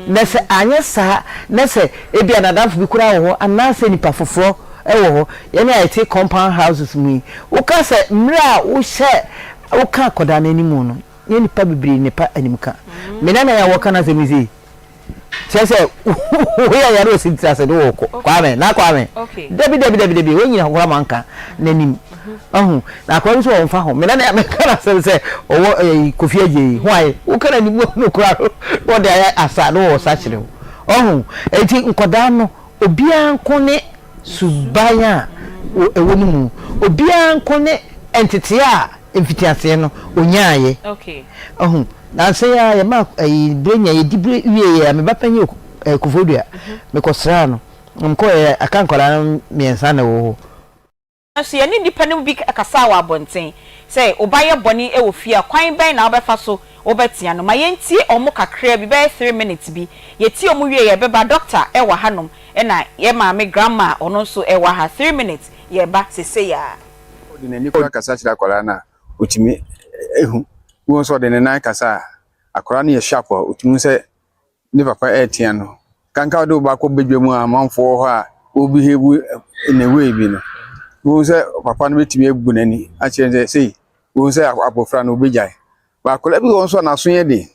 nese anyesa nese ebi anadafo bi kura wo anase nipa foforo ewo ho ye na ite compound houses mi wo ka se mra wo hye wo ka koda na animu no ye nipa bibiri nipa animka mena na ya wo kana se mizi se wo ya ro sintra se do wo kwame na kwame debi wo nyina hora manka nanim na kwa so won fa ho mena na ya kana se owo kofi aje hwai wo kana ni no kura wo de asa no wo sa kire enti nkoda no obia nko ne subaya ewo ni mu obia nko ne entity a emfitiase no onyaaye okay na se ya ma brenya ye dibre wie ya me bapanye kofodua me kosra no mko akankola no miensa na wo so ye ni nipa ne bi akasa wa abonten say obaye boni e wo fia kwan ben na obefa so obetia no ma yentie omo kakra bi be 3 minutes bi yeti omo wie ye beba doctor e wa hanom e na ye ma me grandma ono so e wa ha 3 minutes ye ba sese ya odine ni ko kasa chira kwala na otimi ehu wo so de ne nan kasa akora na ye sharp otimi se ni papa etia no kanka do ba ko bedwemu amanfo ho a obi hebu ne we bi no wo se papa no betimi ebu nani a kire se wo se abofra no obejai ba kola bi won so na so ye de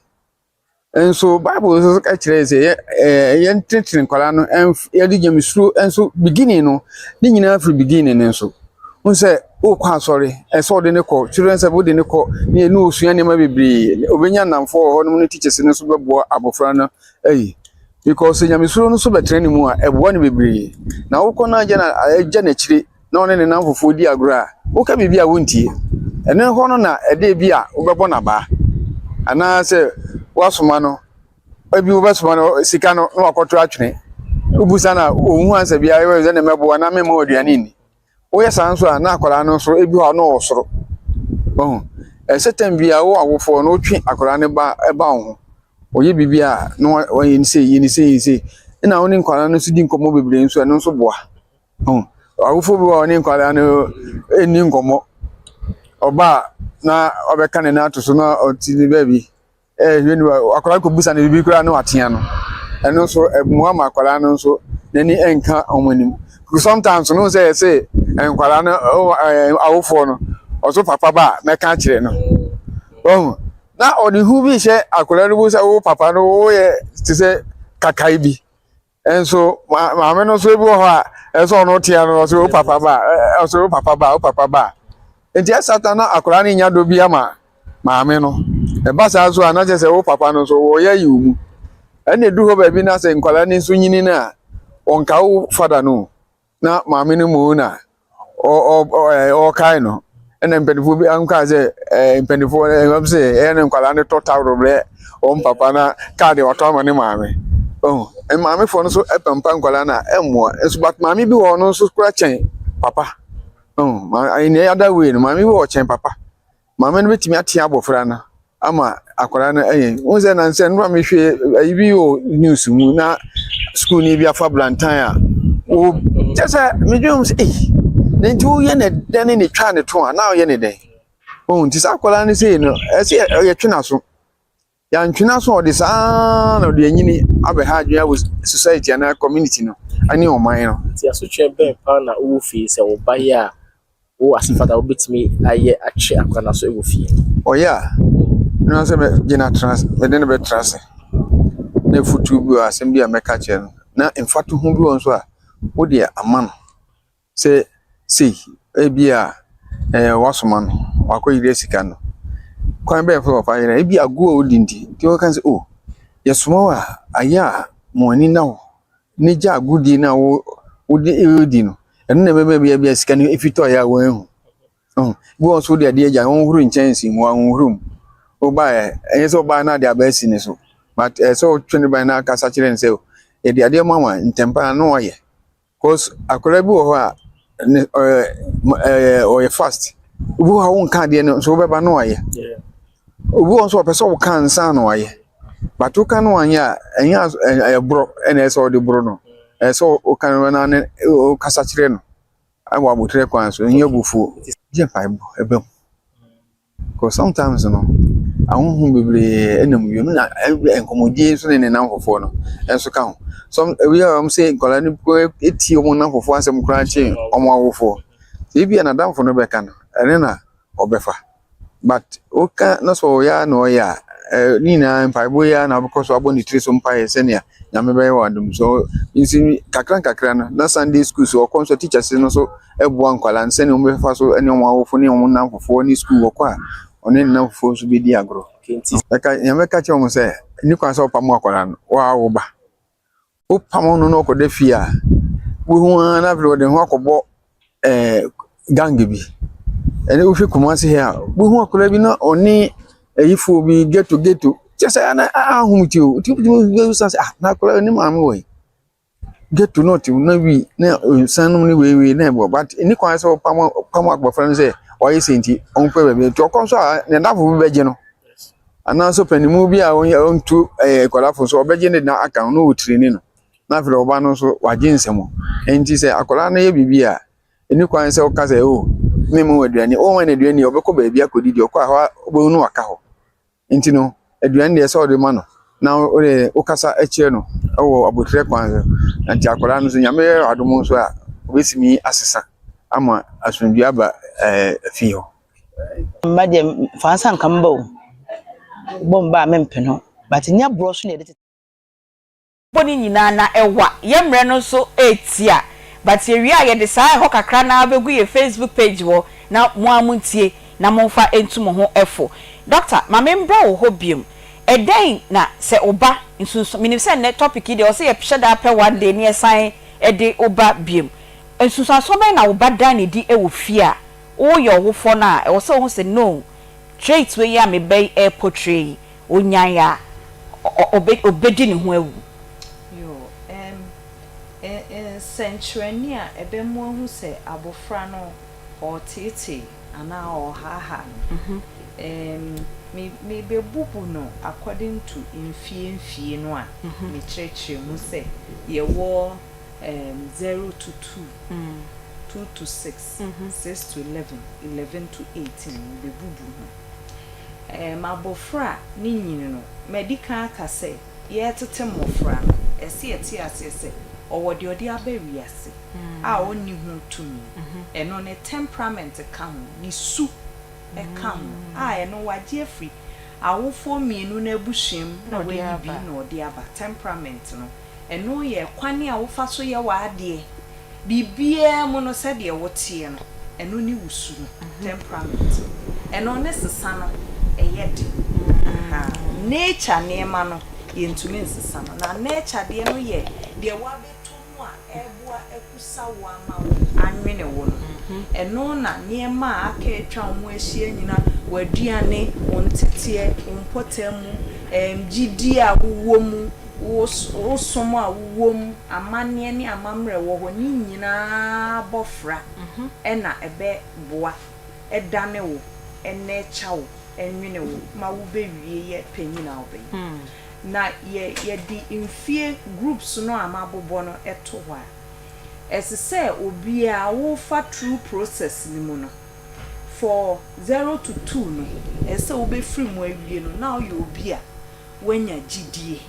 enso bible so ka kire se ye ntretin kola no ye di nyamsuru enso beginning no ni nyina from beginning enso won se o kwa sorry enso de ne ko children se bo de ne ko ni enu osua ne ma bebri obenya namfo ho no teachers ne so bebo abofra no because nyamsuru no so betre ne mu a ebo ne bebri na wo ko na agya na chire na one ne namfo di agora wo ka bibia wontie ene ho no na ede bia wo bebo na ba ana se wasoma no obi wo besoma no sika no na wakoto atwene ubusa na ohu ansa bia we ze ne mebo na mema oduane ni wo yesa nso a na akola no so ebi ho no osoro setem bia wo awofo no twi akola ne ba eba ho oye bibia no yin se ina woni nkwala no so di nkomo bebre nso no so boa awofo bi woni nkwala no eni nkomo oba na obeka ne na to so na otini baby hwenu akola ko busa na bibi kura no atia no eno so muama akola no so nani enka omanim sometimes no say enkwala no awofo no oso papa ba meka kire no na odi hu bi she akola no busa wo papa no wo ye ti se kakai bi enso maame no so ebi ho a enso no tia no so papa ba enti asatana akola ni nya do bi ama maame no e basa so ana je se wo papa no so wo ya yiwu ene du ho ba bi na se nkwala ni so nyini na onka wo fada no na maame no mu na o kai no ene mpedifo bi anka ze mpedifo em say ene nkwala ne total roble o papa na card wato amane maame oh maame fo no so epampa nkwala na emmo eso but maame bi wo no so kura chen papa oh ai ne other way no maame bi wo chen papa maame no betimi atia abofra na ama akwara na won say na nse no amehwe ayi o news mu na school ni bi afa blantan a o jesa medwum say nti wo ye ne den ne twa ne to a na wo ye ne den oh nti sa akwara ne say no ese ye twena so ya ntwena so odi saa na odi anyini abeha adwea wo society na community no ani oman no ti asotwe ben pa na wo fi se wo baye a wo asifada wo betimi aye ache akwana so wo fi oh yeah no say me gina trans me den be trans na futu bi asem bi a meka che no na infatu hu bi won so a wo de amano say e bi a wasoma no wakoyire sika no kwan be for fa ina e bi ago odindi ti o kan say oh yesoma wa aya mo ani na wo ni ja agudi na wo odi no eno na be bia sika no efito ya wo ehu bi won so de ade ja won huru nchansi mu won huru o ba enye so ba na de abasi ni so but so twene ba na kasa kire nse o e de ade mama ntempa na oye cause akora bi wo ho a oye fast ubu ha won ka de no so be ba na oye ubu won so person wo kan san na oye but wo kan no anya enya bro ene so de bro no so o kan na ne o kasa kire no awa botre kwan so nya bufu je five ebe because sometimes no ahun bebre enam yum na enkomodie so ne nan fofo no enso ka ho some we am say kola ni eti o nan fofo asem kran che omo awofo e bia na danfo no beka no ene na obefa but o ka no so ya no ya ni na mpaibo ya na because aboni treso mpae senia nyame be wadum so insi kakran no na Sunday school so konso teachers no so ebuan kwala nsene o mefa so ene omo awofo ni omo nan fofo ni school wo kwa oni na fofo so be di agro aka nyame ka che omo se ni kwa so pamo akwala no wa wo ba o pamo no no ko de fia wo hu na vlo de ho akobo gang bi ene wo hwe kumase he a wo hu akwala bi na oni eyifo bi get to just na ahumuti o ti wo say na akwala ni maame wo get to not na wi na sanum ni we na bo but ni kwa so pamo agbofra say oyi senti on pe be to kon so na ndafo bi beje no ana so panimu bi a on tu kwalafo so obeje ne na aka no wotrini no na fere oba no so waje nsemo enti say akola na ye bibi a ni kwa say o ka say o memo aduane o wan aduane obekọ ba bia kodidi okọ ha obo nu aka ho enti no aduane de say o de ma no na o kasa eche no wo abotre kwan anti akola no so nyame adomo so a obesimi asesa ama asundua ba fi ho mbade fansa nkambo bomba mempeno but nya bro so ne de boni nyina na ewa yemre no so etia but ye wi a ye de sai ho kakra na abegu ye Facebook page wo na mo amuntie na mo fa entum ho efo doctor mamembra wo ho biem eden na se oba nsunso minim se ne topic de o se ye phye da pe one day ne esan ede oba biem nsunso asobe na oba da ne di ewo fia o yo wo fo na e wo se ho se no trait we ya me bay air portray onyan ya obedi ne ho awu yo century a ebemu hu se abofra no o tete ana o haha me be bubu no according to infie no a me church mu se ye wo 0 to 2 2 to 6 6 to 11 11 to 18 be bubu no mabofra ni nyini no medical ka se ye tete mofra no ese eti asese owo de abawiase a oni hu tumi eno ne temperament ka ho ni su e ka ho a eno waje free awofo mienu na abuhiem na we bi na ode aba temperament no eno ye kwane a wofa so ye waade bibia mo no se de wotie no eno ni wusu no temperament eno ne sesa no eyede nature nema no yentumi nsesa no na nature de no ye de wabeto mu a eboa ekusa wo ama wo anwene wo no eno na niema aka etwa ho ahia nyina waduane ontete ontotemu gidi a wowom wosom a wowom amane ne amamre wo ho ni nyina bofra ena ebe boa edane wo ene chawo enwene wo ma wo bewie ye panyina wo be na ye di infie groups no amabobo no eto ho a esese obi a wo fa true process ni mu no for 0 to 2 no ese wo be free mu awie no now you obi a wanya gidie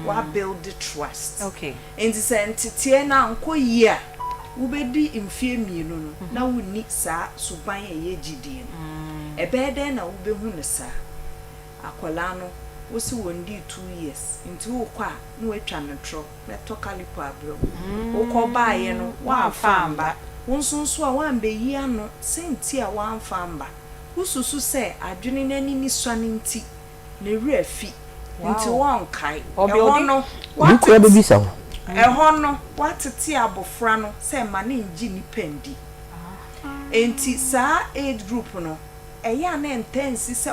wa build the trust. Okay. Enti se ntete na anko yi a wo be di infie mienu no na wo ni sa suban ye gidie no ebe den na wo be hu ne sa akwala no wo si wondi 2 years nti wo kwa na watwa ne tro meto kalipo abro wo ko baaye no wa famba wo nsunsu a wa mbe yi ano senti a wa famba wo susu se adwene nani ni swane nti ne refi nti won kai eho no wa bebisa ho eho no watete abofra no se ma ne ngi ni pendi enti sa age group no eya na intense se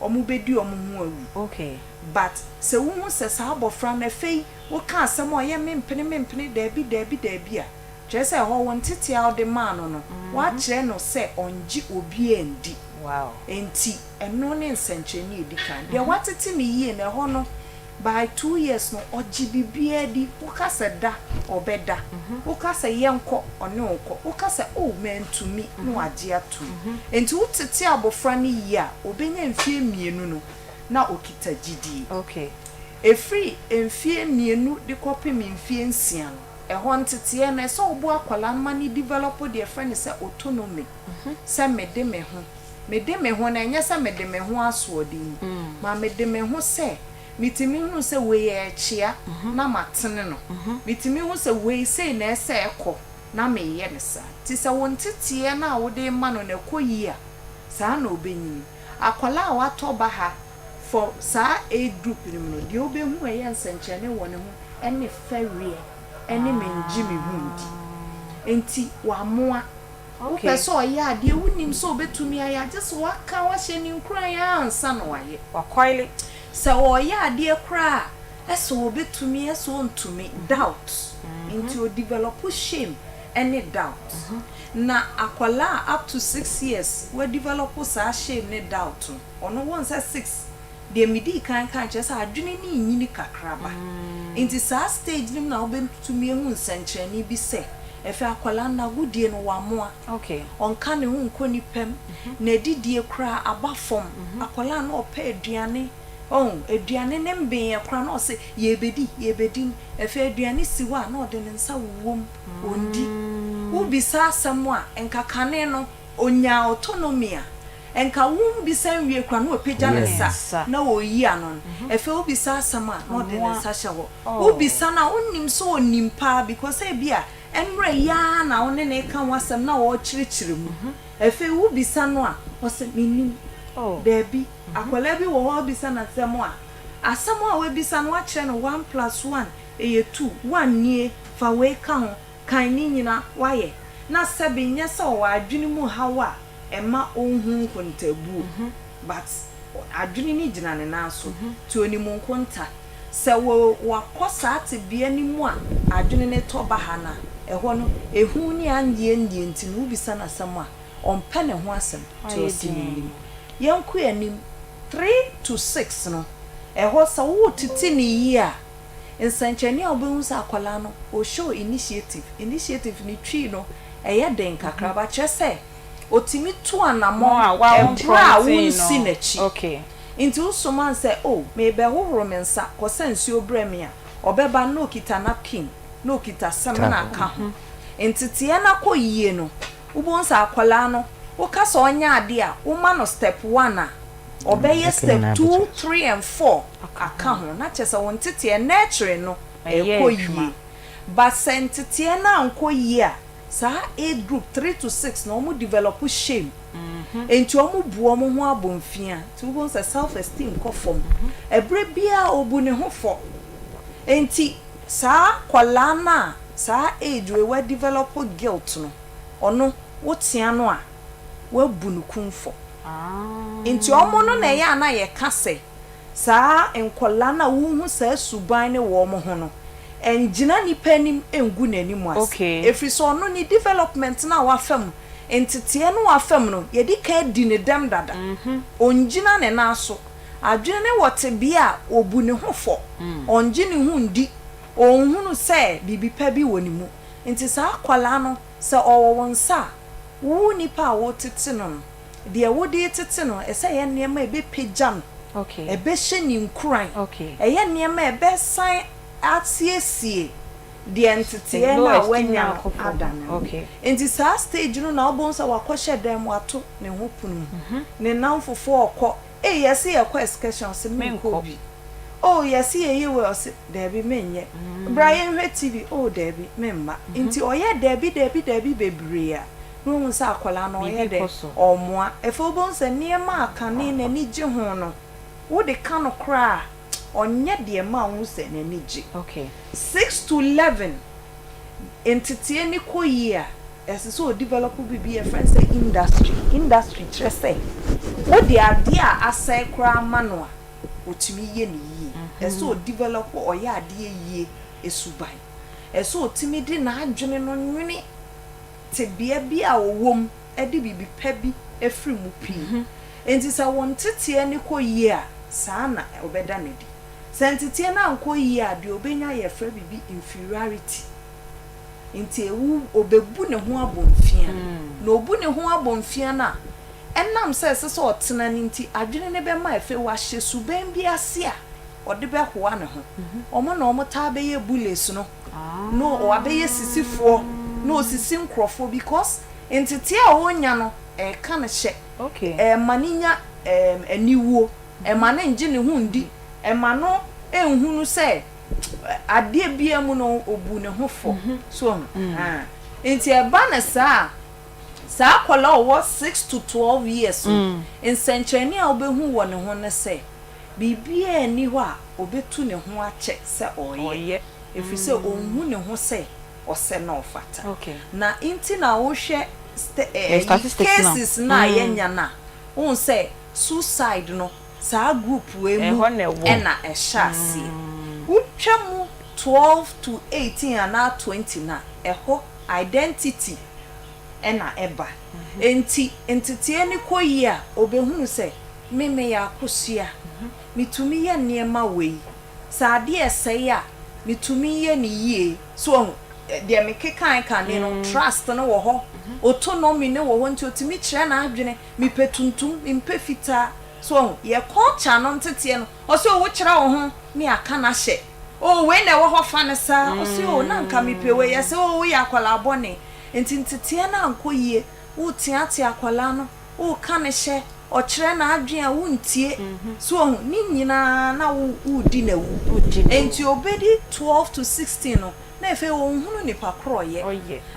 omu bedi omu hu awu. Okay. But se wo se sa abofra na fei wo ka asem o ye mempene dabi a che se ho won tete a de man no wa kire no se onji obi endi. Wow. Enti eno ne nsencheni edikan de watete mi yie na ho no by 2 years no oji bibia di wo ka se da obeda wo ka se yenko one onko wo ka se oh man to me no age atu enti wo tete abofra ne yi a obenya mfie mienu no na okita gidi. Okay. Efri mfie mienu de kopi mfie nsia no ehon tete na se obo akwala ma ni develop de friend se autonomy se mede me ho na enya se mede me ho asodin ma mede me ho se mitimi hu se we echia na matene no mitimi hu se we sei na ese ekọ na me ye ne sa ti se won tete na wo de ma no na koyi a sa na obenyin akwala a wato ba ha for sa a group ni no de obehu ye nsenche ne won ho ene fawie ene menji me hu ndi enti wa moa okay. Upeso ya de wunim so betumi aya just waka wa hye ni nkran ya ansa no waye wakoile se wo ya de kra eso betumi eso ntumi doubt into o develop shame any doubt na akwala up to 6 years we develop sa shame ne doubt ono won say 6 de midi kan just adwene ni nyini kakraba into sa stage nim na obetumi hu nsankyerani bi se efe akwala na gudie no wamoa. Okay. Onka ne hu nkoni pem na didie kra abafom akwala na opa aduane aduane ne mbe ye kra na ose yebedi efe aduane siwa na ode ne nsa wom ondi ubisa asem a enkakane no onya autonomy a enka wum bisa nwie kra na opegya ne sa na oyi anon efe ubisa asem a na ode ne nsa hyewo ubisa na onnim so onimpa because e bia enre ya na one ne kan wasem na wo chirichiri mu efe wo bisa no a ose minim baby akwala bi wo bisa na asem a we bisa no a kire no 1 + 1 eye 2 1 nie fa we kan kan ni nyina waye na sebe nye se wo adwene mu hawa ema onhu kontabu but adwene ni gina ne nanso ti onimu nkonta se wo wakosa ate bia ni mu a adwene ne to ba ha na eho no ehu ni anye nti no bisa na asem a ompa ne ho asem ti osini yanku anim 3 to 6 no eho sa wo titi ni yi a nsanchani a obehu sa akwala no o show initiative ni twi no eye den kakra ba chese otimi to anamo a wunsi na chi. Okay. Inti usuman se me be hohoro mensa ko sensi obremi a obeba no kita napkin no kita semna ka ho inti tie na ko yie no ubonsa akwala no wo ka so onya ade a wo ma no step 1 a obeye step 2 3 and 4 aka ho na chese won tete na chire no e ko yie ba sentete na anko yie a sa age group 3 to 6 no mu develop shame enti omu bu omu ho abonfia ti wo say self esteem ko fom ebre bia obu ne ho fo enti sa kwala na sa age we develop guilt no ono wotia no a wabu no kumfo nti omo no na ya na ye kase saa enkola na wuhu saa suban ne wo mo ho no enjina nipa nim engu nanim ase efri so no ni development na wa fam entitie no wa fam no ye di ka di ne dem dada onjina ne na so adwene ne wote bia obu ne ho fo onjine hu ndi onhunu se bibi pa bi wonimu enti saa kwala no se owowonsa wu nipa wo tete no de wo de tete no ese ye niam ebe pejam ebe hye ni nkuran eye niam ebe san atiesie de entete na wanya adan enti saa stage no na obonsa wakohye dem wato ne ho punu ne namfofo okọ yesi yakọ excursion se menko bi yesi ye we ose debi menye Brian hwe TV debi memma nti oye debi bebre a no sa akola no oye de omoa efo bonse niema akane na ni gye ho no wo de ka no kra onye de ma wo se na ni gye 6 to 11 entity ni koyi a ese so develop bi a friend say industry trese wo de ade a asai kra ma no a otimi ye ni yi ese so develop oye ade ye esuban ese so otimi di na adwene no nwene te bia bia owom e de bibi pa bi efri mu pi enti sa won tete ni koyi a saa na obeda ne di sentete na ankoyi a de obenya ye fra bibi inferiority nti ewu obebu ne ho abomfia na obu ne ho abomfia na enam se otena nti adwene ne be ma efe wa hye suban bi ase a ode be hoa ne ho omo na omo ta be ye bullets no no o abeye sisifo no sisi nkrofo because entity a wonya no ka ne hye maninya aniwo mane nje ne hu ndi mano enhunu se ade bia mu no obu ne ho fo so enti eba na saa kwala owo 6 to 12 years in century a obehu wo ne ho ne se bibia ani ho a obetu ne ho ache se oye efi se onhu ne ho se ose na ofata na inti na wo hwe cases na yenya na won se suicide no saa group we mu na ehasi utwemu 12 to 18 and 20 na eho identity ena eba entity ni koyi a obehunu se meme ya akosua mitumi ye niema wei saade esei a mitumi ye ni yie so de mekekan kan no trust no wo ho autonomy ne wo ho nti otimi kire na adwene mipetuntum impefita so ye culture no ntete no o se wo kire wo ho ni aka na hye we na wo ho fa ne sa o se na nka mipewe ye se wo ya kwala abone ntintete na ankoyie wo tiate akwala no wo ka ne hye o kire na adwen a wo ntie so ni nyina na wo di na wo enti obedi 12 to 16 no na efe ohunu ni pakroye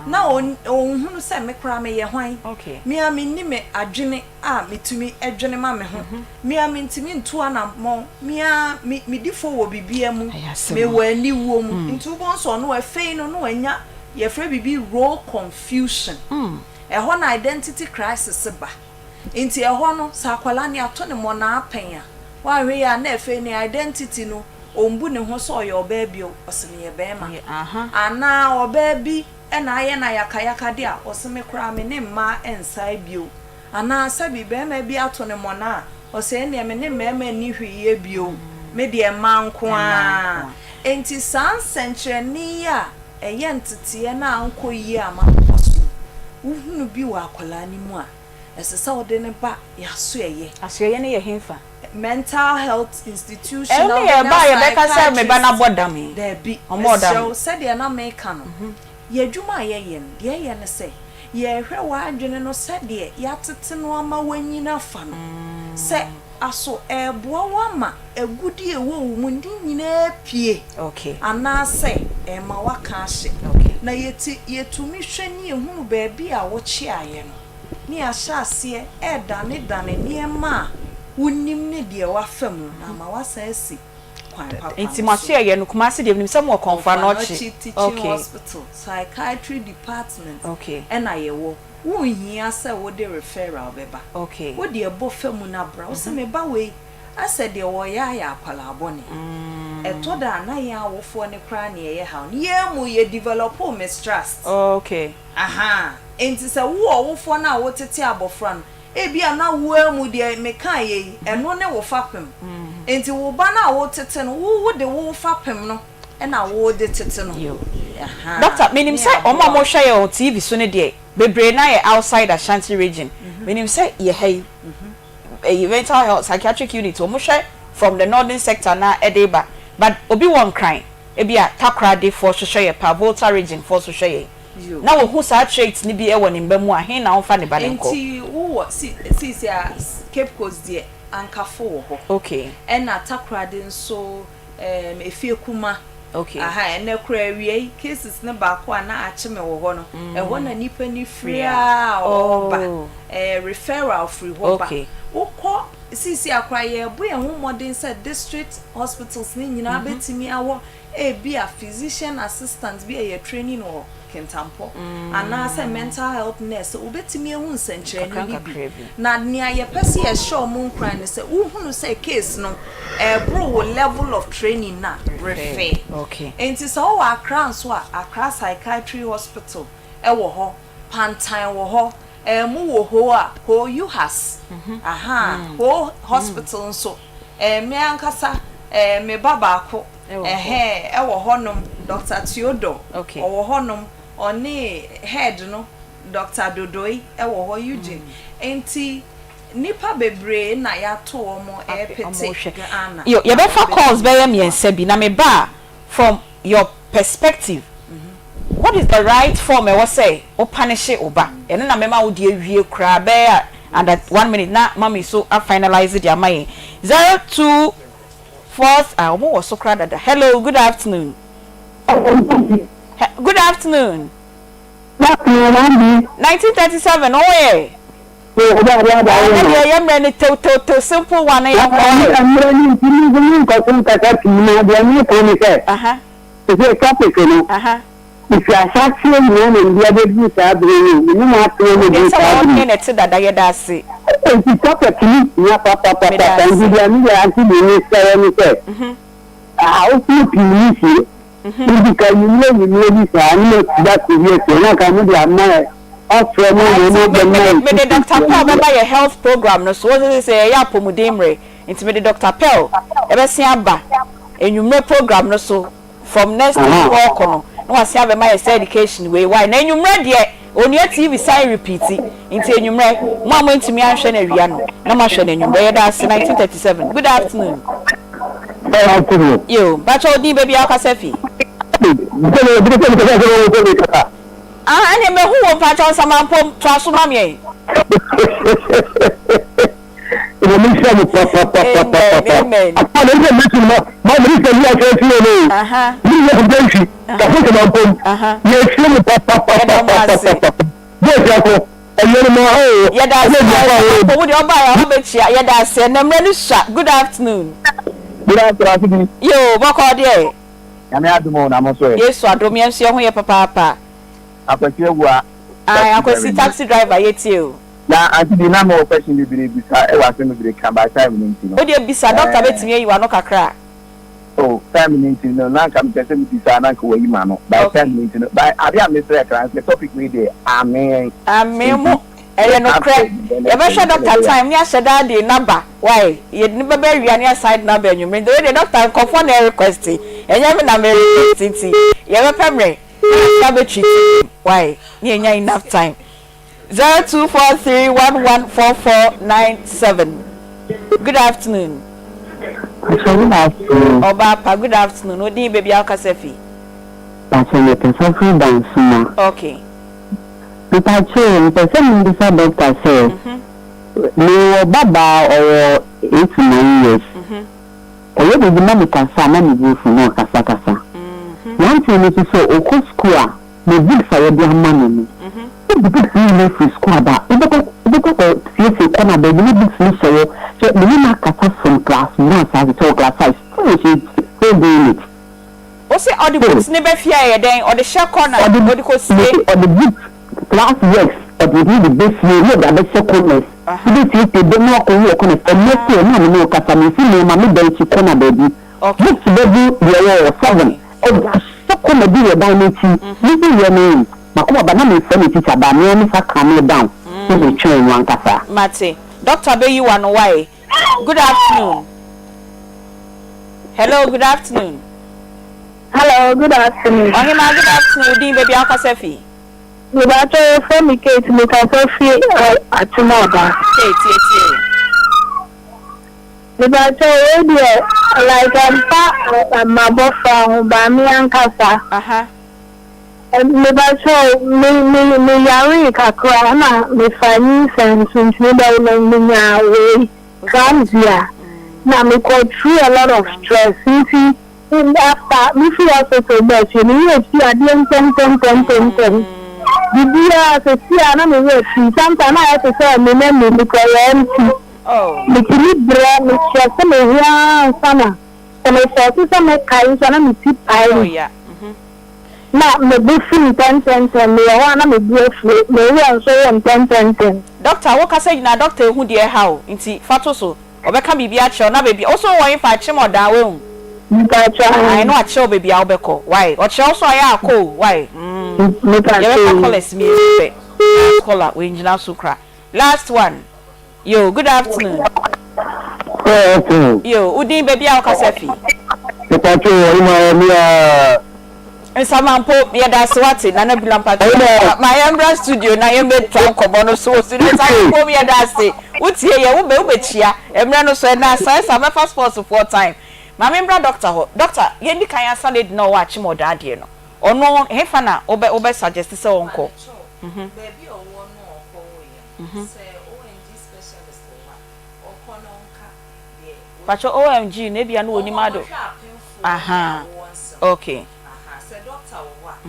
na ohunu se mekra me ye hwan mi ami ni me adwene a mitumi adwene ma me ho mi ami ntimi nto ana mo mi difo wo bibia mu me wani wo mu ntu bon so no efe no anya ye fra bibi role confusion ho na identity crisis ba nti ho no sakwala ni ato ne mo na apenya wa hwe ya na efe ni identity no ombu ne ho so yo baabio oseme ye bema ana obaabi ena aye na yakayaka de a oseme kra me ne ma ensai bio ana sabi bema bi ato ne mo na ose ne me ne mema ni hwiye bio me de ma nko a enti san century ni ya eye ntete na anko yi ama oso uhunu bi wa akola ni mu a esesa ode ne ba yaso eye ne ye hemfa mental health institution no ba ye beka say me ba na boda me there be omoda so said ye na me ka no ye dwuma ye ye ye ne say ye hwe wa adwene no said ye yatete no ama wanyina fa no say aso eboa wa ma agudi ewo mu ndi nyina pie ana say ma waka hye na yetumi hwe ni ehunu ba bi a wo chi aye no ni ahyase dane niema unim ne de wa fam na ma wasa asi kwan papa enti ma hye ye no kuma se de nim se mo konfa no chi hospital psychiatry department and ayewo wo hia se wo de referral beba okay wo de ebo famu na bra wo se me ba we ase de wo ya akwala abone eto da na ya awofo ne kra ne ye ha ne ye mu ye develop mistrust okay aha enti se wo awofo na wo tete abofra no ebia na wo mu de meka ye eno ne wo fapem enti wo ba na wo tete no wo de wo fapem no e na wo de tete no aha doctor menim say omo mo hwe ye o TV so ne de bebre na ye outside Ashanti region menim say ye hey a mental health psychiatric unit omo hwe from the northern sector na edeba but obi won crying ebia Takra de for hwe ye Volta region for hwe ye na wo hu sa traits ni bi e woni mbamu a he na won fa ne ba denko enti wo si Cape Coast de ankafo ho okay and na Takra de nso efie kuma okay aha ene kura wie cases ne ba ko na achime wo ho no e ho na nipa ni free oba referral free ho ba ukọ sisi akra ye bo ye ho modern said district hospitals ni nyina betimi awo e bi a physician assistant bi e training or kentampo ana say mental health nurse obetimi ehun senkyere ni bi na nia ye pese ye show mo nkran ne say uhunu say case no bro level of training na refer okay enti so wa akra nso a Accra psychiatry hospital e wo ho Pantan wo ho mu wo ho a ho you has aha ho hospital nso me ankasa me baba ko e wo honom Dr. Theodore okay wo honom oni head no Dr. Dodoi e wo ho Eugene enti nipa bebre na ya to omo pete ana yo ye be fa calls be yam yensa bi na me ba from your perspective what is the right form e was say o punish oba ene na mema wo de awie kra be and at 1 minute na mama so I finalize it my 02 4th omo was so kra dada hello good afternoon good afternoon 1937 oh yeah to simple one if you are satisfied with the other views, I believe you have to know that I had say. If you talk to me, you have papa, and you are the minister. I also believe you because you know this. I know that you can do that. Me Dr. Pell remember your health program no so what say ya pomudemre into me Dr. Pell ebesi aba enyumre program no so from next week walk no was have my education way why na enyumre de onua TV sign repeat into enyumre mo am ntimi anhwe na wia no na ma hwe na enyumre ye da 1937 good afternoon yo bacho di baby akasefi ane me hu won pacho samampom to asoma me amen good afternoon yo boko de Yami adumo na mo so e. Yesu adomi enso ye ho ye papa. Akwati egua. Akwati taxi driver yeti o. Na Aunty Bea na mo person bibire bisa e wa se me bibire kan by time ninti no. O de bisa doctor betimi yi wa no kakra. Oh, time ninti no na kam pese me bisa na ko yi ma no. By time ninti no. By abi am Mr. Trans the topic we dey. Amen. Amen mo. Ele no kre. Ye be sure doctor time ni aseda the number. Why? Ye ni be be wi ani side number enyu. The doctor confirm na request. Enye me na me request ti. Ye be pemre. Na be treat. Why? Ni enya enough time. 0243114497. Good afternoon. Good afternoon. Oba, good afternoon. Odi baby akasefi. Pastor Pesafi Dansuma. Okay. Pikachu, person bisa doctor say. Me baba or 8 to 9 years. Oye be di mama kasa na me go fu no kasa. One thing is so oko school me big fire bi amana no. The big thing for school about it because see corner be the big thing so me na kasa from class 1 to class 5 so doing it. O say all the books ne be fear ye den or the share corner or the big class yes but we need the best way no da best corners this is the demo ko wo corners and make you no no kasa me fi me ma me dan chi corner baby book baby the 7 oh so corner be your down it this is your name makoma ba na me fa me teacher ba me fa calm down so we train one kasa Mate Dr. Bea one why good afternoon. Hello, good afternoon. Hello, good afternoon. Okay, ma, good afternoon. Din baby Akasefi. Good afternoon, from me Kate, me Kasofi at tomorrow. Kate. Good afternoon, like my boyfriend, by me and Casa. Me bacho me yari kakra na me fani sense me da me nya we Zambia. Now me go through a lot of stress. And after me feel also so much. You know, see a ten. The dear to see another way. Sometimes I have to say me because I empty. Oh. Me keep bread, me stress me here sana. So me say some me kind sana me tip I. Oh yeah. Na me be free 10 me wana me be free. Me we so 10. Doctor, what can say na doctor who dey how? Inti fato so. Obeka bibia che na baby also wan fa che mo da we hu I know a che baby a obeko why o che also aya akọ why you collect me pe color we engineer sukra last one yo good afternoon yo udin baby a okasefi Nsamampo ya da swati na bila mpati my embra studio na yembe twanko no so nsamampo ya da se utie ye ube chia emra no so na science am first sports for time my embra doctor ho doctor ye ndi kan salad no wa chi moda ade no ono hefa na obe suggest se wonko baby owo no okọ we say ONG specialist wa okọ no nka de pacho OMG na bia no onimado aha okay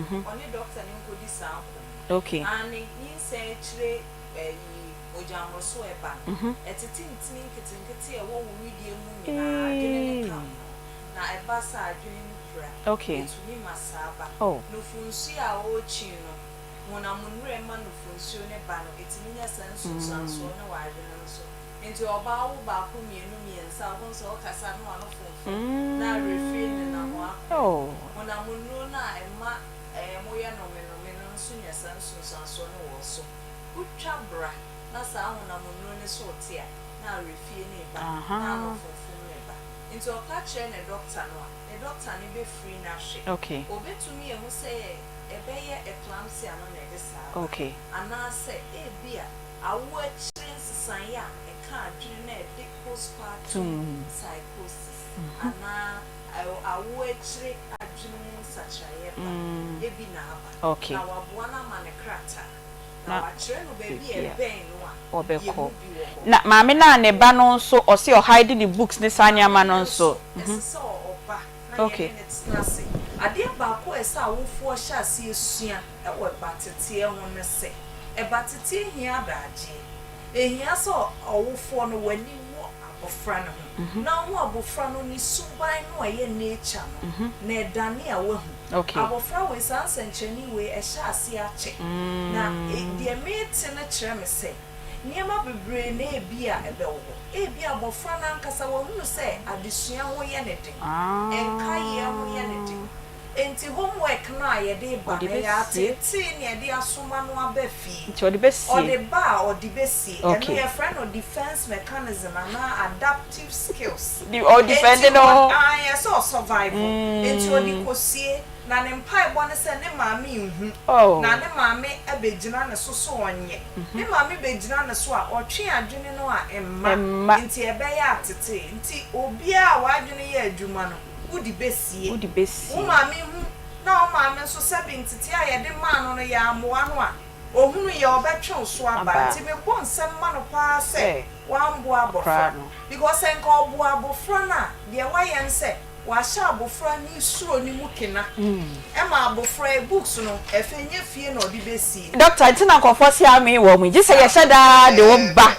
only doctor ni ko di sample okay and he say chire ojamro so eba etitintin kitinkiti e wo widie mu nyina adwene kam na eba sa adwene mu pra okay etuni masaba no funsi a o chi no mona munre ma no funsi ne ba no etini nya sansu sanso na wa adwene so enti oba wo ba ko miensa ho so kasa no ano funfu na refrain na ho mona munro na ema moya no nso nya sanso no wo so utwa bra na sa hu na munro ne so tia na refie ne ba na no funfu ne ba nti o ka kire ne doctor no a doctor ne be free na hwe okay obetumi e hu say ebeye eclampsia no na edesa okay ana say bia awo akire nsesan ya e ka adwene na e postpartum psychosis ana awo akire adwene sachaye ba ebi na aba okay na wabwana manekrata na wachire no baby e ben no a obeko na maame na ne ba no nso o se o hide the books ne sanya ma no nso so oba na ye netse ade ba ko esa awofo hya se esua e wo batete ho ne se e batete hia daaje ehia so awofo no wani wo abofra no na wo abofra no ni suban no ye nature no na edane a wahu okay abofra we sansencheni we e hya ase ache na de mate na kire me se niema bebre na ebia ebewo ebia abofra na nkasa wahunu se adesua ho ye ne den enka ye ho ye ne den enti homework na ye de ba ya tete ne ye de asoma no abafi nti odi besi odi besi and your friend or defense mechanism and adaptive skills or defending on yes or survival enti odi kosie na ne mpai bo ne se ne maami na ne maami abegina ne so onye ne maami begina ne so a otwe adwene no a emma enti ebe ya atete enti obi a wadwene ye adwuma no udi besi o maami na o maami so sebi ntete a ye de man no ya amoa no a ohunu ye obetwe so aba enti me bo nsem ma no pa se wambo abofra because enka obo abofra na de wa ye nse wa sha abofra ni suro ni mukena e ma abofra books no efenye fie na odi besi doctor ntina konfosi ami wo mu ji se ye sheda de wo ba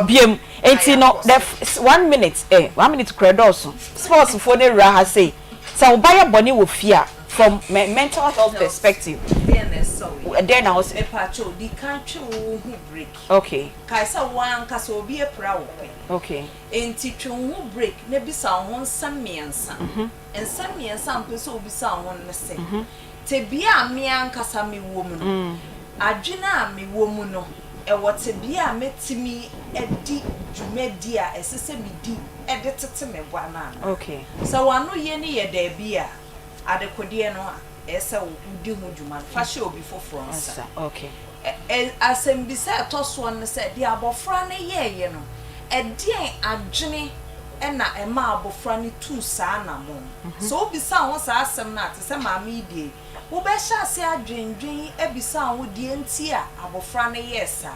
biem enti no the 1 minute 1 minute credit sports for the ra ha say so buy body wo fear from mental health perspective fairness so then I was e pacho di country wo hu break okay kai sa wan ka so obi e pra wo pe okay enti twe hu break na bisa ho nsamiensa nsamiensa mpe so obi sa ho ne se te bia me ankasa me wo mu no adwena me wo mu no e wote bia metimi edi dwumadi a esese me di e de tete me bua na okay so wano ye ne ye da bia adekode no esa udi hu dwuma fa hye obi foforo nsa okay asembisa toso no se di abofra ne ye no edien adwene na ema abofra ne tu saa na mo so obisa ho saa asem na te se maami die wo be hye ase adwendwen ebisa ho die nti a abofra ne yesa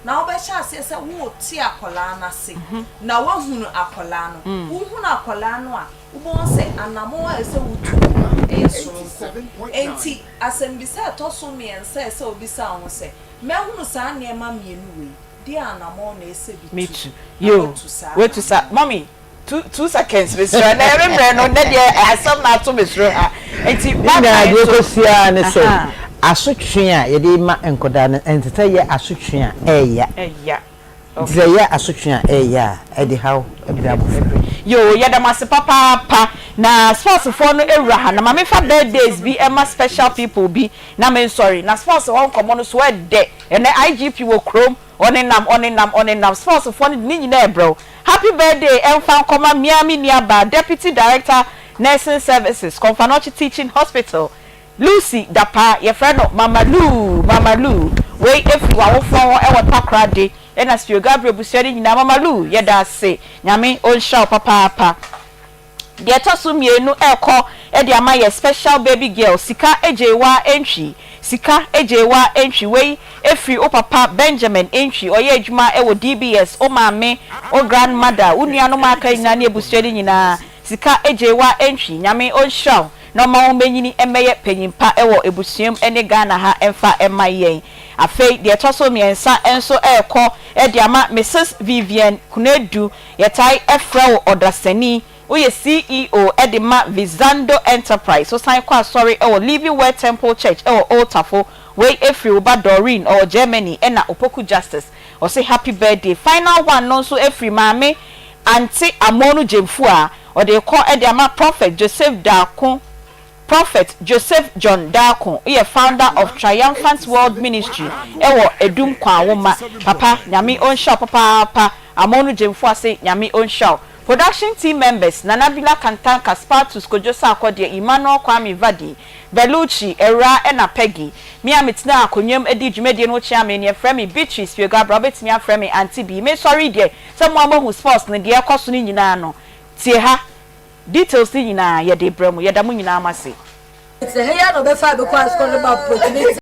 na wo be hye ase se wo ti akola na se na wo hunu akola no wo hunu akola no a wo bon se anamo a se wutu enti asembisa toso miensa se obisa ho se me hunu saa ne ma mienu we di anamo na ese bi me too yo wait to sa mommy 2 seconds Mr. na remember no na dey asem na to Mr. ha enti ba na dey ko sia ne se asotwe a ye dey ma enkoda na entete ye asotwe a eya okay ye asotwe a eya e dey how e be abo yo ye da mas papa na sports for no ewura ha na mama fa birthdays bi e ma special people bi na me sorry na sports won komo no so e de and IGP wo krom oninam sports for ni nyina e bro. Happy birthday Emfa Akoma Miami Niaba Deputy Director Nursing Services Konfanochi Teaching Hospital Lucy Dapa your friend Mama Lu we if you are from e watakra de na Sio Gabriel Busiari nyina Mama Lu ye da se nyame on show papa de toso mienu eko e de ama ye special baby girl sika ejewa entry we efri o papa Benjamin entry oye adwuma e wo DBS o maame o grandmother unuano maka nyina ne ebusuade nyina sika ejewa entry nyame on show no ma wo menyini emeye panyimpa e wo ebusuam ene Ghana ha emfa emayen afei de toso miensa enso eko e de ama Mrs Vivian Kunedu yetai efra Odrasani Oye CEO Edima Vizando Enterprise so sign kwa sorry Living Word Temple Church Old Tafo we efri oba Doreen or Germany ena Opoku Justice or say happy birthday final one no so efri mame Aunty Amonu Jemfua or they call Edima Prophet Joseph John Darko he founder of Triumphant World Ministry edum kwa woma papa nyame on show papa Amonu Jemfua say nyame on show production team members Nanabila Kantan Kaspatus Kojosa Akode Emmanuel Kwame Vadi Beluchi Era ena Peggy Mia Mitna Akonyem edi dwumede no chairman ye frame Beatrice Fiega Robert Mia frame Aunty Bea me sorry there someone who sports ne de ekoso ni nyina no tie ha details ni nyina ye de bremu ye da mu nyina amase it's a here no be fa be kwa school about